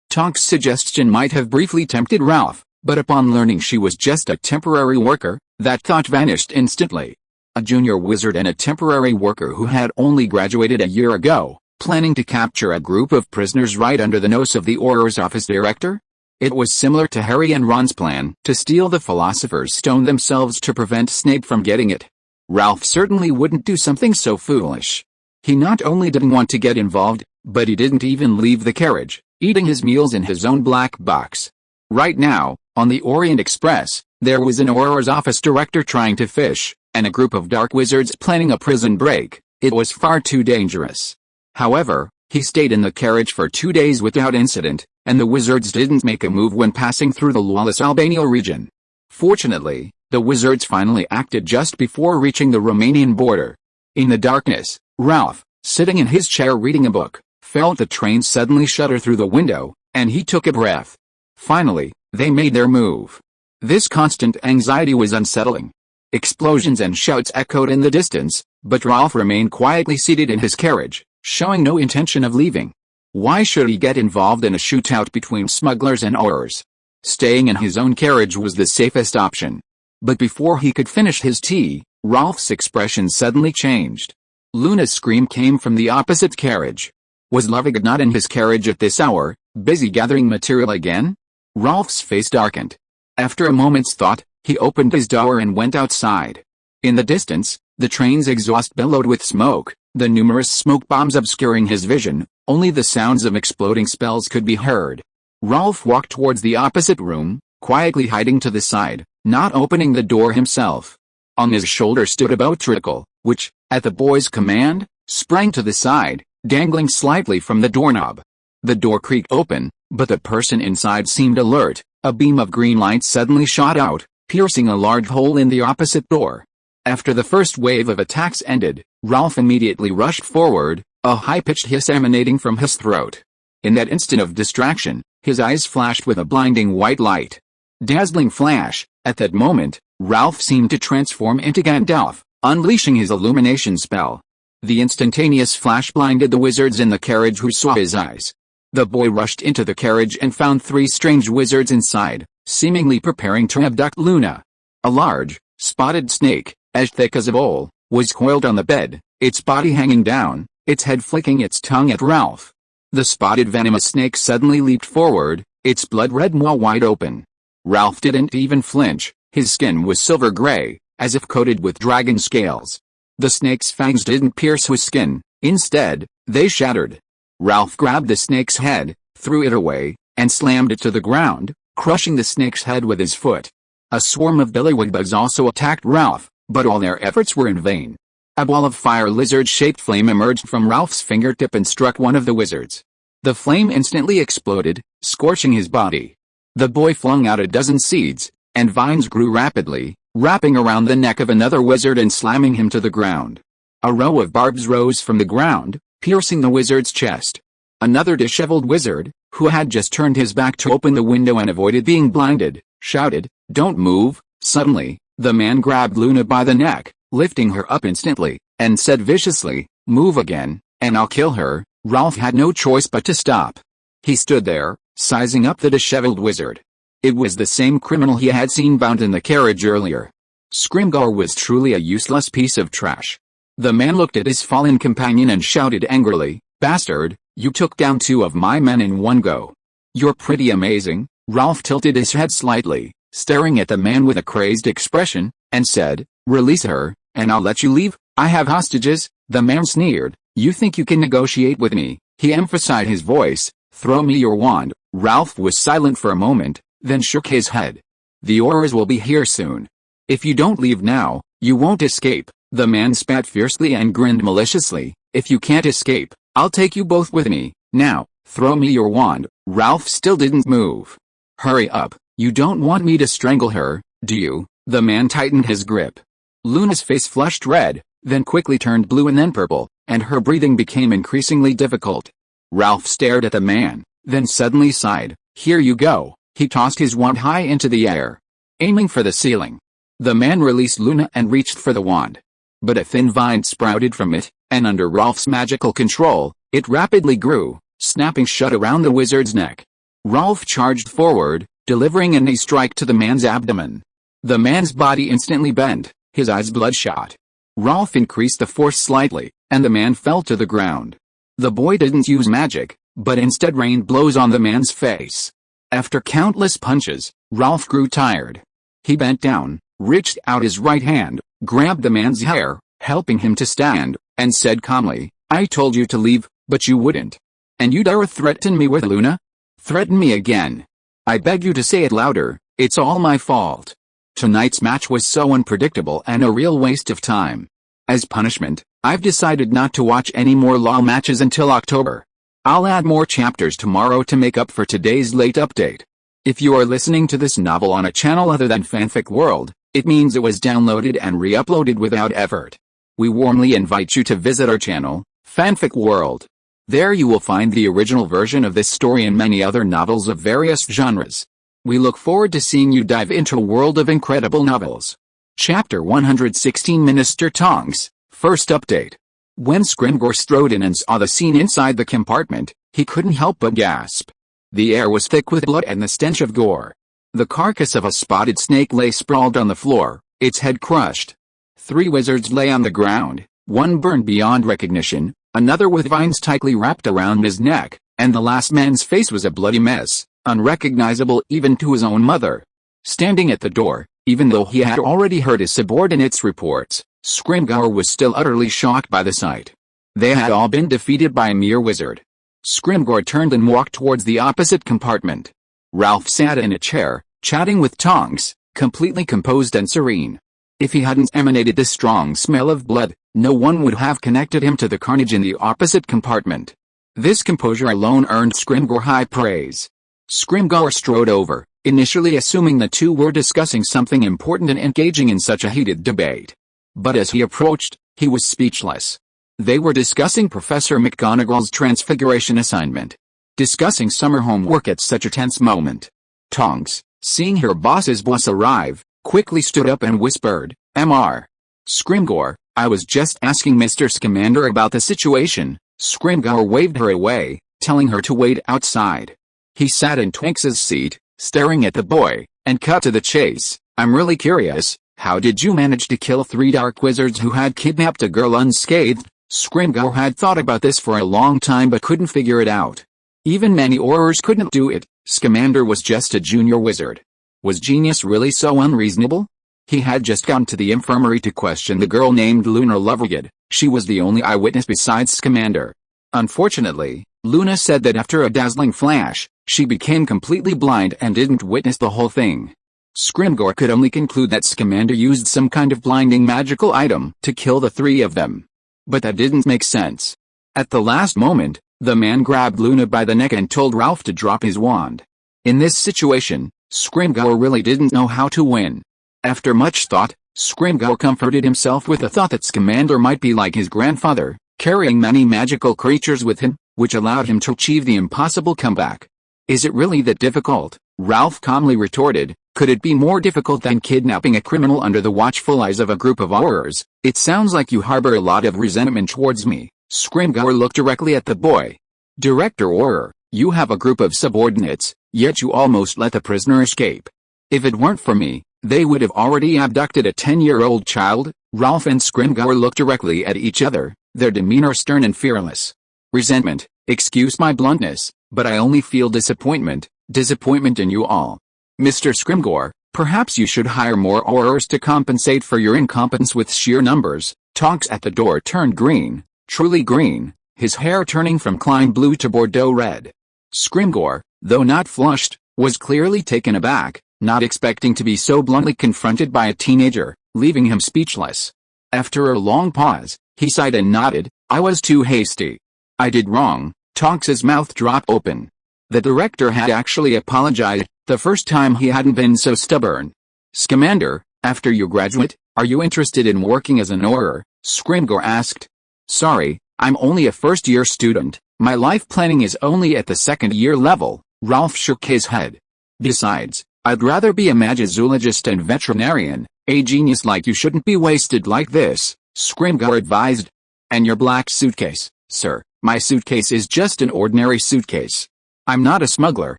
Tonks' suggestion might have briefly tempted Ralph, but upon learning she was just a temporary worker, that thought vanished instantly. A junior wizard and a temporary worker who had only graduated a year ago, planning to capture a group of prisoners right under the nose of the Auror's office director? It was similar to Harry and Ron's plan to steal the Philosopher's Stone themselves to prevent Snape from getting it. Ralph certainly wouldn't do something so foolish. He not only didn't want to get involved, but he didn't even leave the carriage, eating his meals in his own black box. Right now, on the Orient Express, there was an Auror's office director trying to fish, and a group of dark wizards planning a prison break. It was far too dangerous. However, he stayed in the carriage for 2 days without incident, and the wizards didn't make a move when passing through the lawless Albania region. Fortunately, the wizards finally acted just before reaching the Romanian border. In the darkness, Ralph, sitting in his chair reading a book, felt the train suddenly shudder through the window, and he took a breath. Finally, they made their move. This constant anxiety was unsettling. Explosions and shouts echoed in the distance, but Ralph remained quietly seated in his carriage, showing no intention of leaving. Why should he get involved in a shootout between smugglers and Aurors? Staying in his own carriage was the safest option. But before he could finish his tea, Ralph's expression suddenly changed. Luna's scream came from the opposite carriage. Was Lovegood not in his carriage at this hour, busy gathering material again? Ralph's face darkened. After a moment's thought, he opened his door and went outside. In the distance, the train's exhaust billowed with smoke, the numerous smoke bombs obscuring his vision. Only the sounds of exploding spells could be heard. Ralph walked towards the opposite room, quietly hiding to the side, not opening the door himself. On his shoulder stood a Bowtrickle, which, at the boy's command, sprang to the side, dangling slightly from the doorknob. The door creaked open, but the person inside seemed alert. A beam of green light suddenly shot out, piercing a large hole in the opposite door. After the first wave of attacks ended, Ralph immediately rushed forward, a high-pitched hiss emanating from his throat. In that instant of distraction, his eyes flashed with a blinding white light. Dazzling flash, at that moment, Ralph seemed to transform into Gandalf, unleashing his illumination spell. The instantaneous flash blinded the wizards in the carriage who saw his eyes. The boy rushed into the carriage and found 3 strange wizards inside, seemingly preparing to abduct Luna. A large, spotted snake, as thick as a bowl, was coiled on the bed, its body hanging down, its head flicking its tongue at Ralph. The spotted venomous snake suddenly leaped forward, its blood-red maw wide open. Ralph didn't even flinch, his skin was silver gray, as if coated with dragon scales. The snake's fangs didn't pierce his skin, instead, they shattered. Ralph grabbed the snake's head, threw it away, and slammed it to the ground, crushing the snake's head with his foot. A swarm of billywigbugs also attacked Ralph, but all their efforts were in vain. A ball of fire lizard-shaped flame emerged from Ralph's fingertip and struck one of the wizards. The flame instantly exploded, scorching his body. The boy flung out a dozen seeds, and vines grew rapidly, wrapping around the neck of another wizard and slamming him to the ground. A row of barbs rose from the ground, piercing the wizard's chest. Another disheveled wizard, who had just turned his back to open the window and avoided being blinded, shouted, "Don't move!" Suddenly, the man grabbed Luna by the neck, lifting her up instantly, and said viciously, "Move again, and I'll kill her." Ralph had no choice but to stop. He stood there, sizing up the disheveled wizard. It was the same criminal he had seen bound in the carriage earlier. Scrimgar was truly a useless piece of trash. The man looked at his fallen companion and shouted angrily, "Bastard, you took down 2 of my men in one go. You're pretty amazing." Ralph tilted his head slightly, staring at the man with a crazed expression, and said, "Release her, and I'll let you leave. I have hostages." The man sneered, "You think you can negotiate with me?" He emphasized his voice, "Throw me your wand." Ralph was silent for a moment, then shook his head. "The Aurors will be here soon. If you don't leave now, you won't escape." The man spat fiercely and grinned maliciously, "If you can't escape, I'll take you both with me. Now, throw me your wand." Ralph still didn't move. "Hurry up, you don't want me to strangle her, do you?" The man tightened his grip. Luna's face flushed red, then quickly turned blue and then purple, and her breathing became increasingly difficult. Ralph stared at the man, then suddenly sighed. Here you go. He tossed his wand high into the air, aiming for the ceiling. The man released Luna and reached for the wand. But a thin vine sprouted from it, and under Rolf's magical control, it rapidly grew, snapping shut around the wizard's neck. Rolf charged forward, delivering a knee strike to the man's abdomen. The man's body instantly bent, his eyes bloodshot. Rolf increased the force slightly, and the man fell to the ground. The boy didn't use magic, but instead rained blows on the man's face. After countless punches, Rolf grew tired. He bent down, reached out his right hand, grabbed the man's hair, helping him to stand, and said calmly, I told you to leave, but you wouldn't. And you dare threaten me with Luna? Threaten me again. I beg you to say it louder, it's all my fault. Tonight's match was so unpredictable and a real waste of time. As punishment, I've decided not to watch any more LOL matches until October. I'll add more chapters tomorrow to make up for today's late update. If you are listening to this novel on a channel other than Fanfic World, it means it was downloaded and re-uploaded without effort. We warmly invite you to visit our channel, Fanfic World. There you will find the original version of this story and many other novels of various genres. We look forward to seeing you dive into a world of incredible novels. Chapter 116 Minister Tonks, First Update. When Scrimgeour strode in and saw the scene inside the compartment, he couldn't help but gasp. The air was thick with blood and the stench of gore. The carcass of a spotted snake lay sprawled on the floor, its head crushed. 3 wizards lay on the ground, one burned beyond recognition, another with vines tightly wrapped around his neck, and the last man's face was a bloody mess, unrecognizable even to his own mother. Standing at the door, even though he had already heard his subordinates' reports, Scrimgeour was still utterly shocked by the sight. They had all been defeated by a mere wizard. Scrimgeour turned and walked towards the opposite compartment. Ralph sat in a chair, chatting with Tonks, completely composed and serene. If he hadn't emanated the strong smell of blood, no one would have connected him to the carnage in the opposite compartment. This composure alone earned Scrimgeour high praise. Scrimgeour strode over, initially assuming the two were discussing something important and engaging in such a heated debate. But as he approached, he was speechless. They were discussing Professor McGonagall's transfiguration assignment. Discussing summer homework at such a tense moment. Tonks, seeing her boss's boss arrive, quickly stood up and whispered, Mr. Scrimgeour, I was just asking Mr. Scamander about the situation. Scrimgeour waved her away, telling her to wait outside. He sat in Tonks's seat, staring at the boy, and cut to the chase. I'm really curious, how did you manage to kill 3 dark wizards who had kidnapped a girl unscathed? Scrimgeour had thought about this for a long time but couldn't figure it out. Even many Aurors couldn't do it. Scamander was just a junior wizard. Was genius really so unreasonable? He had just gone to the infirmary to question the girl named Luna Lovegood. She was the only eyewitness besides Scamander. Unfortunately, Luna said that after a dazzling flash, she became completely blind and didn't witness the whole thing. Scrimgeour could only conclude that Scamander used some kind of blinding magical item to kill the 3 of them. But that didn't make sense. At the last moment, the man grabbed Luna by the neck and told Ralph to drop his wand. In this situation, Scrimgeour really didn't know how to win. After much thought, Scrimgeour comforted himself with the thought that Scamander might be like his grandfather, carrying many magical creatures with him, which allowed him to achieve the impossible comeback. Is it really that difficult? Ralph calmly retorted. Could it be more difficult than kidnapping a criminal under the watchful eyes of a group of Aurors? It sounds like you harbor a lot of resentment towards me. Scrimgeour looked directly at the boy. Director Auror, you have a group of subordinates, yet you almost let the prisoner escape. If it weren't for me, they would have already abducted a 10-year-old child. Ralph and Scrimgeour looked directly at each other, their demeanor stern and fearless. Resentment, excuse my bluntness, but I only feel disappointment in you all. Mr. Scrimgeour, perhaps you should hire more Aurors to compensate for your incompetence with sheer numbers. Tonks at the door turned green, truly green, his hair turning from Klein blue to Bordeaux red. Scrimgeour, though not flushed, was clearly taken aback, not expecting to be so bluntly confronted by a teenager, leaving him speechless. After a long pause, he sighed and nodded, I was too hasty. I did wrong. Tonks's mouth dropped open. The director had actually apologized, the first time he hadn't been so stubborn. Scamander, after you graduate, are you interested in working as an Auror? Scrimgeour asked. Sorry, I'm only a first-year student. My life planning is only at the second-year level. Ralph shook his head. Besides, I'd rather be a magizoologist and veterinarian. A genius like you shouldn't be wasted like this, Scrimgeour advised. And your black suitcase, sir? My suitcase is just an ordinary suitcase. I'm not a smuggler,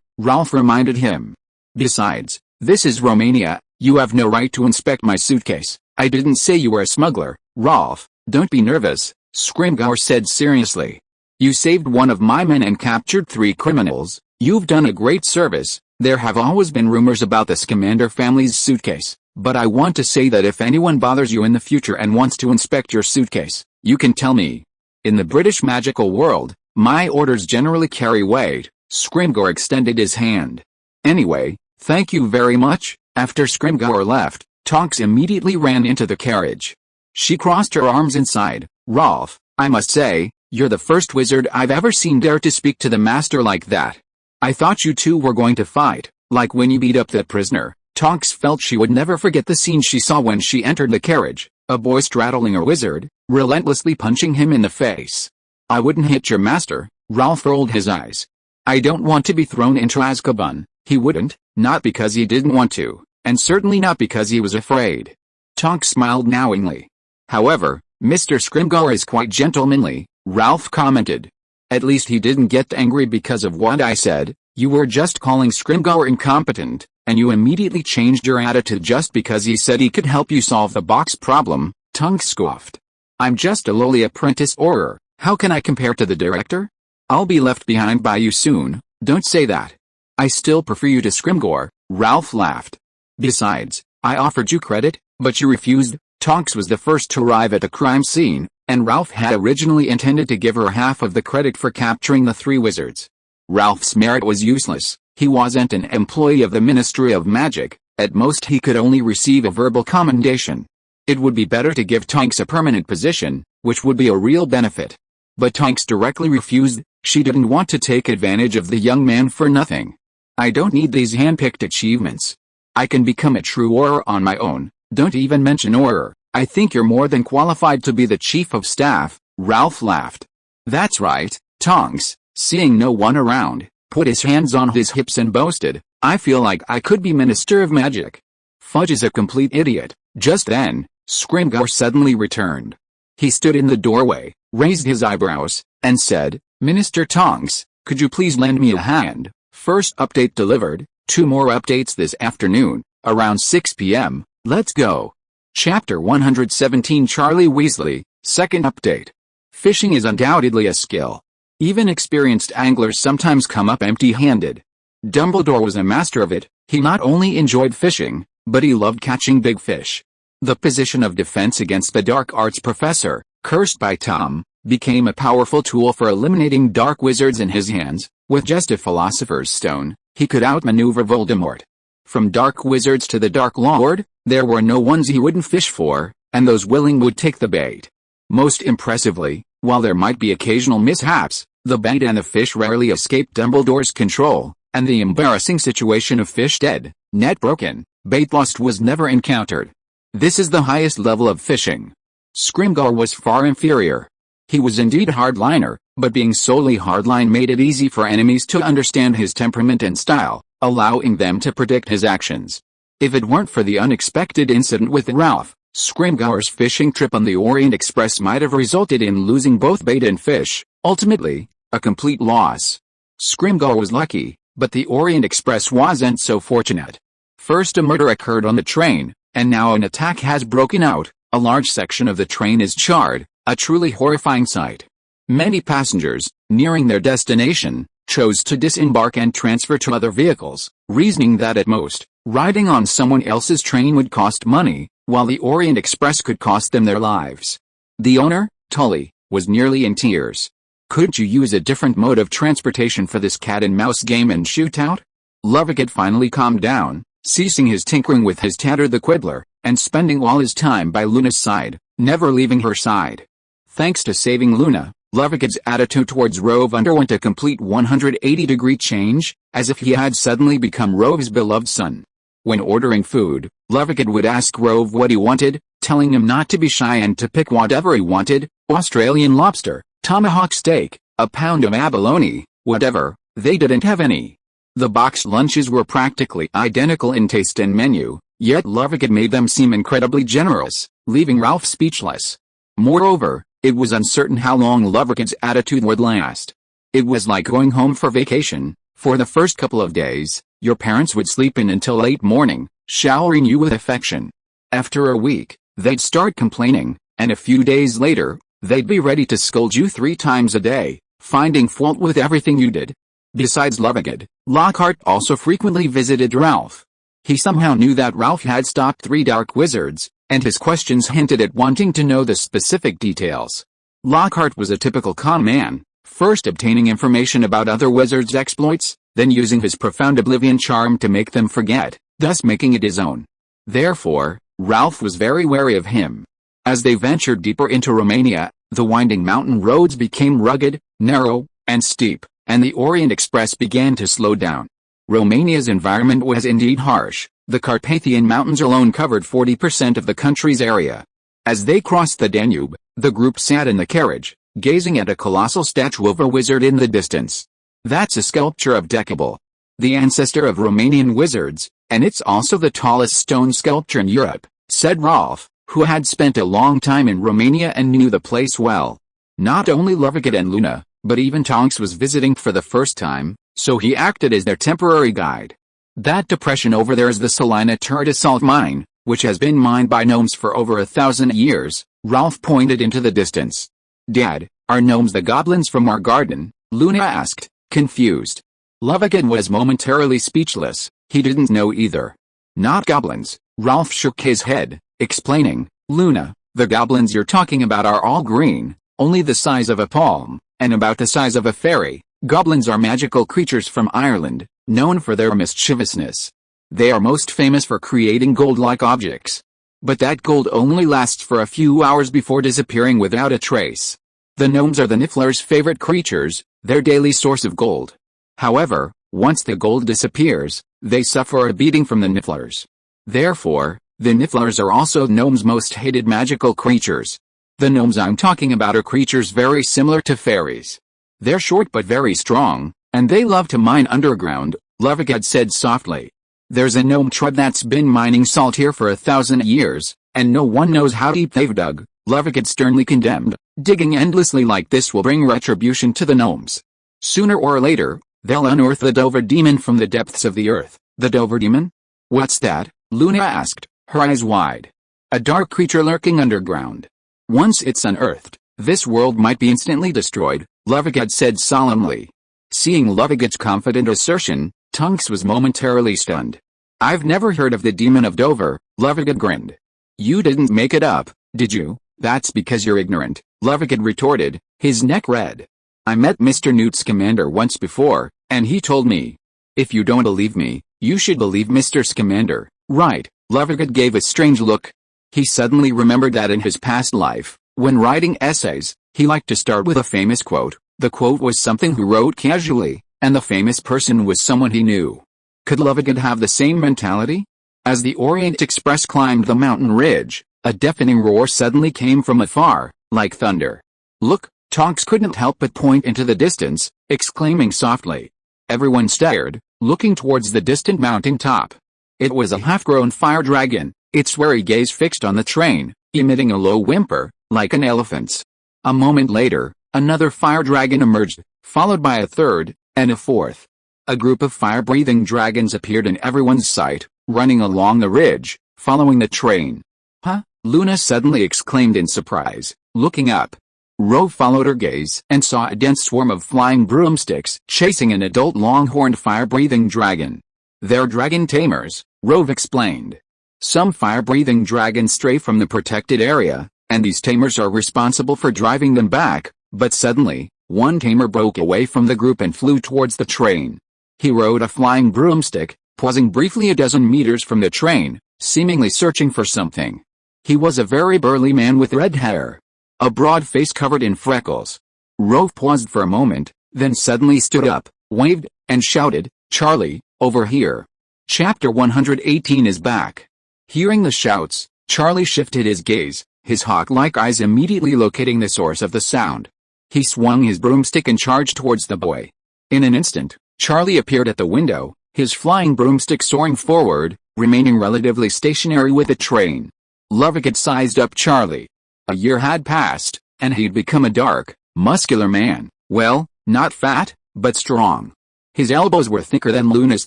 Ralph reminded him. Besides, this is Romania, you have no right to inspect my suitcase. I didn't say you were a smuggler, Ralph. Don't be nervous, Scrimgeour said seriously. You saved one of my men and captured 3 criminals. You've done a great service. There have always been rumors about the Scamander family's suitcase, but I want to say that if anyone bothers you in the future and wants to inspect your suitcase, you can tell me. In the British magical world, my orders generally carry weight. Scrimgeour extended his hand. Anyway, thank you very much. After Scrimgeour left, Tonks immediately ran into the carriage. She crossed her arms inside. Ralph, I must say, you're the first wizard I've ever seen dare to speak to the master like that. I thought you two were going to fight, like when you beat up that prisoner. Tonks felt she would never forget the scene she saw when she entered the carriage, a boy straddling a wizard, relentlessly punching him in the face. I wouldn't hit your master, Ralph rolled his eyes. I don't want to be thrown into Azkaban. He wouldn't, not because he didn't want to, and certainly not because he was afraid. Tonks smiled knowingly. However, Mr. Scrimgeour is quite gentlemanly, Ralph commented. At least he didn't get angry because of what I said. You were just calling Scrimgeour incompetent, and you immediately changed your attitude just because he said he could help you solve the box problem, Tonks scoffed. I'm just a lowly apprentice Auror. How can I compare to the director? I'll be left behind by you soon. Don't say that. I still prefer you to Scrimgeour, Ralph laughed. Besides, I offered you credit, but you refused. Tonks was the first to arrive at the crime scene, and Ralph had originally intended to give her half of the credit for capturing the 3 wizards. Ralph's merit was useless. He wasn't an employee of the Ministry of Magic. At most he could only receive a verbal commendation. It would be better to give Tonks a permanent position, which would be a real benefit. But Tonks directly refused. She didn't want to take advantage of the young man for nothing. I don't need these hand-picked achievements. I can become a true Auror on my own. Don't even mention Auror. I think you're more than qualified to be the chief of staff, Ralph laughed. That's right, Tonks, seeing no one around, put his hands on his hips and boasted, I feel like I could be Minister of Magic. Fudge is a complete idiot. Just then, Scrimgeour suddenly returned. He stood in the doorway, raised his eyebrows, and said, Minister Tonks, could you please lend me a hand? First update delivered, 2 more updates this afternoon, around 6 p.m., let's go. Chapter 117 Charlie Weasley, second update. Fishing is undoubtedly a skill. Even experienced anglers sometimes come up empty-handed. Dumbledore was a master of it. He not only enjoyed fishing, but he loved catching big fish. The position of defense against the dark arts professor, cursed by Tom, became a powerful tool for eliminating dark wizards in his hands. With just a philosopher's stone, he could outmaneuver Voldemort. From dark wizards to the Dark Lord, there were no ones he wouldn't fish for, and those willing would take the bait. Most impressively, while there might be occasional mishaps, the bait and the fish rarely escaped Dumbledore's control, and the embarrassing situation of fish dead, net broken, bait lost was never encountered. This is the highest level of fishing. Scrimgeour was far inferior. He was indeed a hardliner, but being solely hardline made it easy for enemies to understand his temperament and style, allowing them to predict his actions. If it weren't for the unexpected incident with Ralph, Scrimgeour's fishing trip on the Orient Express might have resulted in losing both bait and fish, ultimately, a complete loss. Scrimgeour was lucky, but the Orient Express wasn't so fortunate. First a murder occurred on the train, and now an attack has broken out. A large section of the train is charred, a truly horrifying sight. Many passengers, nearing their destination, chose to disembark and transfer to other vehicles, reasoning that at most, riding on someone else's train would cost money, while the Orient Express could cost them their lives. The owner, Tully, was nearly in tears. Couldn't you use a different mode of transportation for this cat-and-mouse game and shootout? Lovegood finally calmed down, ceasing his tinkering with his Tatter the Quibbler, and spending all his time by Luna's side, never leaving her side. Thanks to saving Luna, Lovegood's attitude towards Rove underwent a complete 180-degree change, as if he had suddenly become Rove's beloved son. When ordering food, Lovegood would ask Rove what he wanted, telling him not to be shy and to pick whatever he wanted: Australian lobster, tomahawk steak, A pound of abalone, whatever, they didn't have any. The boxed lunches were practically identical in taste and menu, yet Lovegood made them seem incredibly generous, leaving Ralph speechless. Moreover, it was uncertain how long Lovegood's attitude would last. It was like going home for vacation. For the first couple of days, your parents would sleep in until late morning, showering you with affection. After a week, they'd start complaining, and a few days later, they'd be ready to scold you 3 times a day, finding fault with everything you did. Besides Lovegood, Lockhart also frequently visited Ralph. He somehow knew that Ralph had stopped 3 dark wizards, and his questions hinted at wanting to know the specific details. Lockhart was a typical con man, first obtaining information about other wizards' exploits, then using his profound oblivion charm to make them forget, thus making it his own. Therefore, Ralph was very wary of him. As they ventured deeper into Romania, the winding mountain roads became rugged, narrow, and steep, and the Orient Express began to slow down. Romania's environment was indeed harsh. The Carpathian Mountains alone covered 40% of the country's area. As they crossed the Danube, the group sat in the carriage, gazing at a colossal statue of a wizard in the distance. That's a sculpture of Decibel, the ancestor of Romanian wizards, and it's also the tallest stone sculpture in Europe, said Rolf, who had spent a long time in Romania and knew the place well. Not only Lovegood and Luna, but even Tonks was visiting for the first time, so he acted as their temporary guide. That depression over there is the Salina Turda salt mine, which has been mined by gnomes for over 1,000 years, Ralph pointed into the distance. Dad, are gnomes the goblins from our garden? Luna asked, confused. Lovegood was momentarily speechless, he didn't know either. Not goblins, Ralph shook his head, explaining, Luna, the goblins you're talking about are all green, only the size of a palm, and about the size of a fairy. Goblins are magical creatures from Ireland, known for their mischievousness. They are most famous for creating gold-like objects. But that gold only lasts for a few hours before disappearing without a trace. The gnomes are the Niffler's favorite creatures, their daily source of gold. However, once the gold disappears, they suffer a beating from the Nifflers. Therefore, the Nifflers are also gnomes' most hated magical creatures. The gnomes I'm talking about are creatures very similar to fairies. They're short but very strong, and they love to mine underground, Lovegood said softly. There's a gnome tribe that's been mining salt here for 1,000 years, and no one knows how deep they've dug, Lovegood sternly condemned. Digging endlessly like this will bring retribution to the gnomes. Sooner or later, they'll unearth the Dover demon from the depths of the earth. The Dover demon? What's that? Luna asked, her eyes wide. A dark creature lurking underground. Once it's unearthed, this world might be instantly destroyed, Lovegood said solemnly. Seeing Lovegood's confident assertion, Tonks was momentarily stunned. I've never heard of the demon of Dover, Lovegood grinned. You didn't make it up, did you? That's because you're ignorant, Lovegood retorted, his neck red. I met Mr. Newt Scamander once before, and he told me. If you don't believe me, you should believe Mr. Scamander, right? Lovegood gave a strange look. He suddenly remembered that in his past life, when writing essays, he liked to start with a famous quote. The quote was something he wrote casually, and the famous person was someone he knew. Could Lovegood have the same mentality? As the Orient Express climbed the mountain ridge, a deafening roar suddenly came from afar, like thunder. Look, Tonks couldn't help but point into the distance, exclaiming softly. Everyone stared, looking towards the distant mountain top. It was a half-grown fire dragon, its wary gaze fixed on the train, emitting a low whimper, like an elephant's. A moment later, another fire dragon emerged, followed by a third, and a fourth. A group of fire-breathing dragons appeared in everyone's sight, running along the ridge, following the train. Huh? Luna suddenly exclaimed in surprise, looking up. Rove followed her gaze and saw a dense swarm of flying broomsticks chasing an adult long-horned fire-breathing dragon. They're dragon tamers, Rove explained. Some fire-breathing dragons stray from the protected area, and these tamers are responsible for driving them back, but suddenly, one tamer broke away from the group and flew towards the train. He rode a flying broomstick, pausing briefly a dozen meters from the train, seemingly searching for something. He was a very burly man with red hair. A broad face covered in freckles. Rove paused for a moment, then suddenly stood up, waved, and shouted, Charlie, over here. Chapter 118 is back. Hearing the shouts, Charlie shifted his gaze, his hawk-like eyes immediately locating the source of the sound. He swung his broomstick and charged towards the boy. In an instant, Charlie appeared at the window, his flying broomstick soaring forward, remaining relatively stationary with the train. Lovegood sized up Charlie. A year had passed, and he'd become a dark, muscular man, well, not fat, but strong. His elbows were thicker than Luna's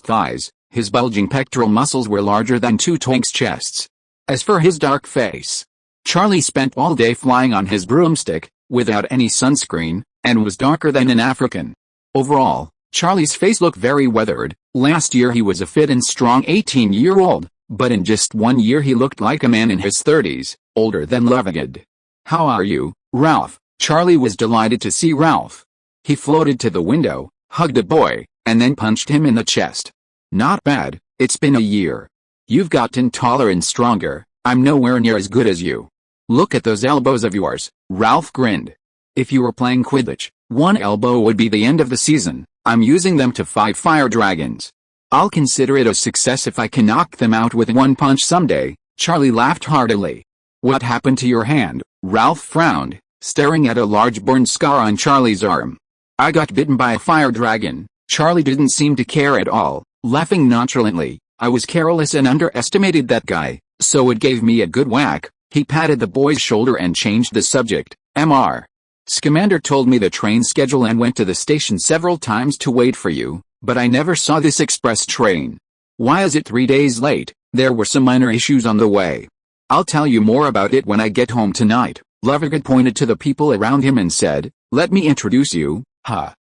thighs, his bulging pectoral muscles were larger than two twinks' chests. As for his dark face, Charlie spent all day flying on his broomstick, without any sunscreen, and was darker than an African. Overall, Charlie's face looked very weathered. Last year he was a fit and strong 18-year-old, but in just 1 year he looked like a man in his 30s, older than Lovegood. "How are you, Ralph?" Charlie was delighted to see Ralph. He floated to the window, hugged the boy, and then punched him in the chest. "Not bad, it's been a year. You've gotten taller and stronger. I'm nowhere near as good as you." "Look at those elbows of yours," Ralph grinned. "If you were playing Quidditch, one elbow would be the end of the season. I'm using them to fight fire dragons. I'll consider it a success if I can knock them out with one punch someday." Charlie laughed heartily. "What happened to your hand?" Ralph frowned, staring at a large burn scar on Charlie's arm. "I got bitten by a fire dragon." Charlie didn't seem to care at all, laughing nonchalantly. "I was careless and underestimated that guy, so it gave me a good whack." He patted the boy's shoulder and changed the subject. "Mr. Scamander told me the train schedule and went to the station several times to wait for you, but I never saw this express train. Why is it 3 days late?" "There were some minor issues on the way. I'll tell you more about it when I get home tonight." Lovegood pointed to the people around him and said, "Let me introduce you."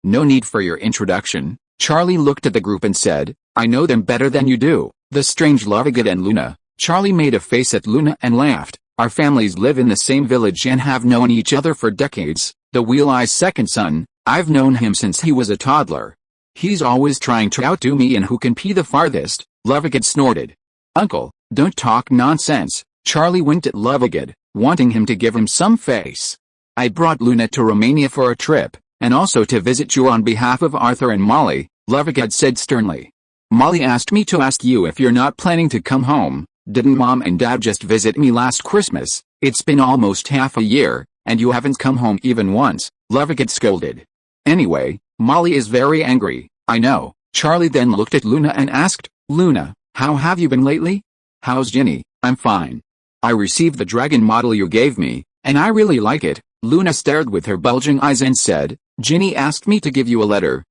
No need for your introduction." Charlie looked at the group and said, "I know them better than you do. The strange Lovegood and Luna." Charlie made a face at Luna and laughed. "Our families live in the same village and have known each other for decades. The Wheel-Eye's second son, I've known him since he was a toddler. He's always trying to outdo me in who can pee the farthest." Lovegood snorted. "Uncle, don't talk nonsense." Charlie winked at Lovegood, wanting him to give him some face. "I brought Luna to Romania for a trip, and also to visit you on behalf of Arthur and Molly," Lovegood said sternly. "Molly asked me to ask you if you're not planning to come home. Didn't Mom and Dad just visit me last Christmas? It's been almost half a year, and you haven't come home even once," Lovegood scolded. "Anyway, Molly is very angry." "I know." Charlie then looked at Luna and asked, "Luna, how have you been lately?" "How's Ginny?" "I'm fine. I received the dragon model you gave me, and I really like it." Luna stared with her bulging eyes and said, "Ginny asked me to give you a letter."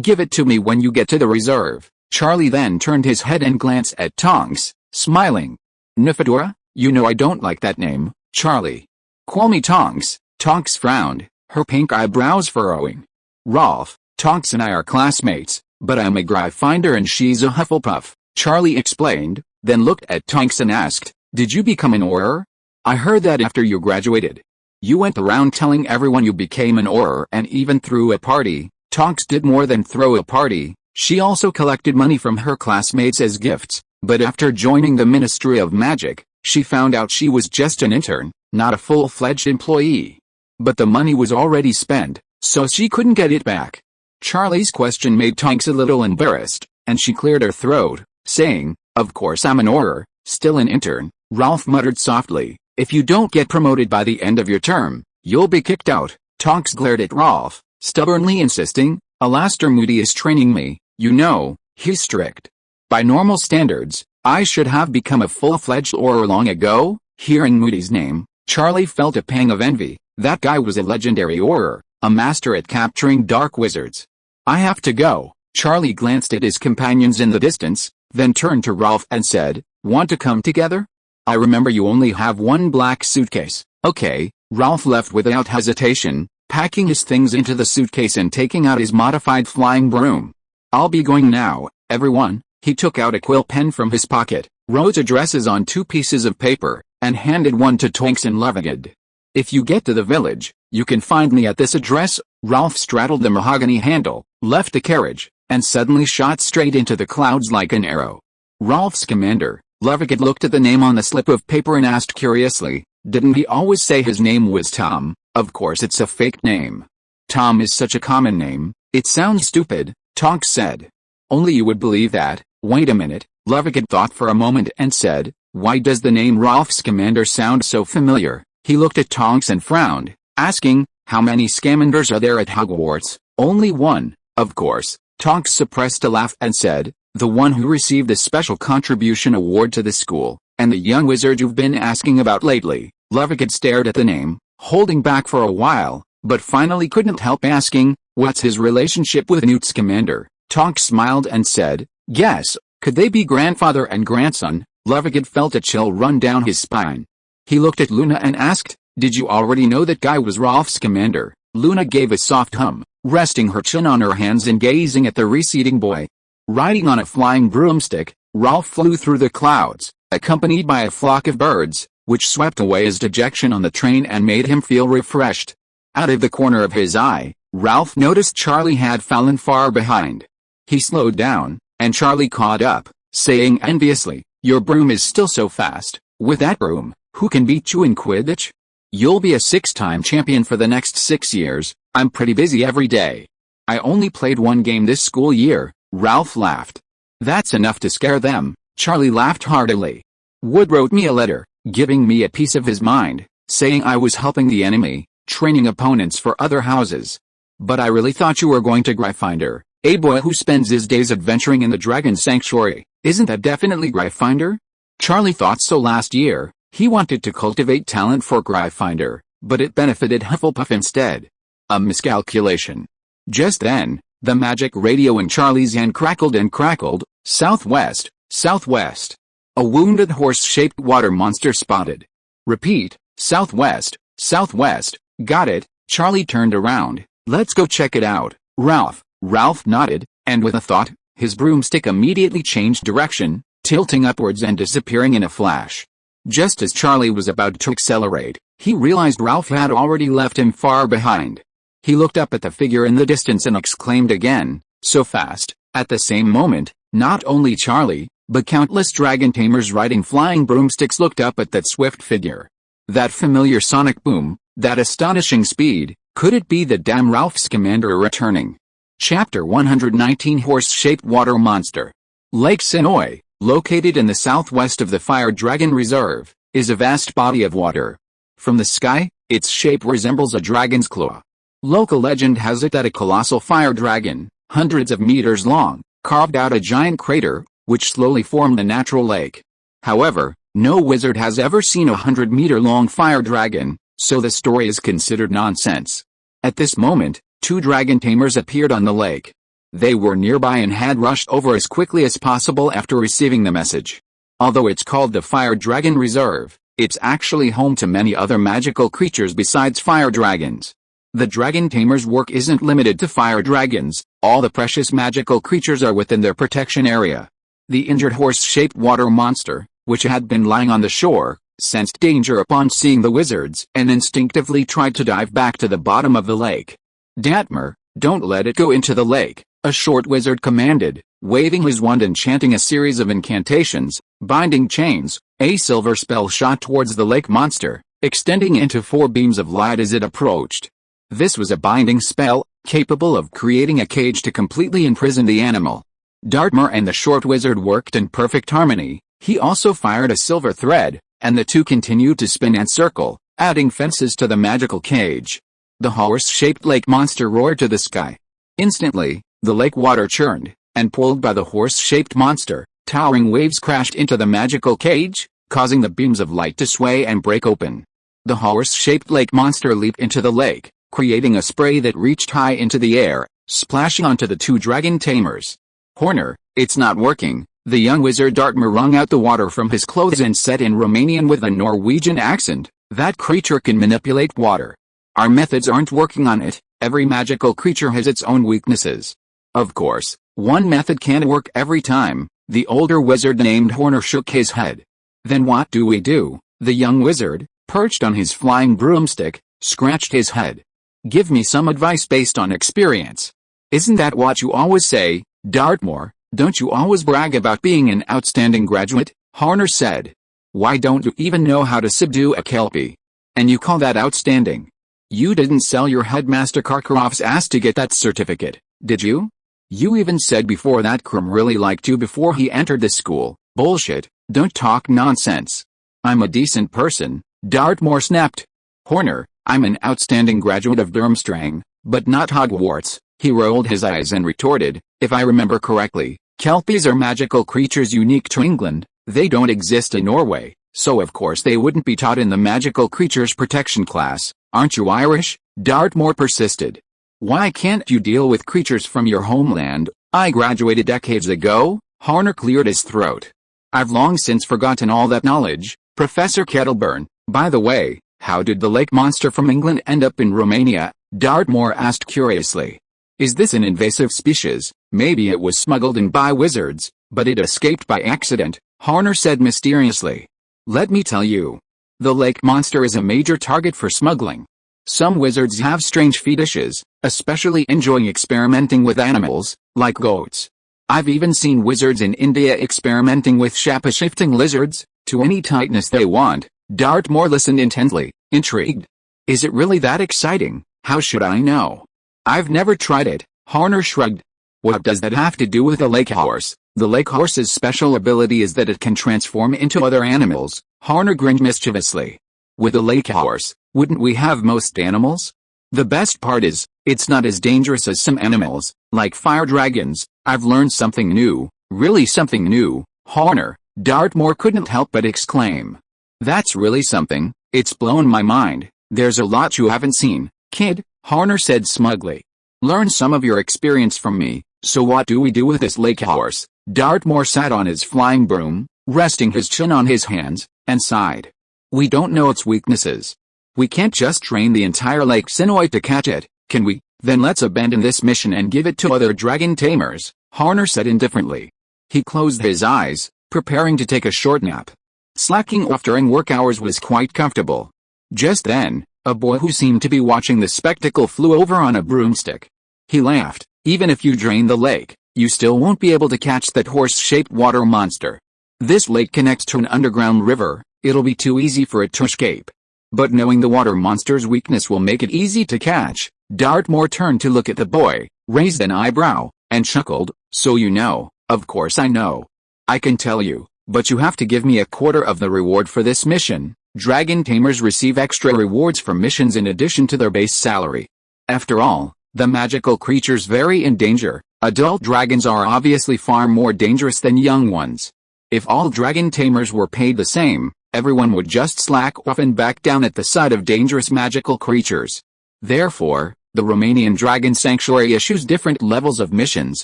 Give it to me when you get to the reserve." Charlie then turned his head and glanced at Tonks, smiling. "Nifedora? You know I don't like that name, Charlie." "Call me Tonks." Tonks frowned, her pink eyebrows furrowing. "Rolf, Tonks and I are classmates, but I'm a Gryffindor and she's a Hufflepuff," Charlie explained, then looked at Tonks and asked, "Did you become an Auror? I heard that after you graduated. You went around telling everyone you became an Auror and even threw a party." Tonks did more than throw a party. She also collected money from her classmates as gifts, but after joining the Ministry of Magic, she found out she was just an intern, not a full-fledged employee. But the money was already spent, so she couldn't get it back. Charlie's question made Tonks a little embarrassed, and she cleared her throat, saying, "Of course I'm an Auror, still an intern." Ralph muttered softly, "If you don't get promoted by the end of your term, you'll be kicked out." Tonks glared at Ralph, stubbornly insisting, "Alastair Moody is training me, you know, he's strict. By normal standards, I should have become a full-fledged Auror long ago." Hearing Moody's name, Charlie felt a pang of envy. That guy was a legendary Auror, a master at capturing dark wizards. "I have to go." Charlie glanced at his companions in the distance, then turned to Ralph and said, "Want to come together? I remember you only have one black suitcase." "Okay." Ralph left without hesitation, packing his things into the suitcase and taking out his modified flying broom. "I'll be going now, everyone." He took out a quill pen from his pocket, wrote addresses on 2 pieces of paper, and handed one to Tonks and Lovegood. "If you get to the village, you can find me at this address." Ralph straddled the mahogany handle, left the carriage, and suddenly shot straight into the clouds like an arrow. "Rolf Scamander." Lovegood looked at the name on the slip of paper and asked curiously, "Didn't he always say his name was Tom?" "Of course it's a fake name. Tom is such a common name, it sounds stupid," Tonks said. "Only you would believe that." "Wait a minute." Lovegood thought for a moment and said, "Why does the name Rolf Scamander sound so familiar?" He looked at Tonks and frowned, asking, How many Scamanders are there at Hogwarts? Only one, of course. Tonks suppressed a laugh and said, the one who received the special contribution award to the school, and the young wizard you've been asking about lately. Levitt stared at the name, holding back for a while, but finally couldn't help asking, what's his relationship with Newt Scamander? Tonks smiled and said, guess, could they be grandfather and grandson? Levitt felt a chill run down his spine. He looked at Luna and asked, did you already know that guy was Rolf Scamander? Luna gave a soft hum, resting her chin on her hands and gazing at the receding boy. Riding on a flying broomstick, Rolf flew through the clouds, accompanied by a flock of birds, which swept away his dejection on the train and made him feel refreshed. Out of the corner of his eye, Ralph noticed Charlie had fallen far behind. He slowed down, and Charlie caught up, saying enviously, your broom is still so fast. With that broom, who can beat you in Quidditch? You'll be a 6-time champion for the next 6 years. I'm pretty busy every day. I only played one game this school year. Ralph laughed. That's enough to scare them. Charlie laughed heartily. Wood wrote me a letter, giving me a piece of his mind, saying I was helping the enemy, training opponents for other houses. But I really thought you were going to Gryffindor, a boy who spends his days adventuring in the Dragon Sanctuary. Isn't that definitely Gryffindor? Charlie thought so last year. He wanted to cultivate talent for Gryffindor, but it benefited Hufflepuff instead. A miscalculation. Just then, the magic radio in Charlie's hand crackled and crackled. Southwest, southwest. A wounded horse-shaped water monster spotted. Repeat, southwest, southwest. Got it. Charlie turned around. Let's go check it out, Ralph. Ralph nodded, and with a thought, his broomstick immediately changed direction, tilting upwards and disappearing in a flash. Just as Charlie was about to accelerate, he realized Ralph had already left him far behind. He looked up at the figure in the distance and exclaimed again, so fast. At the same moment, not only Charlie, but countless dragon tamers riding flying broomsticks looked up at that swift figure. That familiar sonic boom, that astonishing speed, could it be the damn Ralph Scamander returning? Chapter 119 Horse-Shaped Water Monster. Lake Sinnoy, located in the southwest of the Fire Dragon Reserve, is a vast body of water. From the sky, its shape resembles a dragon's claw. Local legend has it that a colossal fire dragon, hundreds of meters long, carved out a giant crater, which slowly formed a natural lake. However, no wizard has ever seen a 100-meter-long fire dragon, so the story is considered nonsense. At this moment, 2 dragon tamers appeared on the lake. They were nearby and had rushed over as quickly as possible after receiving the message. Although it's called the Fire Dragon Reserve, it's actually home to many other magical creatures besides fire dragons. The dragon tamer's work isn't limited to fire dragons. All the precious magical creatures are within their protection area. The injured horse-shaped water monster, which had been lying on the shore, sensed danger upon seeing the wizards and instinctively tried to dive back to the bottom of the lake. Datmer, don't let it go into the lake, a short wizard commanded, waving his wand and chanting a series of incantations. Binding chains, a silver spell shot towards the lake monster, extending into 4 beams of light as it approached. This was a binding spell, capable of creating a cage to completely imprison the animal. Dartmoor and the short wizard worked in perfect harmony. He also fired a silver thread, and the two continued to spin and circle, adding fences to the magical cage. The horse-shaped lake monster roared to the sky. Instantly, the lake water churned, and pulled by the horse-shaped monster, towering waves crashed into the magical cage, causing the beams of light to sway and break open. The horse-shaped lake monster leaped into the lake, creating a spray that reached high into the air, splashing onto the 2 dragon tamers. Horner, it's not working. The young wizard Dartmoor wrung out the water from his clothes and said in Romanian with a Norwegian accent, that creature can manipulate water. Our methods aren't working on it. Every magical creature has its own weaknesses. Of course, one method can't work every time. The older wizard named Horner shook his head. Then what do we do? The young wizard, perched on his flying broomstick, scratched his head. Give me some advice based on experience. Isn't that what you always say, Dartmoor? Don't you always brag about being an outstanding graduate? Horner said. Why don't you even know how to subdue a kelpie? And you call that outstanding? You didn't sell your headmaster Karkaroff's ass to get that certificate, did you? You even said before that Krum really liked you before he entered the school. Bullshit, don't talk nonsense. I'm a decent person, Dartmoor snapped. Horner, I'm an outstanding graduate of Durmstrang, but not Hogwarts. He rolled his eyes and retorted, if I remember correctly, kelpies are magical creatures unique to England. They don't exist in Norway, so of course they wouldn't be taught in the magical creatures protection class. Aren't you Irish? Dartmoor persisted. Why can't you deal with creatures from your homeland? I graduated decades ago. Horner cleared his throat. I've long since forgotten all that knowledge, Professor Kettleburn. By the way, how did the lake monster from England end up in Romania? Dartmoor asked curiously. Is this an invasive species? Maybe it was smuggled in by wizards, but it escaped by accident, Horner said mysteriously. Let me tell you. The lake monster is a major target for smuggling. Some wizards have strange fetishes, especially enjoying experimenting with animals, like goats. I've even seen wizards in India experimenting with shape-shifting lizards, to any tightness they want. Dartmoor listened intently, intrigued. Is it really that exciting? How should I know? I've never tried it, Horner shrugged. What does that have to do with a lake horse? The lake horse's special ability is that it can transform into other animals, Horner grinned mischievously. With a lake horse, wouldn't we have most animals? The best part is, it's not as dangerous as some animals, like fire dragons. I've learned something new, really something new, Horner, Dartmoor couldn't help but exclaim. That's really something, it's blown my mind. There's a lot you haven't seen, kid, Horner said smugly. Learn some of your experience from me. So what do we do with this lake horse? Dartmoor sat on his flying broom, resting his chin on his hands, and sighed. We don't know its weaknesses. We can't just train the entire Lake Sinoy to catch it, can we? Then let's abandon this mission and give it to other dragon tamers, Horner said indifferently. He closed his eyes, preparing to take a short nap. Slacking off during work hours was quite comfortable. Just then, a boy who seemed to be watching the spectacle flew over on a broomstick. He laughed. Even if you drain the lake, you still won't be able to catch that horse-shaped water monster. This lake connects to an underground river, it'll be too easy for it to escape. But knowing the water monster's weakness will make it easy to catch. Dartmoor turned to look at the boy, raised an eyebrow, and chuckled, so you know. Of course I know. I can tell you, but you have to give me a quarter of the reward for this mission. Dragon tamers receive extra rewards for missions in addition to their base salary. After all, the magical creatures vary in danger. Adult dragons are obviously far more dangerous than young ones. If all dragon tamers were paid the same, everyone would just slack off and back down at the sight of dangerous magical creatures. Therefore, the Romanian Dragon Sanctuary issues different levels of missions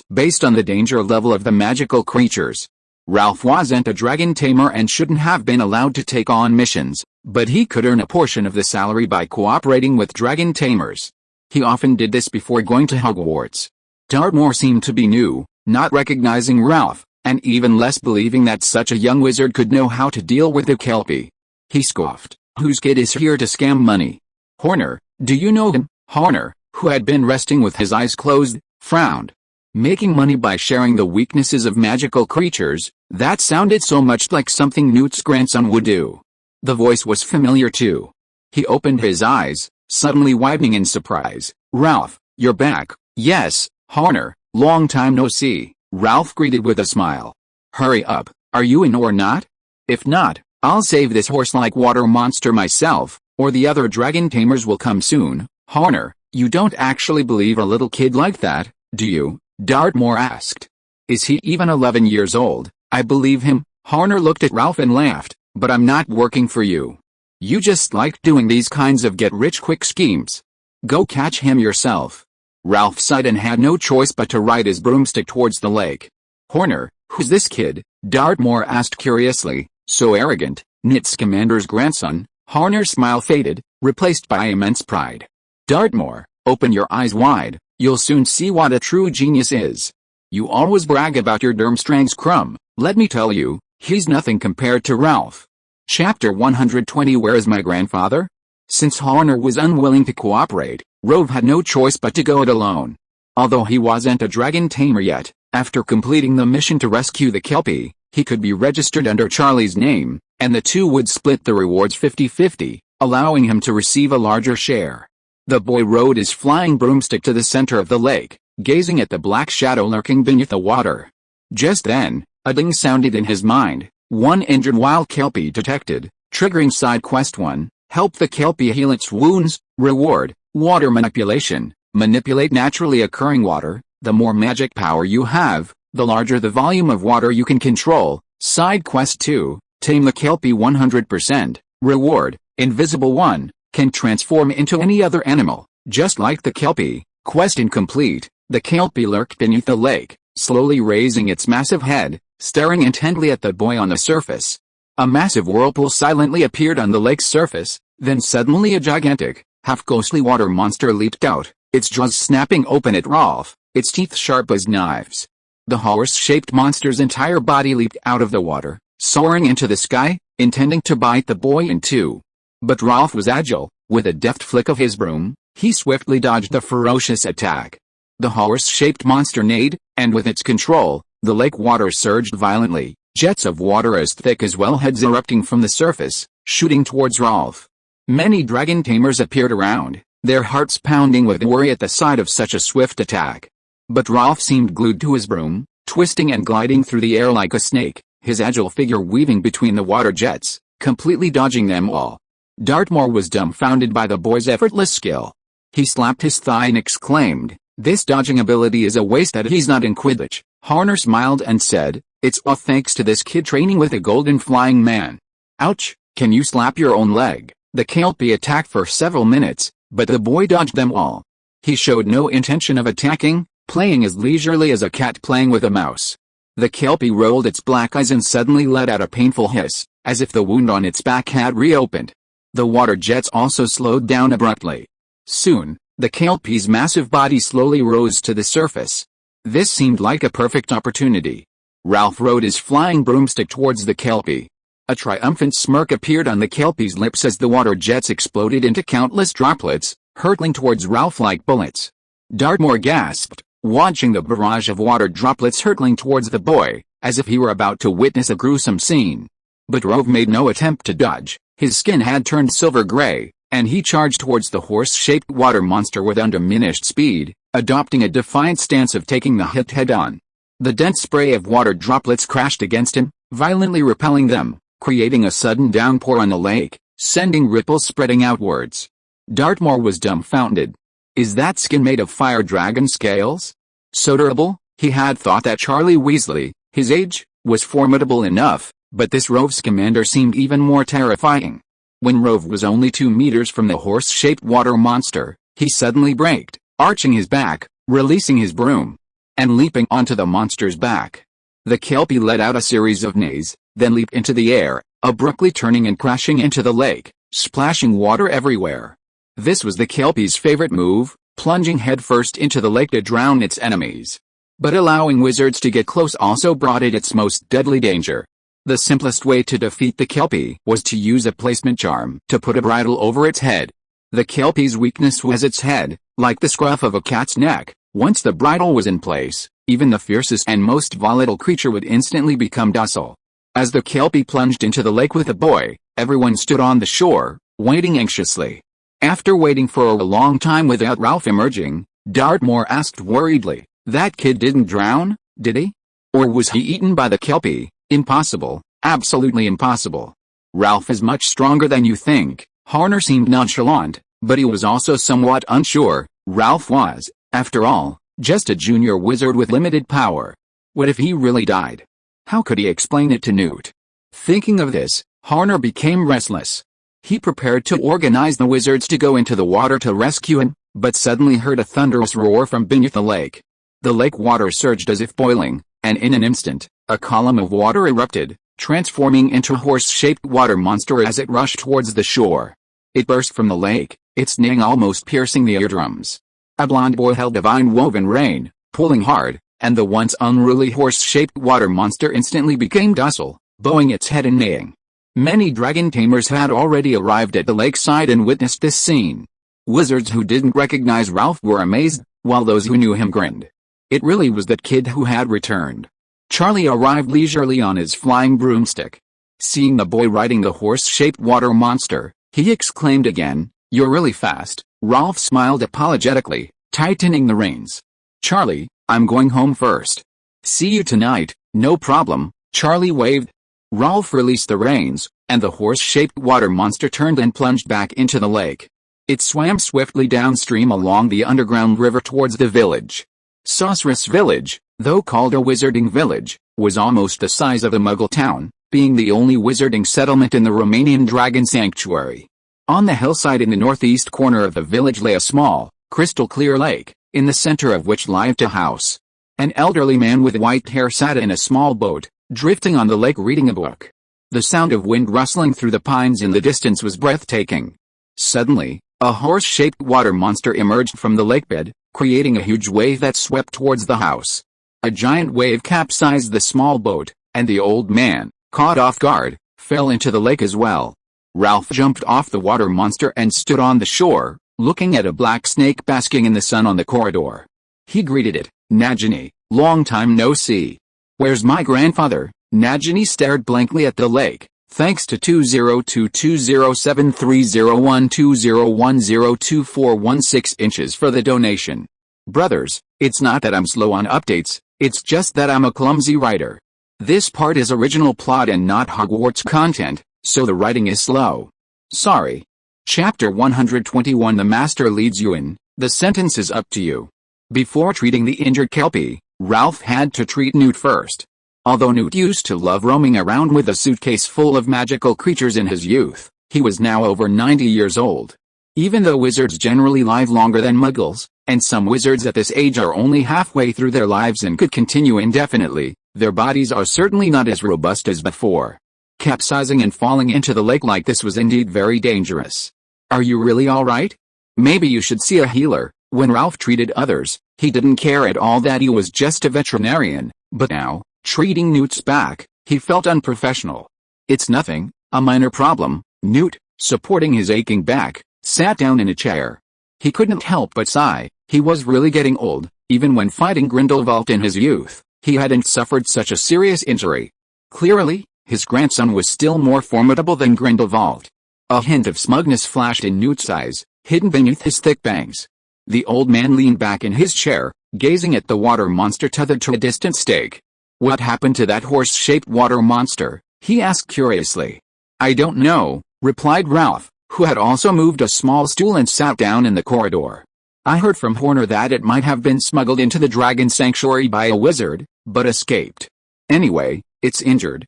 based on the danger level of the magical creatures. Ralph wasn't a dragon tamer and shouldn't have been allowed to take on missions, but he could earn a portion of the salary by cooperating with dragon tamers. He often did this before going to Hogwarts. Dartmoor seemed to be new, not recognizing Ralph, and even less believing that such a young wizard could know how to deal with a kelpie. He scoffed. Whose kid is here to scam money? Horner, do you know him? Horner, who had been resting with his eyes closed, frowned. Making money by sharing the weaknesses of magical creatures, that sounded so much like something Newt's grandson would do. The voice was familiar too. He opened his eyes, suddenly widening in surprise. Ralph, you're back. Yes, Horner, long time no see, Ralph greeted with a smile. Hurry up, are you in or not? If not, I'll save this horse-like water monster myself, or the other dragon tamers will come soon. Horner, you don't actually believe a little kid like that, do you? Dartmoor asked. Is he even 11 years old? I believe him. Horner looked at Ralph and laughed, but I'm not working for you. You just like doing these kinds of get-rich-quick schemes. Go catch him yourself. Ralph sighed and had no choice but to ride his broomstick towards the lake. Horner, who's this kid? Dartmoor asked curiously, so arrogant. Nit Scamander's grandson. Horner's smile faded, replaced by immense pride. Dartmoor, open your eyes wide, you'll soon see what a true genius is. You always brag about your Durmstrang's crumb, let me tell you, he's nothing compared to Ralph. Chapter 120 Where is my grandfather? Since Horner was unwilling to cooperate, Rove had no choice but to go it alone. Although he wasn't a dragon tamer yet, after completing the mission to rescue the kelpie, he could be registered under Charlie's name, and the two would split the rewards 50-50, allowing him to receive a larger share. The boy rode his flying broomstick to the center of the lake, gazing at the black shadow lurking beneath the water. Just then, a ding sounded in his mind. One injured wild kelpie detected, triggering side quest 1, Help the kelpie heal its wounds. Reward, water manipulation. Manipulate naturally occurring water. The more magic power you have, the larger the volume of water you can control. Side quest 2, tame the kelpie 100%. Reward, invisible 1, can transform into any other animal, just like the kelpie. Quest incomplete. The kelpie lurked beneath the lake, slowly raising its massive head, staring intently at the boy on the surface. A massive whirlpool silently appeared on the lake's surface, then suddenly a gigantic, half-ghostly water monster leaped out, its jaws snapping open at Rolf, its teeth sharp as knives. The horse-shaped monster's entire body leaped out of the water, soaring into the sky, intending to bite the boy in two. But Rolf was agile. With a deft flick of his broom, he swiftly dodged the ferocious attack. The horse-shaped monster neighed, and with its control, the lake water surged violently, jets of water as thick as wellheads erupting from the surface, shooting towards Rolf. Many dragon tamers appeared around, their hearts pounding with worry at the sight of such a swift attack. But Rolf seemed glued to his broom, twisting and gliding through the air like a snake, his agile figure weaving between the water jets, completely dodging them all. Dartmoor was dumbfounded by the boy's effortless skill. He slapped his thigh and exclaimed, "This dodging ability is a waste that he's not in Quidditch." Harner smiled and said, "It's all thanks to this kid training with a golden flying man." Ouch, can you slap your own leg? The kelpie attacked for several minutes, but the boy dodged them all. He showed no intention of attacking, playing as leisurely as a cat playing with a mouse. The kelpie rolled its black eyes and suddenly let out a painful hiss, as if the wound on its back had reopened. The water jets also slowed down abruptly. Soon, the kelpie's massive body slowly rose to the surface. This seemed like a perfect opportunity. Ralph rode his flying broomstick towards the kelpie. A triumphant smirk appeared on the kelpie's lips as the water jets exploded into countless droplets, hurtling towards Ralph like bullets. Dartmoor gasped, watching the barrage of water droplets hurtling towards the boy, as if he were about to witness a gruesome scene. But Rove made no attempt to dodge. His skin had turned silver gray, and he charged towards the horse-shaped water monster with undiminished speed, adopting a defiant stance of taking the hit head-on. The dense spray of water droplets crashed against him, violently repelling them, creating a sudden downpour on the lake, sending ripples spreading outwards. Dartmoor was dumbfounded. Is that skin made of fire dragon scales? So durable? He had thought that Charlie Weasley, his age, was formidable enough, but this Rove Scamander seemed even more terrifying. When Rove was only 2 meters from the horse-shaped water monster, he suddenly braked, arching his back, releasing his broom, and leaping onto the monster's back. The kelpie let out a series of neighs, then leaped into the air, abruptly turning and crashing into the lake, splashing water everywhere. This was the kelpie's favorite move, plunging headfirst into the lake to drown its enemies. But allowing wizards to get close also brought it its most deadly danger. The simplest way to defeat the kelpie was to use a placement charm to put a bridle over its head. The kelpie's weakness was its head, like the scruff of a cat's neck. Once the bridle was in place, even the fiercest and most volatile creature would instantly become docile. As the kelpie plunged into the lake with the boy, everyone stood on the shore, waiting anxiously. After waiting for a long time without Ralph emerging, Dartmoor asked worriedly, "That kid didn't drown, did he? Or was he eaten by the kelpie?" "Impossible, absolutely impossible. Ralph is much stronger than you think." Harner seemed nonchalant, but he was also somewhat unsure. Ralph was, after all, just a junior wizard with limited power. What if he really died? How could he explain it to Newt? Thinking of this, Harner became restless. He prepared to organize the wizards to go into the water to rescue him, but suddenly heard a thunderous roar from beneath the lake. The lake water surged as if boiling, and in an instant, a column of water erupted, transforming into a horse-shaped water monster as it rushed towards the shore. It burst from the lake, its neighing almost piercing the eardrums. A blonde boy held a vine-woven rein, pulling hard, and the once unruly horse-shaped water monster instantly became docile, bowing its head and neighing. Many dragon tamers had already arrived at the lakeside and witnessed this scene. Wizards who didn't recognize Ralph were amazed, while those who knew him grinned. It really was that kid who had returned. Charlie arrived leisurely on his flying broomstick. Seeing the boy riding the horse-shaped water monster, he exclaimed again, "You're really fast." Ralph smiled apologetically, tightening the reins. "Charlie, I'm going home first." "See you tonight." "No problem," Charlie waved. Ralph released the reins, and the horse-shaped water monster turned and plunged back into the lake. It swam swiftly downstream along the underground river towards the village. Sorceress Village, though called a wizarding village, was almost the size of a Muggle town, being the only wizarding settlement in the Romanian Dragon Sanctuary. On the hillside in the northeast corner of the village lay a small, crystal-clear lake, in the center of which lived a house. An elderly man with white hair sat in a small boat, drifting on the lake reading a book. The sound of wind rustling through the pines in the distance was breathtaking. Suddenly, a horse-shaped water monster emerged from the lakebed, creating a huge wave that swept towards the house. A giant wave capsized the small boat, and the old man, caught off guard, fell into the lake as well. Ralph jumped off the water monster and stood on the shore, looking at a black snake basking in the sun on the corridor. He greeted it, "Nagini, long time no see." "Where's my grandfather?" Nagini stared blankly at the lake. "Thanks to 20220730120102416 inches for the donation. Brothers, it's not that I'm slow on updates, it's just that I'm a clumsy writer. This part is original plot and not Hogwarts content, so the writing is slow. Sorry." Chapter 121 The Master leads you in, the sentence is up to you. Before treating the injured Kelpie, Ralph had to treat Newt first. Although Newt used to love roaming around with a suitcase full of magical creatures in his youth, he was now over 90 years old. Even though wizards generally live longer than Muggles, and some wizards at this age are only halfway through their lives and could continue indefinitely, their bodies are certainly not as robust as before. Capsizing and falling into the lake like this was indeed very dangerous. "Are you really alright? Maybe you should see a healer." When Ralph treated others, he didn't care at all that he was just a veterinarian, but now, treating Newt's back, he felt unprofessional. "It's nothing, a minor problem." Newt, supporting his aching back, sat down in a chair. He couldn't help but sigh. He was really getting old. Even when fighting Grindelwald in his youth, he hadn't suffered such a serious injury. Clearly, his grandson was still more formidable than Grindelwald. A hint of smugness flashed in Newt's eyes, hidden beneath his thick bangs. The old man leaned back in his chair, gazing at the water monster tethered to a distant stake. "What happened to that horse-shaped water monster?" he asked curiously. "I don't know," replied Ralph, who had also moved a small stool and sat down in the corridor. "I heard from Horner that it might have been smuggled into the Dragon Sanctuary by a wizard, but escaped. Anyway, it's injured."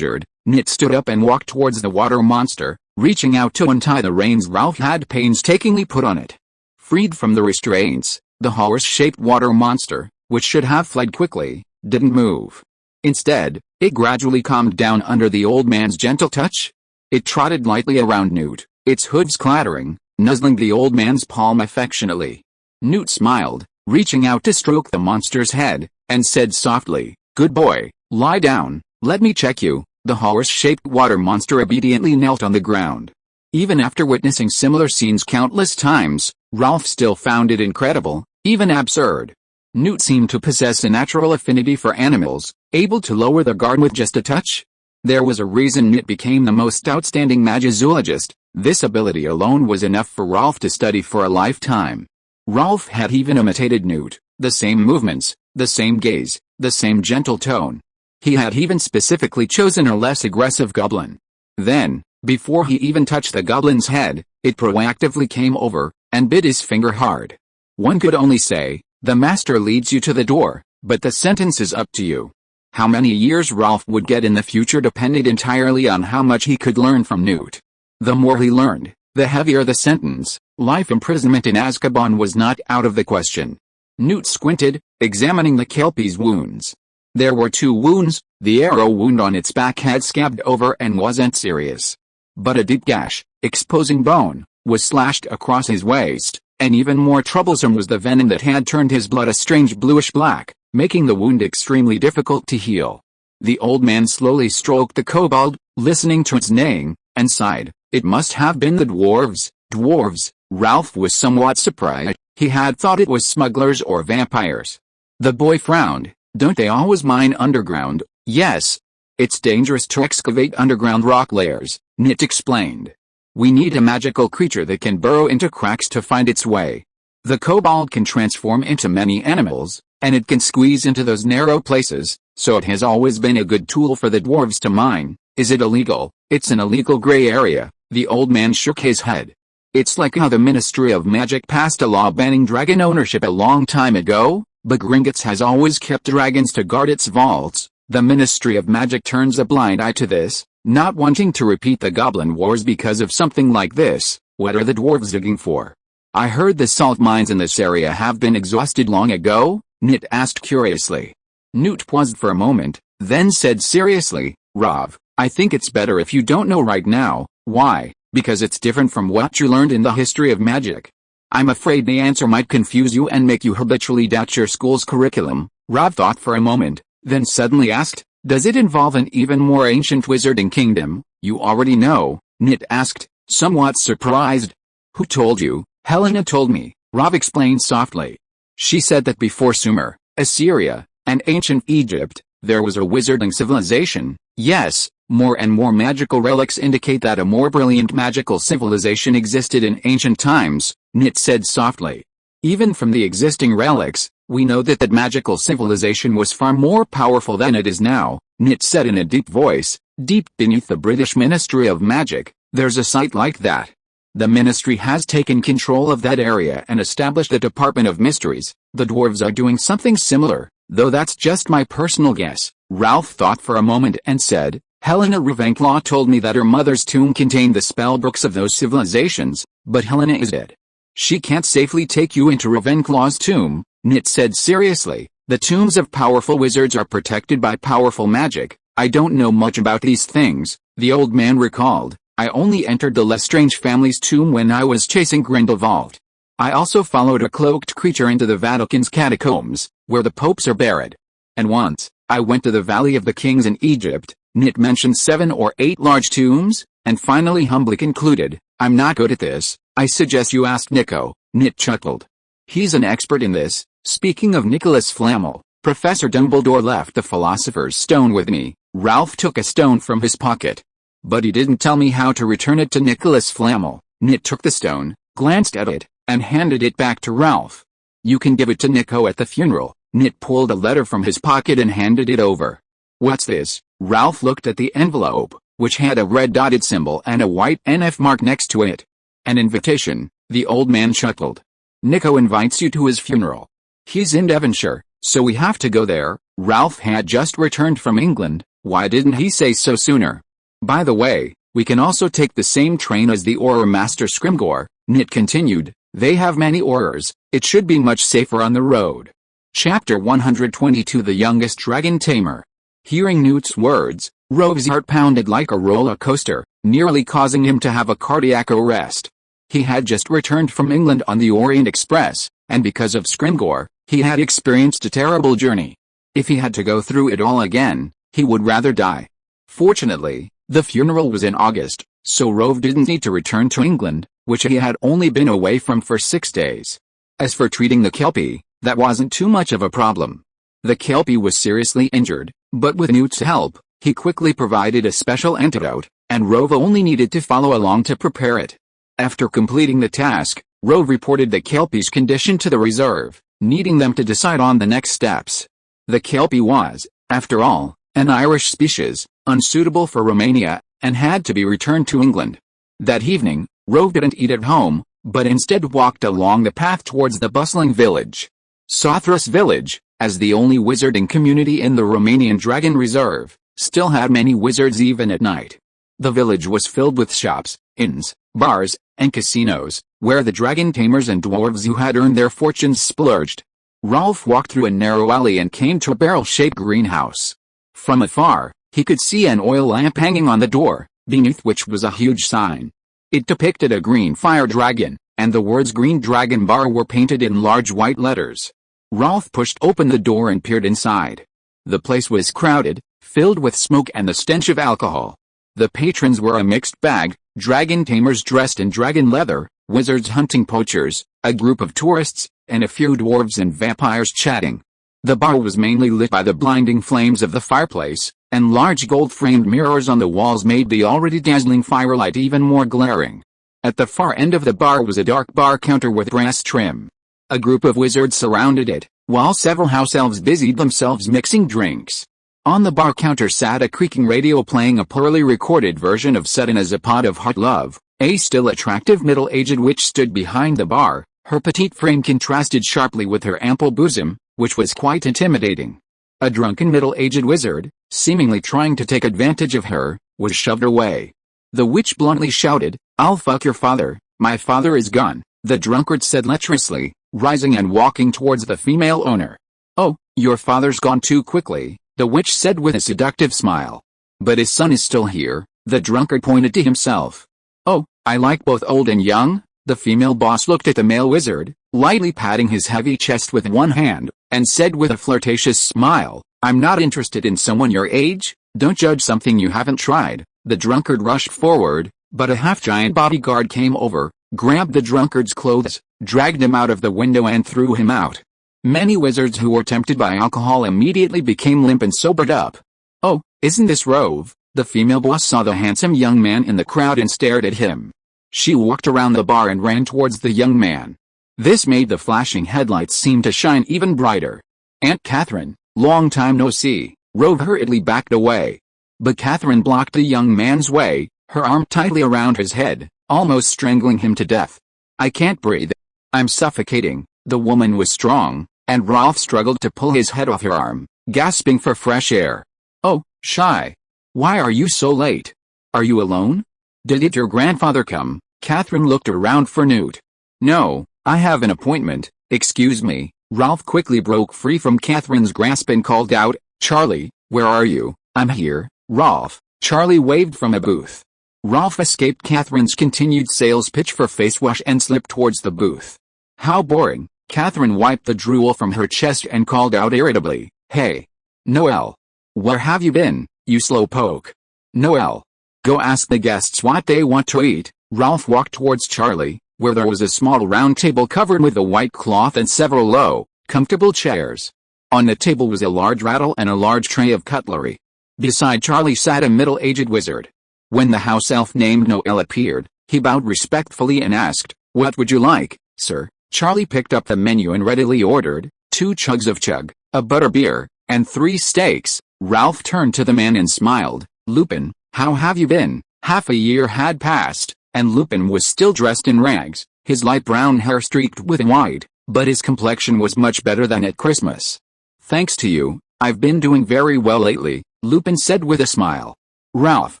Newt stood up and walked towards the water monster, reaching out to untie the reins Ralph had painstakingly put on it. Freed from the restraints, the horse-shaped water monster, which should have fled quickly, didn't move. Instead, it gradually calmed down under the old man's gentle touch. It trotted lightly around Newt, its hooves clattering, nuzzling the old man's palm affectionately. Newt smiled, reaching out to stroke the monster's head, and said softly, "Good boy, lie down, let me check you." The horse-shaped water monster obediently knelt on the ground. Even after witnessing similar scenes countless times, Ralph still found it incredible, even absurd. Newt seemed to possess a natural affinity for animals, able to lower their guard with just a touch. There was a reason Newt became the most outstanding magizoologist. This ability alone was enough for Ralph to study for a lifetime. Ralph had even imitated Newt, the same movements, the same gaze, the same gentle tone. He had even specifically chosen a less aggressive goblin. Then, before he even touched the goblin's head, it proactively came over, and bit his finger hard. One could only say, "The master leads you to the door," but the sentence is up to you. How many years Ralph would get in the future depended entirely on how much he could learn from Newt. The more he learned, the heavier the sentence. Life imprisonment in Azkaban was not out of the question. Newt squinted, examining the Kelpie's wounds. There were 2 wounds. The arrow wound on its back had scabbed over and wasn't serious. But a deep gash, exposing bone, was slashed across his waist, and even more troublesome was the venom that had turned his blood a strange bluish-black, making the wound extremely difficult to heal. The old man slowly stroked the kobold, listening to its neighing, and sighed. It must have been the dwarves. Dwarves? Ralph was somewhat surprised. He had thought it was smugglers or vampires. The boy frowned. "Don't they always mine underground?" "Yes. It's dangerous to excavate underground rock layers," Newt explained. "We need a magical creature that can burrow into cracks to find its way. The kobold can transform into many animals, and it can squeeze into those narrow places, so it has always been a good tool for the dwarves to mine. Is it illegal? It's an illegal gray area, the old man shook his head. It's like how the Ministry of Magic passed a law banning dragon ownership a long time ago, but Gringotts has always kept dragons to guard its vaults. The Ministry of Magic turns a blind eye to this, not wanting to repeat the Goblin Wars because of something like this. What are the dwarves digging for? I heard the salt mines in this area have been exhausted long ago, Nit asked curiously. Newt paused for a moment, then said seriously, Rov, I think it's better if you don't know right now. Why? Because it's different from what you learned in the history of magic. I'm afraid the answer might confuse you and make you habitually doubt your school's curriculum. Rov thought for a moment, then suddenly asked, does it involve an even more ancient wizarding kingdom? You already know, Nit asked, somewhat surprised. Who told you? Helena told me, Rov explained softly. She said that before Sumer, Assyria, and ancient Egypt, there was a wizarding civilization. Yes, more and more magical relics indicate that a more brilliant magical civilization existed in ancient times, Nit said softly. Even from the existing relics, we know that that magical civilization was far more powerful than it is now, Nit said in a deep voice. Deep beneath the British Ministry of Magic, there's a site like that. The ministry has taken control of that area and established the Department of Mysteries. The dwarves are doing something similar, though that's just my personal guess. Ralph thought for a moment and said, Helena Ravenclaw told me that her mother's tomb contained the spellbooks of those civilizations, but Helena is dead. She can't safely take you into Ravenclaw's tomb, Nit said seriously. The tombs of powerful wizards are protected by powerful magic. I don't know much about these things, the old man recalled. I only entered the Lestrange family's tomb when I was chasing Grindelwald. I also followed a cloaked creature into the Vatican's catacombs, where the popes are buried. And once, I went to the Valley of the Kings in Egypt. Nit mentioned 7 or 8 large tombs, and finally humbly concluded, I'm not good at this. I suggest you ask Nico. Nit chuckled. He's an expert in this. Speaking of Nicholas Flamel, Professor Dumbledore left the Philosopher's Stone with me. Ralph took a stone from his pocket. But he didn't tell me how to return it to Nicholas Flamel. Nit took the stone, glanced at it, and handed it back to Ralph. You can give it to Nico at the funeral. Nit pulled a letter from his pocket and handed it over. What's this? Ralph looked at the envelope, which had a red dotted symbol and a white NF mark next to it. An invitation, the old man chuckled. Nico invites you to his funeral. He's in Devonshire, so we have to go there. Ralph had just returned from England. Why didn't he say so sooner? By the way, we can also take the same train as the Auror Master Scrimgeour, Nit continued. They have many Aurors. It should be much safer on the road. Chapter 122 The Youngest Dragon Tamer. Hearing Newt's words, Rov's heart pounded like a roller coaster, nearly causing him to have a cardiac arrest. He had just returned from England on the Orient Express, and because of Scrimgeour, he had experienced a terrible journey. If he had to go through it all again, he would rather die. Fortunately, the funeral was in August, so Rove didn't need to return to England, which he had only been away from for 6 days. As for treating the Kelpie, that wasn't too much of a problem. The Kelpie was seriously injured, but with Newt's help, he quickly provided a special antidote, and Rove only needed to follow along to prepare it. After completing the task, Rove reported the Kelpie's condition to the reserve, needing them to decide on the next steps. The Kelpie was, after all, an Irish species, unsuitable for Romania, and had to be returned to England. That evening, Rove didn't eat at home, but instead walked along the path towards the bustling village. Sothros Village, as the only wizarding community in the Romanian Dragon Reserve, still had many wizards even at night. The village was filled with shops, inns, bars, and casinos, where the dragon tamers and dwarves who had earned their fortunes splurged. Rolf walked through a narrow alley and came to a barrel-shaped greenhouse. From afar, he could see an oil lamp hanging on the door, beneath which was a huge sign. It depicted a green fire dragon, and the words Green Dragon Bar were painted in large white letters. Rolf pushed open the door and peered inside. The place was crowded, filled with smoke and the stench of alcohol. The patrons were a mixed bag, dragon tamers dressed in dragon leather, wizards hunting poachers, a group of tourists, and a few dwarves and vampires chatting. The bar was mainly lit by the blinding flames of the fireplace, and large gold-framed mirrors on the walls made the already dazzling firelight even more glaring. At the far end of the bar was a dark bar counter with brass trim. A group of wizards surrounded it, while several house elves busied themselves mixing drinks. On the bar counter sat a creaking radio playing a poorly recorded version of Sudden as a Pot of Hot Love. A still attractive middle-aged witch stood behind the bar. Her petite frame contrasted sharply with her ample bosom, which was quite intimidating. A drunken middle-aged wizard, seemingly trying to take advantage of her, was shoved away. The witch bluntly shouted, "I'll fuck your father, my father is gone," the drunkard said lecherously, rising and walking towards the female owner. "Oh, your father's gone too quickly," the witch said with a seductive smile. "But his son is still here," the drunkard pointed to himself. "Oh, I like both old and young." The female boss looked at the male wizard, lightly patting his heavy chest with one hand, and said with a flirtatious smile, "I'm not interested in someone your age. Don't judge something you haven't tried." The drunkard rushed forward, but a half-giant bodyguard came over, grabbed the drunkard's clothes, dragged him out of the window and threw him out. Many wizards who were tempted by alcohol immediately became limp and sobered up. "Oh, isn't this Rove?" The female boss saw the handsome young man in the crowd and stared at him. She walked around the bar and ran towards the young man. This made the flashing headlights seem to shine even brighter. "Aunt Catherine, long time no see." Rove hurriedly backed away. But Catherine blocked the young man's way, her arm tightly around his head, almost strangling him to death. "I can't breathe. I'm suffocating." The woman was strong, and Rolf struggled to pull his head off her arm, gasping for fresh air. "Oh, Shy. Why are you so late? Are you alone? Did your grandfather come?" Catherine looked around for Newt. "No, I have an appointment." "Excuse me." Rolf quickly broke free from Catherine's grasp and called out, "Charlie, where are you?" "I'm here, Rolf." Charlie waved from a booth. Rolf escaped Catherine's continued sales pitch for face wash and slipped towards the booth. "How boring." Catherine wiped the drool from her chest and called out irritably, "Hey, Noel. Where have you been, you slowpoke? Noel. Go ask the guests what they want to eat." Rolf walked towards Charlie, where there was a small round table covered with a white cloth and several low, comfortable chairs. On the table was a large rattle and a large tray of cutlery. Beside Charlie sat a middle-aged wizard. When the house elf named Noel appeared, he bowed respectfully and asked, "What would you like, sir?" Charlie picked up the menu and readily ordered 2 chugs of chug, a butterbeer, and 3 steaks. Ralph turned to the man and smiled. "Lupin, how have you been?" Half a year had passed, and Lupin was still dressed in rags, his light brown hair streaked with white, but his complexion was much better than at Christmas. "Thanks to you, I've been doing very well lately," Lupin said with a smile. "Ralph,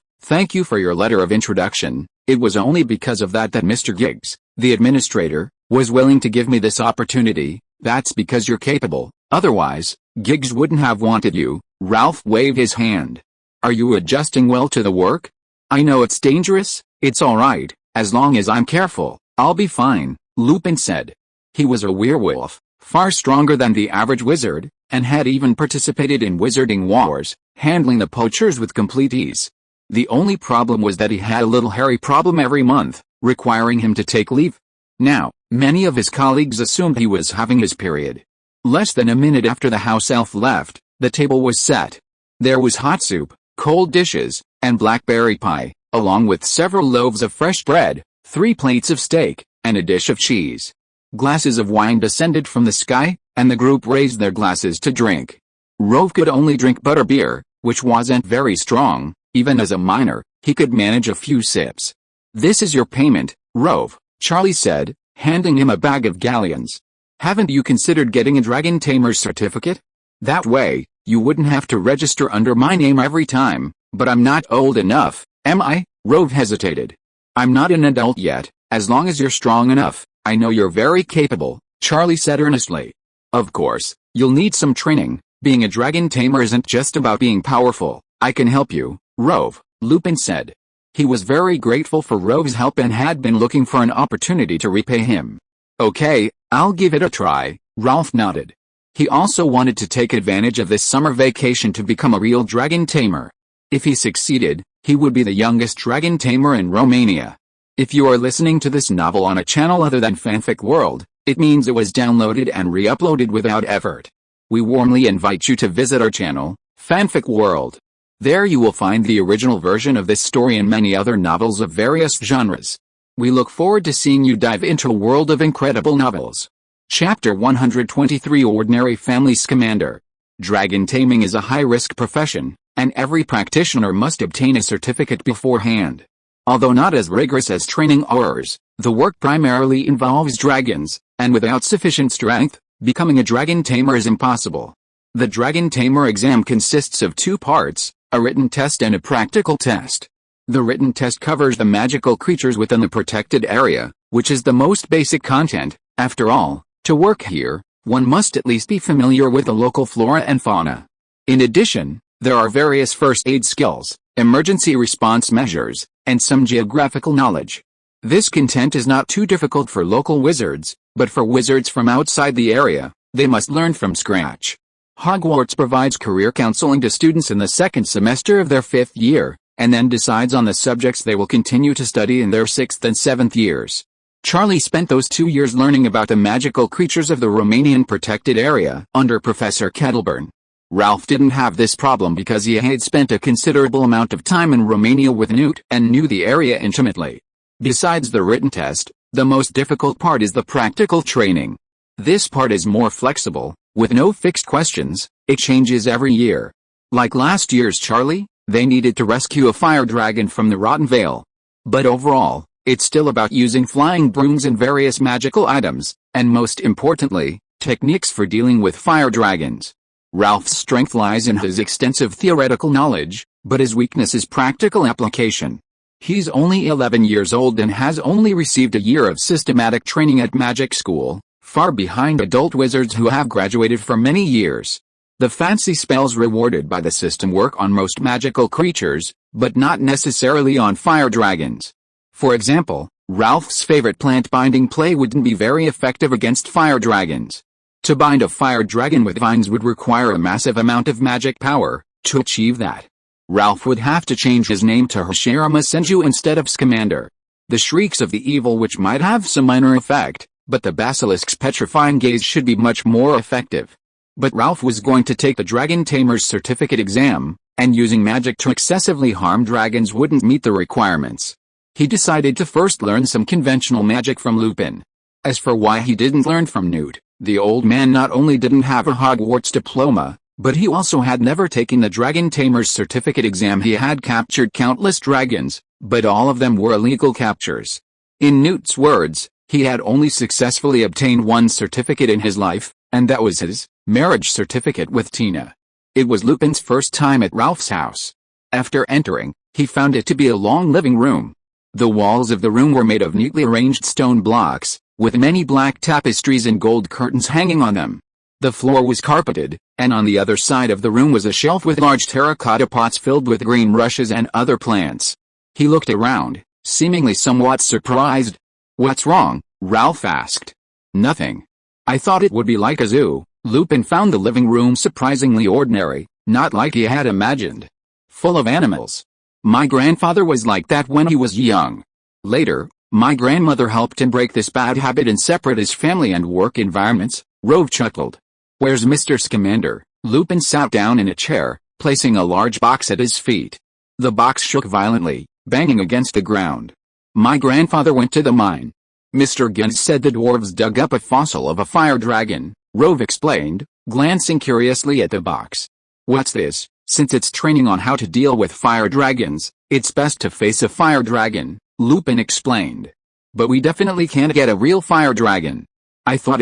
thank you for your letter of introduction. It was only because of that Mr. Giggs, the administrator, was willing to give me this opportunity. That's because you're capable, otherwise, Giggs wouldn't have wanted you." Ralph waved his hand. "Are you adjusting well to the work?" "I know it's dangerous. It's all right, as long as I'm careful, I'll be fine," Lupin said. He was a werewolf, far stronger than the average wizard, and had even participated in wizarding wars, handling the poachers with complete ease. The only problem was that he had a little hairy problem every month, requiring him to take leave. Now, many of his colleagues assumed he was having his period. Less than a minute after the house elf left, the table was set. There was hot soup, cold dishes, and blackberry pie, along with several loaves of fresh bread, 3 plates of steak, and a dish of cheese. Glasses of wine descended from the sky, and the group raised their glasses to drink. Rove could only drink butterbeer, which wasn't very strong. Even as a minor, he could manage a few sips. "This is your payment, Rove," Charlie said, handing him a bag of galleons. "Haven't you considered getting a dragon tamer's certificate? That way, you wouldn't have to register under my name every time." "But I'm not old enough, am I?" Rove hesitated. "I'm not an adult yet, as long as you're strong enough. I know you're very capable," Charlie said earnestly. "Of course, you'll need some training. Being a dragon tamer isn't just about being powerful. I can help you, Rove," Lupin said. He was very grateful for Rove's help and had been looking for an opportunity to repay him. "Okay, I'll give it a try," Ralph nodded. He also wanted to take advantage of this summer vacation to become a real dragon tamer. If he succeeded, he would be the youngest dragon tamer in Romania. If you are listening to this novel on a channel other than Fanfic World, it means it was downloaded and re-uploaded without effort. We warmly invite you to visit our channel, Fanfic World. There you will find the original version of this story and many other novels of various genres. We look forward to seeing you dive into a world of incredible novels. Chapter 123 Ordinary Family Scamander. Dragon taming is a high-risk profession, and every practitioner must obtain a certificate beforehand. Although not as rigorous as training ours, the work primarily involves dragons, and without sufficient strength, becoming a dragon tamer is impossible. The dragon tamer exam consists of 2 parts, a written test and a practical test. The written test covers the magical creatures within the protected area, which is the most basic content. After all, to work here, one must at least be familiar with the local flora and fauna. In addition, there are various first aid skills, emergency response measures, and some geographical knowledge. This content is not too difficult for local wizards, but for wizards from outside the area, they must learn from scratch. Hogwarts provides career counseling to students in the 2nd semester of their 5th year, and then decides on the subjects they will continue to study in their 6th and 7th years. Charlie spent those 2 years learning about the magical creatures of the Romanian protected area under Professor Kettleburn. Ralph didn't have this problem because he had spent a considerable amount of time in Romania with Newt and knew the area intimately. Besides the written test, the most difficult part is the practical training. This part is more flexible, with no fixed questions. It changes every year. Like last year's Charlie, they needed to rescue a fire dragon from the Rotten Vale. But overall, it's still about using flying brooms and various magical items, and most importantly, techniques for dealing with fire dragons. Ralph's strength lies in his extensive theoretical knowledge, but his weakness is practical application. He's only 11 years old and has only received a year of systematic training at magic school, far behind adult wizards who have graduated for many years. The fancy spells rewarded by the system work on most magical creatures, but not necessarily on fire dragons. For example, Ralph's favorite plant binding play wouldn't be very effective against fire dragons. To bind a fire dragon with vines would require a massive amount of magic power. To achieve that, Ralph would have to change his name to Hermione instead of Scamander. The shrieks of the evil witch might have some minor effect, but the basilisk's petrifying gaze should be much more effective. But Ralph was going to take the Dragon Tamer's certificate exam, and using magic to excessively harm dragons wouldn't meet the requirements. He decided to first learn some conventional magic from Lupin. As for why he didn't learn from Newt, the old man not only didn't have a Hogwarts diploma, but he also had never taken the Dragon Tamer's certificate exam. He had captured countless dragons, but all of them were illegal captures. In Newt's words, he had only successfully obtained one certificate in his life, and that was his marriage certificate with Tina. It was Lupin's first time at Ralph's house. After entering, he found it to be a long living room. The walls of the room were made of neatly arranged stone blocks, with many black tapestries and gold curtains hanging on them. The floor was carpeted, and on the other side of the room was a shelf with large terracotta pots filled with green rushes and other plants. He looked around, seemingly somewhat surprised. "What's wrong?" Ralph asked. "Nothing. I thought it would be like a zoo." Lupin found the living room surprisingly ordinary, not like he had imagined. Full of animals. "My grandfather was like that when he was young. Later, my grandmother helped him break this bad habit and separate his family and work environments." Rove chuckled. "Where's Mr. Scamander?" Lupin sat down in a chair, placing a large box at his feet. The box shook violently, banging against the ground. "My grandfather went to the mine. Mr. Gins said the dwarves dug up a fossil of a fire dragon," Rove explained, glancing curiously at the box. "What's this? Since it's training on how to deal with fire dragons, it's best to face a fire dragon," Lupin explained. "But we definitely can't get a real fire dragon. I thought,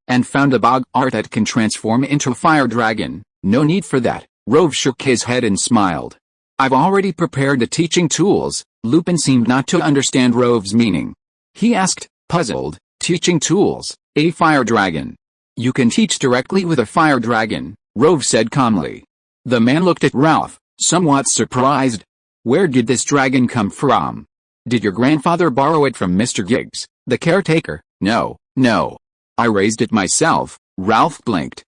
and found a bog art that can transform into a fire dragon. No need for that." Rove shook his head and smiled. "I've already prepared the teaching tools." Lupin seemed not to understand Rove's meaning. He asked, puzzled, "Teaching tools, a fire dragon? You can teach directly with a fire dragon," Rove said calmly. The man looked at Ralph, somewhat surprised. "Where did this dragon come from? Did your grandfather borrow it from Mr. Giggs, the caretaker?" No. I raised it myself." Ralph blinked.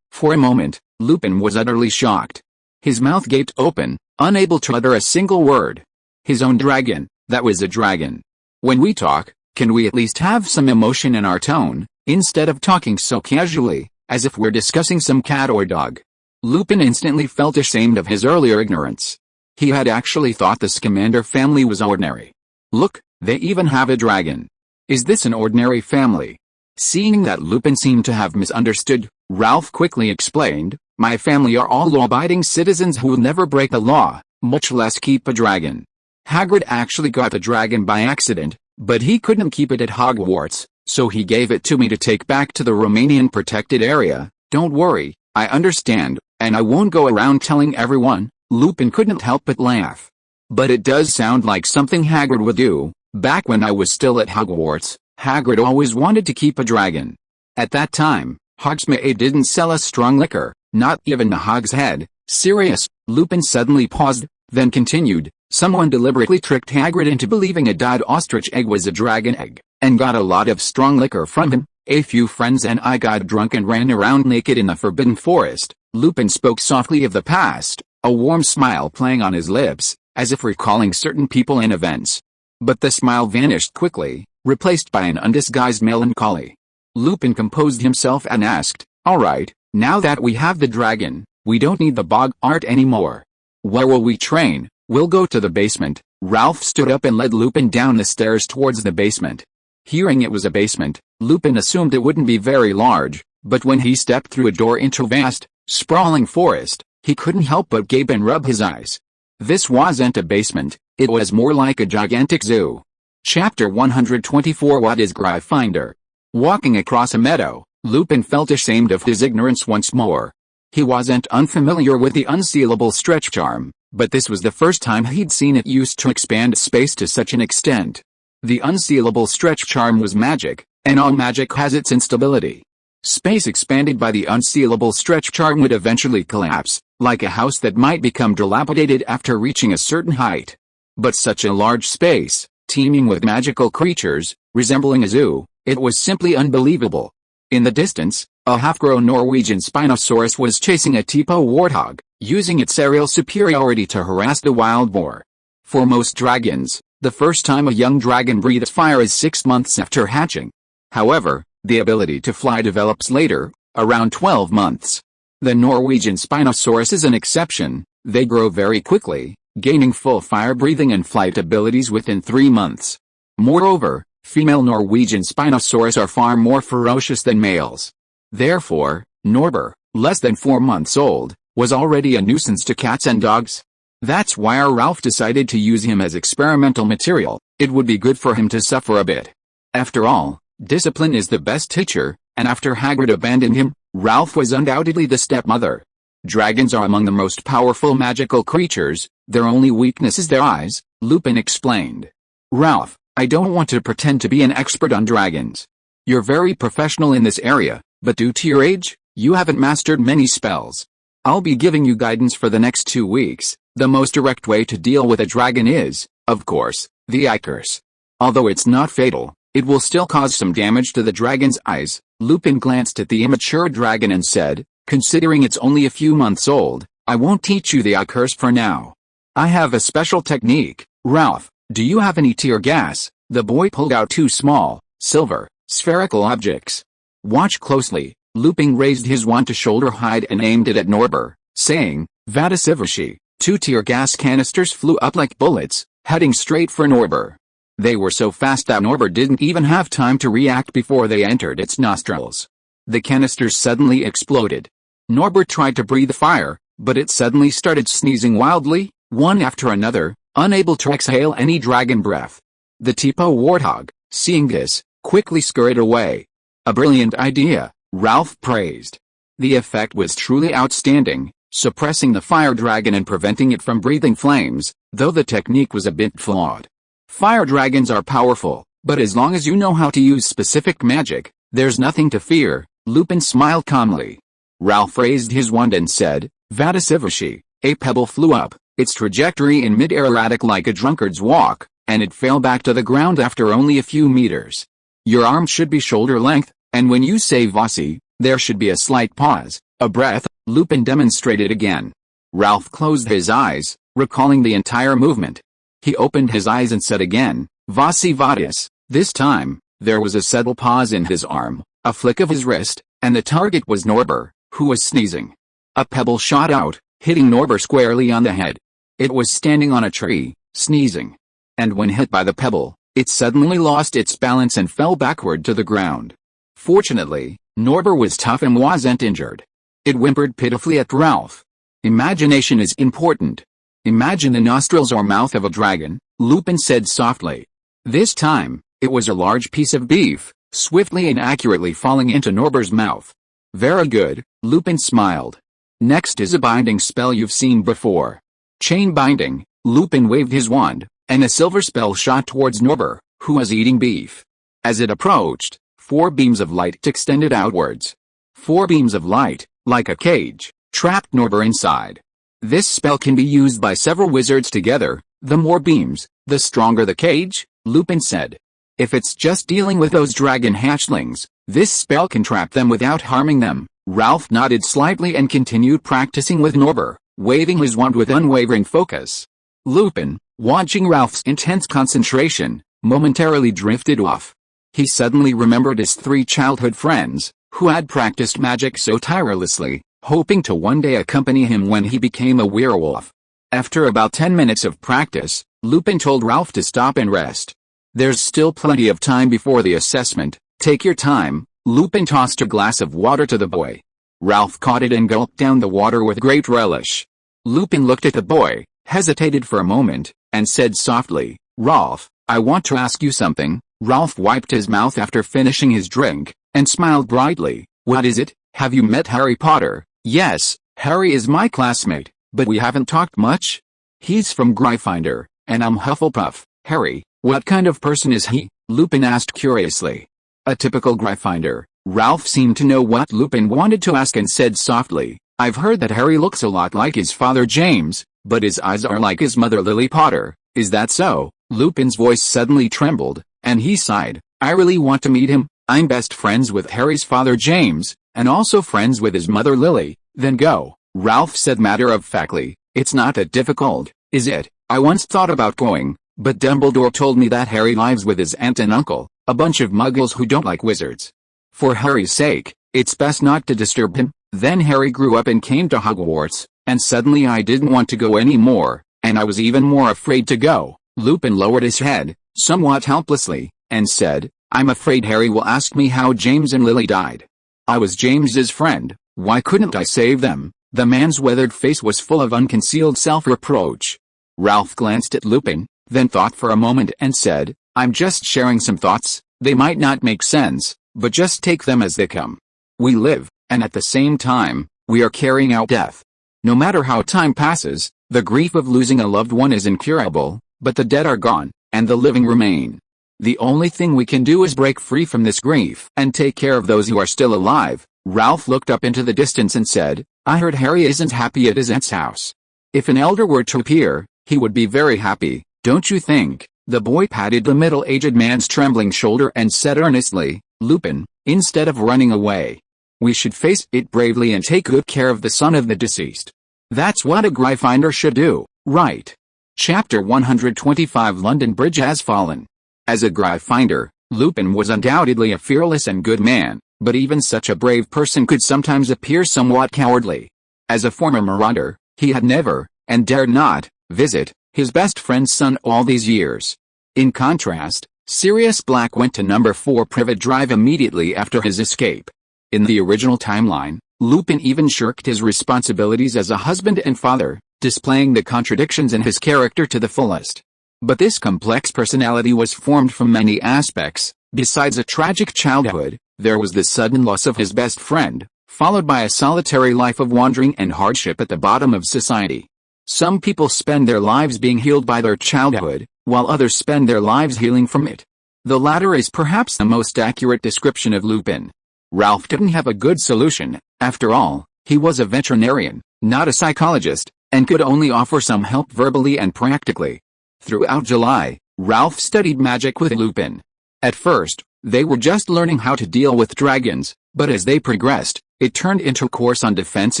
For a moment, Lupin was utterly shocked. His mouth gaped open, unable to utter a single word. His own dragon, that was a dragon. "When we talk, can we at least have some emotion in our tone, instead of talking so casually, as if we're discussing some cat or dog?" Lupin instantly felt ashamed of his earlier ignorance. He had actually thought the Scamander family was ordinary. "Look, they even have a dragon. Is this an ordinary family?" Seeing that Lupin seemed to have misunderstood, Ralph quickly explained, "My family are all law-abiding citizens who will never break the law, much less keep a dragon. Hagrid actually got the dragon by accident, but he couldn't keep it at Hogwarts, so he gave it to me to take back to the Romanian protected area. Don't worry, I understand, and I won't go around telling everyone." Lupin couldn't help but laugh. "But it does sound like something Hagrid would do. Back when I was still at Hogwarts, Hagrid always wanted to keep a dragon. At that time, Hogsmeade didn't sell us strong liquor, not even the Hogshead." "Serious?" Lupin suddenly paused, then continued, "Someone deliberately tricked Hagrid into believing a dyed ostrich egg was a dragon egg, and got a lot of strong liquor from him. A few friends and I got drunk and ran around naked in the Forbidden Forest." Lupin spoke softly of the past, a warm smile playing on his lips, as if recalling certain people and events. But the smile vanished quickly, replaced by an undisguised melancholy. Lupin composed himself and asked, "All right, now that we have the dragon, we don't need the bog art anymore. Where will we train?" "We'll go to the basement." Ralph stood up and led Lupin down the stairs towards the basement. Hearing it was a basement, Lupin assumed it wouldn't be very large, but when he stepped through a door into a vast, sprawling forest, he couldn't help but gape and rub his eyes. This wasn't a basement, it was more like a gigantic zoo. Chapter 124. What is Gryffindor? Walking across a meadow, Lupin felt ashamed of his ignorance once more. He wasn't unfamiliar with the unsealable stretch charm, but this was the first time he'd seen it used to expand space to such an extent. The unsealable stretch charm was magic, and all magic has its instability. Space expanded by the unsealable stretch charm would eventually collapse, like a house that might become dilapidated after reaching a certain height. But such a large space, teeming with magical creatures, resembling a zoo, it was simply unbelievable. In the distance, a half-grown Norwegian Spinosaurus was chasing a Tipo warthog, using its aerial superiority to harass the wild boar. For most dragons, the first time a young dragon breathes fire is 6 months after hatching. However, the ability to fly develops later, around 12 months. The Norwegian Spinosaurus is an exception. They grow very quickly, gaining full fire-breathing and flight abilities within 3 months. Moreover, female Norwegian Spinosaurus are far more ferocious than males. Therefore, Norbert, less than 4 months old, was already a nuisance to cats and dogs. That's why our Ralph decided to use him as experimental material. It would be good for him to suffer a bit. After all, discipline is the best teacher, and after Hagrid abandoned him, Ralph was undoubtedly the stepmother. Dragons are among the most powerful magical creatures. Their only weakness is their eyes, Lupin explained. "Ralph, I don't want to pretend to be an expert on dragons. You're very professional in this area, but due to your age, you haven't mastered many spells. I'll be giving you guidance for the next 2 weeks. The most direct way to deal with a dragon is, of course, the eye curse. Although it's not fatal, it will still cause some damage to the dragon's eyes." Lupin glanced at the immature dragon and said, "Considering it's only a few months old, I won't teach you the eye curse for now. I have a special technique." "Ralph, do you have any tear gas?" The boy pulled out 2 small, silver, spherical objects. "Watch closely." Lupin raised his wand to shoulder height and aimed it at Norbert, saying, "Vadasivashi." 2 tear gas canisters flew up like bullets, heading straight for Norbert. They were so fast that Norbert didn't even have time to react before they entered its nostrils. The canisters suddenly exploded. Norbert tried to breathe fire, but it suddenly started sneezing wildly, one after another, unable to exhale any dragon breath. The Tipo warthog, seeing this, quickly scurried away. "A brilliant idea," Ralph praised. The effect was truly outstanding, suppressing the fire dragon and preventing it from breathing flames, though the technique was a bit flawed. Fire dragons are powerful, but as long as you know how to use specific magic, there's nothing to fear. Lupin smiled calmly. Ralph raised his wand and said, "Vadasivashi." A pebble flew up, its trajectory in mid-air erratic like a drunkard's walk, and it fell back to the ground after only a few meters. "Your arm should be shoulder length, and when you say Vasi, there should be a slight pause, a breath." Lupin demonstrated again. Ralph closed his eyes, recalling the entire movement. He opened his eyes and said again, "Vasi Vadius." This time, there was a subtle pause in his arm, a flick of his wrist, and the target was Norbert, who was sneezing. A pebble shot out, hitting Norbert squarely on the head. It was standing on a tree, sneezing. And when hit by the pebble, it suddenly lost its balance and fell backward to the ground. Fortunately, Norbert was tough and wasn't injured. It whimpered pitifully at Ralph. Imagination is important. Imagine the nostrils or mouth of a dragon, Lupin said softly. This time, it was a large piece of beef, swiftly and accurately falling into Norbert's mouth. Very good, Lupin smiled. Next is a binding spell you've seen before. Chain binding. Lupin waved his wand, and a silver spell shot towards Norbert, who was eating beef. As it approached, 4 beams of light extended outwards. 4 beams of light, like a cage, trapped Norbert inside. This spell can be used by several wizards together. The more beams, the stronger the cage, Lupin said. If it's just dealing with those dragon hatchlings, this spell can trap them without harming them. Ralph nodded slightly and continued practicing with Norbert, waving his wand with unwavering focus. Lupin, watching Ralph's intense concentration, momentarily drifted off. He suddenly remembered his 3 childhood friends, who had practiced magic so tirelessly, hoping to one day accompany him when he became a werewolf. After about 10 minutes of practice, Lupin told Ralph to stop and rest. There's still plenty of time before the assessment. Take your time. Lupin tossed a glass of water to the boy. Ralph caught it and gulped down the water with great relish. Lupin looked at the boy, hesitated for a moment, and said softly, Ralph, I want to ask you something. Ralph wiped his mouth after finishing his drink, and smiled brightly. What is it? Have you met Harry Potter? Yes, Harry is my classmate, but we haven't talked much. He's from Gryffindor, and I'm Hufflepuff. Harry, what kind of person is he? Lupin asked curiously. A typical Gryffindor. Ralph seemed to know what Lupin wanted to ask and said softly, I've heard that Harry looks a lot like his father James, but his eyes are like his mother Lily Potter. Is that so? Lupin's voice suddenly trembled, and he sighed. I really want to meet him. I'm best friends with Harry's father James, and also friends with his mother Lily. Then go. Ralph said matter-of-factly. It's not that difficult, is it? I once thought about going, but Dumbledore told me that Harry lives with his aunt and uncle, a bunch of muggles who don't like wizards. For Harry's sake, it's best not to disturb him. Then Harry grew up and came to Hogwarts, and suddenly I didn't want to go anymore, and I was even more afraid to go. Lupin lowered his head, somewhat helplessly, and said, I'm afraid Harry will ask me how James and Lily died. I was James's friend, why couldn't I save them? The man's weathered face was full of unconcealed self-reproach. Ralph glanced at Lupin, then thought for a moment and said, I'm just sharing some thoughts, they might not make sense, but just take them as they come. We live, and at the same time, we are carrying out death. No matter how time passes, the grief of losing a loved one is incurable, but the dead are gone, and the living remain. The only thing we can do is break free from this grief and take care of those who are still alive. Ralph looked up into the distance and said, I heard Harry isn't happy at his aunt's house. If an elder were to appear, he would be very happy, don't you think? The boy patted the middle-aged man's trembling shoulder and said earnestly, Lupin, instead of running away, we should face it bravely and take good care of the son of the deceased. That's what a Gryffindor should do, right? Chapter 125 London Bridge has fallen. As a Gryffindor, Lupin was undoubtedly a fearless and good man, but even such a brave person could sometimes appear somewhat cowardly. As a former marauder, he had never, and dared not, visit his best friend's son all these years. In contrast, Sirius Black went to number 4 Privet Drive immediately after his escape. In the original timeline, Lupin even shirked his responsibilities as a husband and father, displaying the contradictions in his character to the fullest. But this complex personality was formed from many aspects. Besides a tragic childhood, there was the sudden loss of his best friend, followed by a solitary life of wandering and hardship at the bottom of society. Some people spend their lives being healed by their childhood, while others spend their lives healing from it. The latter is perhaps the most accurate description of Lupin. Ralph didn't have a good solution. After all, he was a veterinarian, not a psychologist, and could only offer some help verbally and practically. Throughout July, Ralph studied magic with Lupin. At first, they were just learning how to deal with dragons, but as they progressed, it turned into a course on defense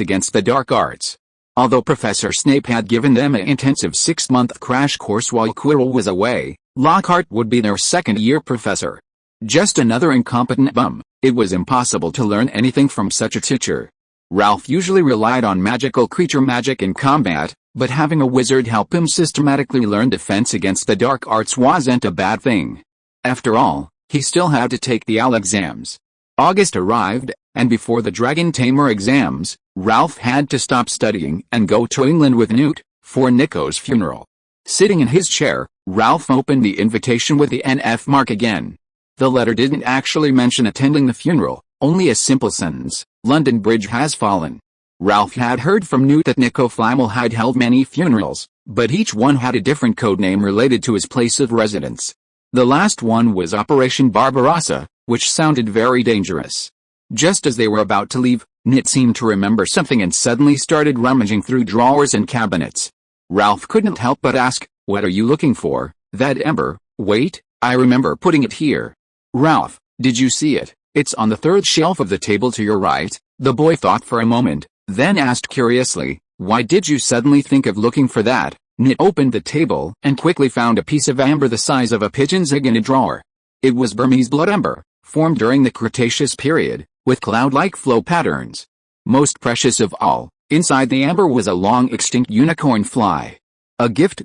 against the dark arts. Although Professor Snape had given them an intensive 6-month crash course while Quirrell was away, Lockhart would be their second-year professor. Just another incompetent bum. It was impossible to learn anything from such a teacher. Ralph usually relied on magical creature magic in combat, but having a wizard help him systematically learn defense against the dark arts wasn't a bad thing. After all, he still had to take the AL exams. August arrived, and before the Dragon Tamer exams, Ralph had to stop studying and go to England with Newt for Nico's funeral. Sitting in his chair, Ralph opened the invitation with the NF mark again. The letter didn't actually mention attending the funeral, only a simple sentence, "London Bridge has fallen." Ralph had heard from Newt that Nico Flamel had held many funerals, but each one had a different codename related to his place of residence. The last one was Operation Barbarossa, which sounded very dangerous. Just as they were about to leave, Newt seemed to remember something and suddenly started rummaging through drawers and cabinets. Ralph couldn't help but ask, "What are you looking for?" "That ember. Wait, I remember putting it here." "Ralph, did you see it? It's on the third shelf of the table to your right." The boy thought for a moment, then asked curiously, "Why did you suddenly think of looking for that?" Newt opened the table and quickly found a piece of amber the size of a pigeon's egg in a drawer. It was Burmese blood amber, formed during the Cretaceous period, with cloud-like flow patterns. Most precious of all, inside the amber was a long-extinct unicorn fly. A gift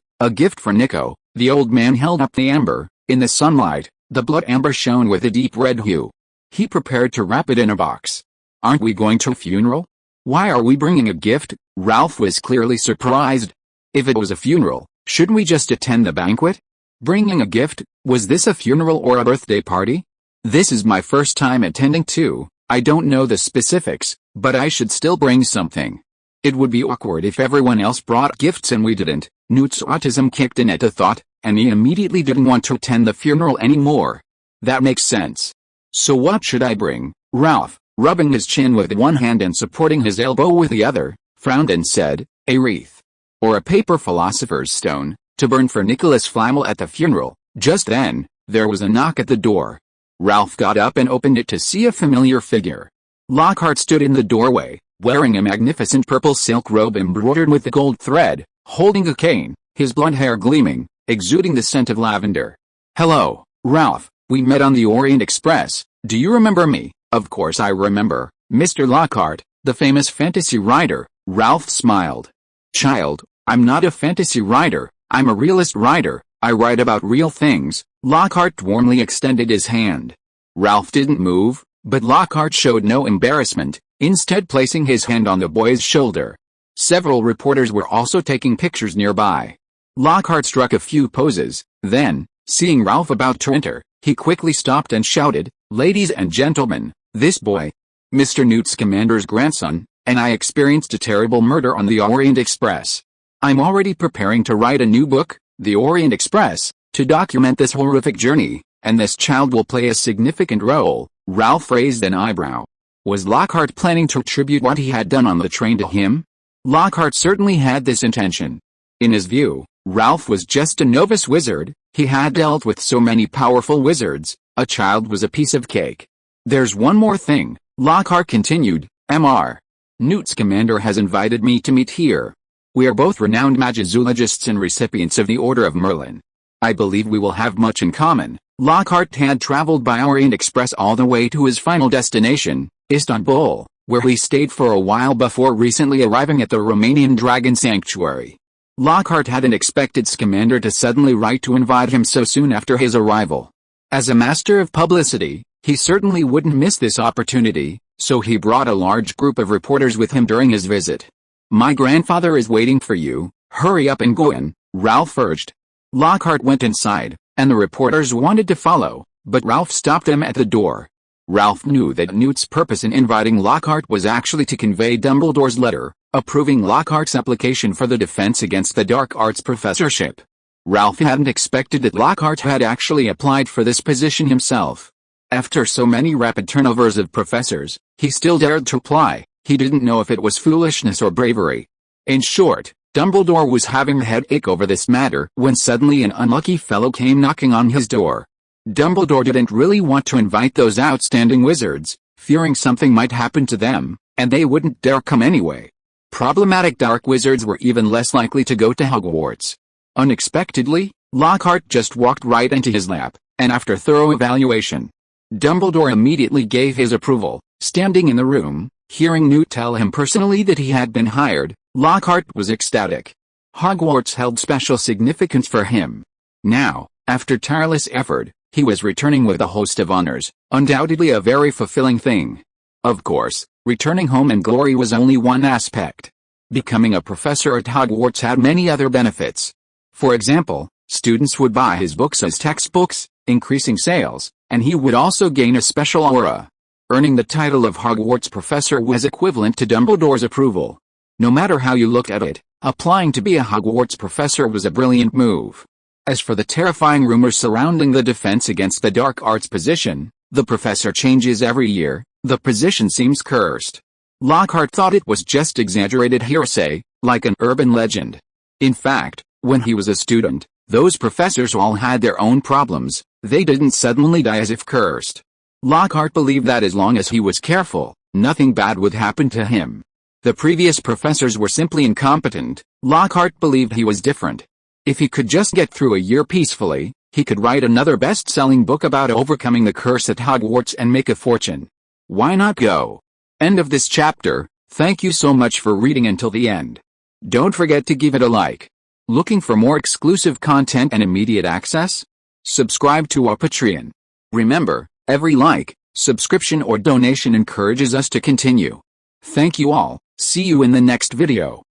for Nico." The old man held up the amber. In the sunlight, the blood amber shone with a deep red hue. He prepared to wrap it in a box. "Aren't we going to a funeral? Why are we bringing a gift?" Ralph was clearly surprised. If it was a funeral, shouldn't we just attend the banquet? Bringing a gift, was this a funeral or a birthday party? "This is my first time attending too. I don't know the specifics, but I should still bring something. It would be awkward if everyone else brought gifts and we didn't." Newt's autism kicked in at the thought, and he immediately didn't want to attend the funeral anymore. "That makes sense. So what should I bring?" Ralph, rubbing his chin with one hand and supporting his elbow with the other, frowned and said, "A wreath. Or a paper philosopher's stone, to burn for Nicholas Flamel at the funeral." Just then, there was a knock at the door. Ralph got up and opened it to see a familiar figure. Lockhart stood in the doorway, wearing a magnificent purple silk robe embroidered with gold thread, holding a cane, his blonde hair gleaming, exuding the scent of lavender. "Hello, Ralph, we met on the Orient Express. Do you remember me?" "Of course I remember, Mr. Lockhart, the famous fantasy writer." Ralph smiled. "Child, I'm not a fantasy writer, I'm a realist writer. I write about real things." Lockhart warmly extended his hand. Ralph didn't move, but Lockhart showed no embarrassment, instead placing his hand on the boy's shoulder. Several reporters were also taking pictures nearby. Lockhart struck a few poses, then, seeing Ralph about to enter, he quickly stopped and shouted, "Ladies and gentlemen, this boy, Mr. Newt Scamander's grandson, and I experienced a terrible murder on the Orient Express. I'm already preparing to write a new book, The Orient Express, to document this horrific journey, and this child will play a significant role." Ralph raised an eyebrow. Was Lockhart planning to attribute what he had done on the train to him? Lockhart certainly had this intention. In his view, Ralph was just a novice wizard. He had dealt with so many powerful wizards, a child was a piece of cake. "There's one more thing," Lockhart continued, "Mr. Newt Scamander has invited me to meet here. We are both renowned magizoologists and recipients of the Order of Merlin. I believe we will have much in common." Lockhart had traveled by Orient Express all the way to his final destination, Istanbul, where he stayed for a while before recently arriving at the Romanian Dragon Sanctuary. Lockhart hadn't expected Scamander to suddenly write to invite him so soon after his arrival. As a master of publicity, he certainly wouldn't miss this opportunity, so he brought a large group of reporters with him during his visit. "My grandfather is waiting for you, hurry up and go in," Ralph urged. Lockhart went inside, and the reporters wanted to follow, but Ralph stopped them at the door. Ralph knew that Newt's purpose in inviting Lockhart was actually to convey Dumbledore's letter, approving Lockhart's application for the Defense Against the Dark Arts professorship. Ralph hadn't expected that Lockhart had actually applied for this position himself. After so many rapid turnovers of professors, he still dared to apply. He didn't know if it was foolishness or bravery. In short, Dumbledore was having a headache over this matter when suddenly an unlucky fellow came knocking on his door. Dumbledore didn't really want to invite those outstanding wizards, fearing something might happen to them, and they wouldn't dare come anyway. Problematic dark wizards were even less likely to go to Hogwarts. Unexpectedly, Lockhart just walked right into his lap, and after thorough evaluation, Dumbledore immediately gave his approval. Standing in the room, hearing Newt tell him personally that he had been hired, Lockhart was ecstatic. Hogwarts held special significance for him. Now, after tireless effort, he was returning with a host of honors, undoubtedly a very fulfilling thing. Of course, returning home in glory was only one aspect. Becoming a professor at Hogwarts had many other benefits. For example, students would buy his books as textbooks, increasing sales, and he would also gain a special aura. Earning the title of Hogwarts professor was equivalent to Dumbledore's approval. No matter how you look at it, applying to be a Hogwarts professor was a brilliant move. As for the terrifying rumors surrounding the Defense Against the Dark Arts position, the professor changes every year, the position seems cursed. Lockhart thought it was just exaggerated hearsay, like an urban legend. In fact, when he was a student, those professors all had their own problems, they didn't suddenly die as if cursed. Lockhart believed that as long as he was careful, nothing bad would happen to him. The previous professors were simply incompetent. Lockhart believed he was different. If he could just get through a year peacefully, he could write another best-selling book about overcoming the curse at Hogwarts and make a fortune. Why not go? End of this chapter. Thank you so much for reading until the end. Don't forget to give it a like. Looking for more exclusive content and immediate access? Subscribe to our Patreon. Remember, every like, subscription or donation encourages us to continue. Thank you all. See you in the next video.